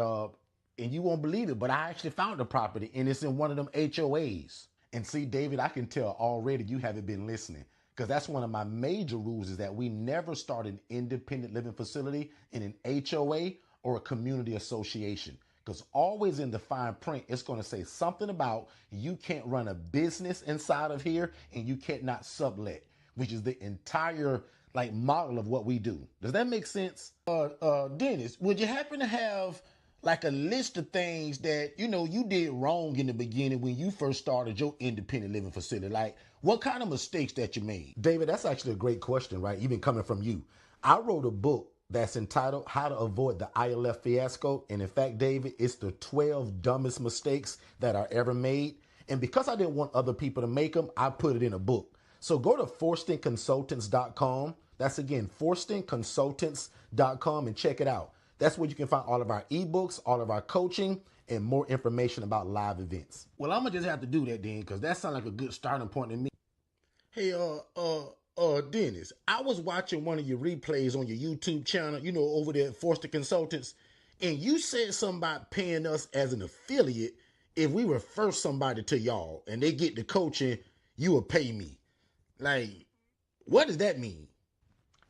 and you won't believe it, but I actually found a property and it's in one of them HOAs. And see, David, I can tell already you haven't been listening because that's one of my major rules is that we never start an independent living facility in an HOA or a community association. Because always in the fine print, it's going to say something about you can't run a business inside of here and you can't not sublet, which is the entire like model of what we do. Does that make sense? Dennis, would you happen to have like a list of things that, you know, you did wrong in the beginning when you first started your independent living facility? Like what kind of mistakes that you made? David, that's actually a great question, right? Even coming from you. I wrote a book that's entitled How to Avoid the ILF Fiasco. And in fact, David, it's the 12 dumbest mistakes that are ever made. And because I didn't want other people to make them, I put it in a book. So go to forstonconsultants.com. That's again, forstonconsultants.com and check it out. That's where you can find all of our ebooks, all of our coaching, and more information about live events. Well, I'm gonna just have to do that then, because that sounds like a good starting point to me. Hey, Dennis, I was watching one of your replays on your YouTube channel, you know, over there at Forston Consultants, and you said something about paying us as an affiliate if we refer somebody to y'all and they get the coaching, you will pay me. Like, what does that mean?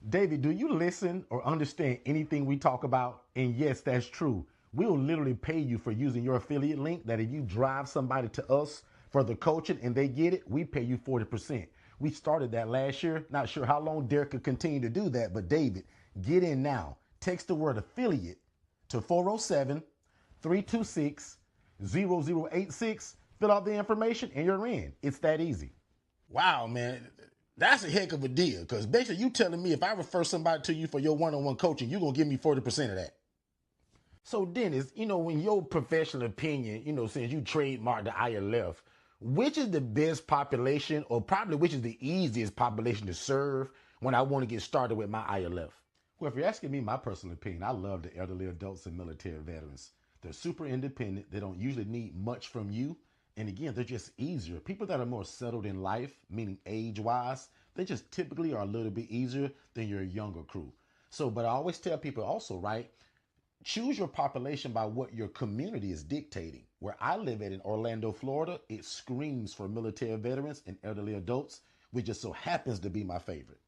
David, do you listen or understand anything we talk about? And yes, that's true. We'll literally pay you for using your affiliate link that if you drive somebody to us for the coaching and they get it, we pay you 40%. We started that last year. Not sure how long Derrick could continue to do that, but David, get in now. Text the word affiliate to 407-326-0086. Fill out the information and you're in. It's that easy. Wow, man. That's a heck of a deal because basically you telling me if I refer somebody to you for your one-on-one coaching, you're going to give me 40% of that. So Dennis, you know, in your professional opinion, you know, since you trademarked the ILF, which is the best population or probably which is the easiest population to serve when I want to get started with my ILF? Well, if you're asking me my personal opinion, I love the elderly adults and military veterans. They're super independent. They don't usually need much from you. And again, they're just easier. People that are more settled in life, meaning age-wise, they just typically are a little bit easier than your younger crew. So, but I always tell people also, right, choose your population by what your community is dictating. Where I live at in Orlando, Florida, it screams for military veterans and elderly adults, which just so happens to be my favorite.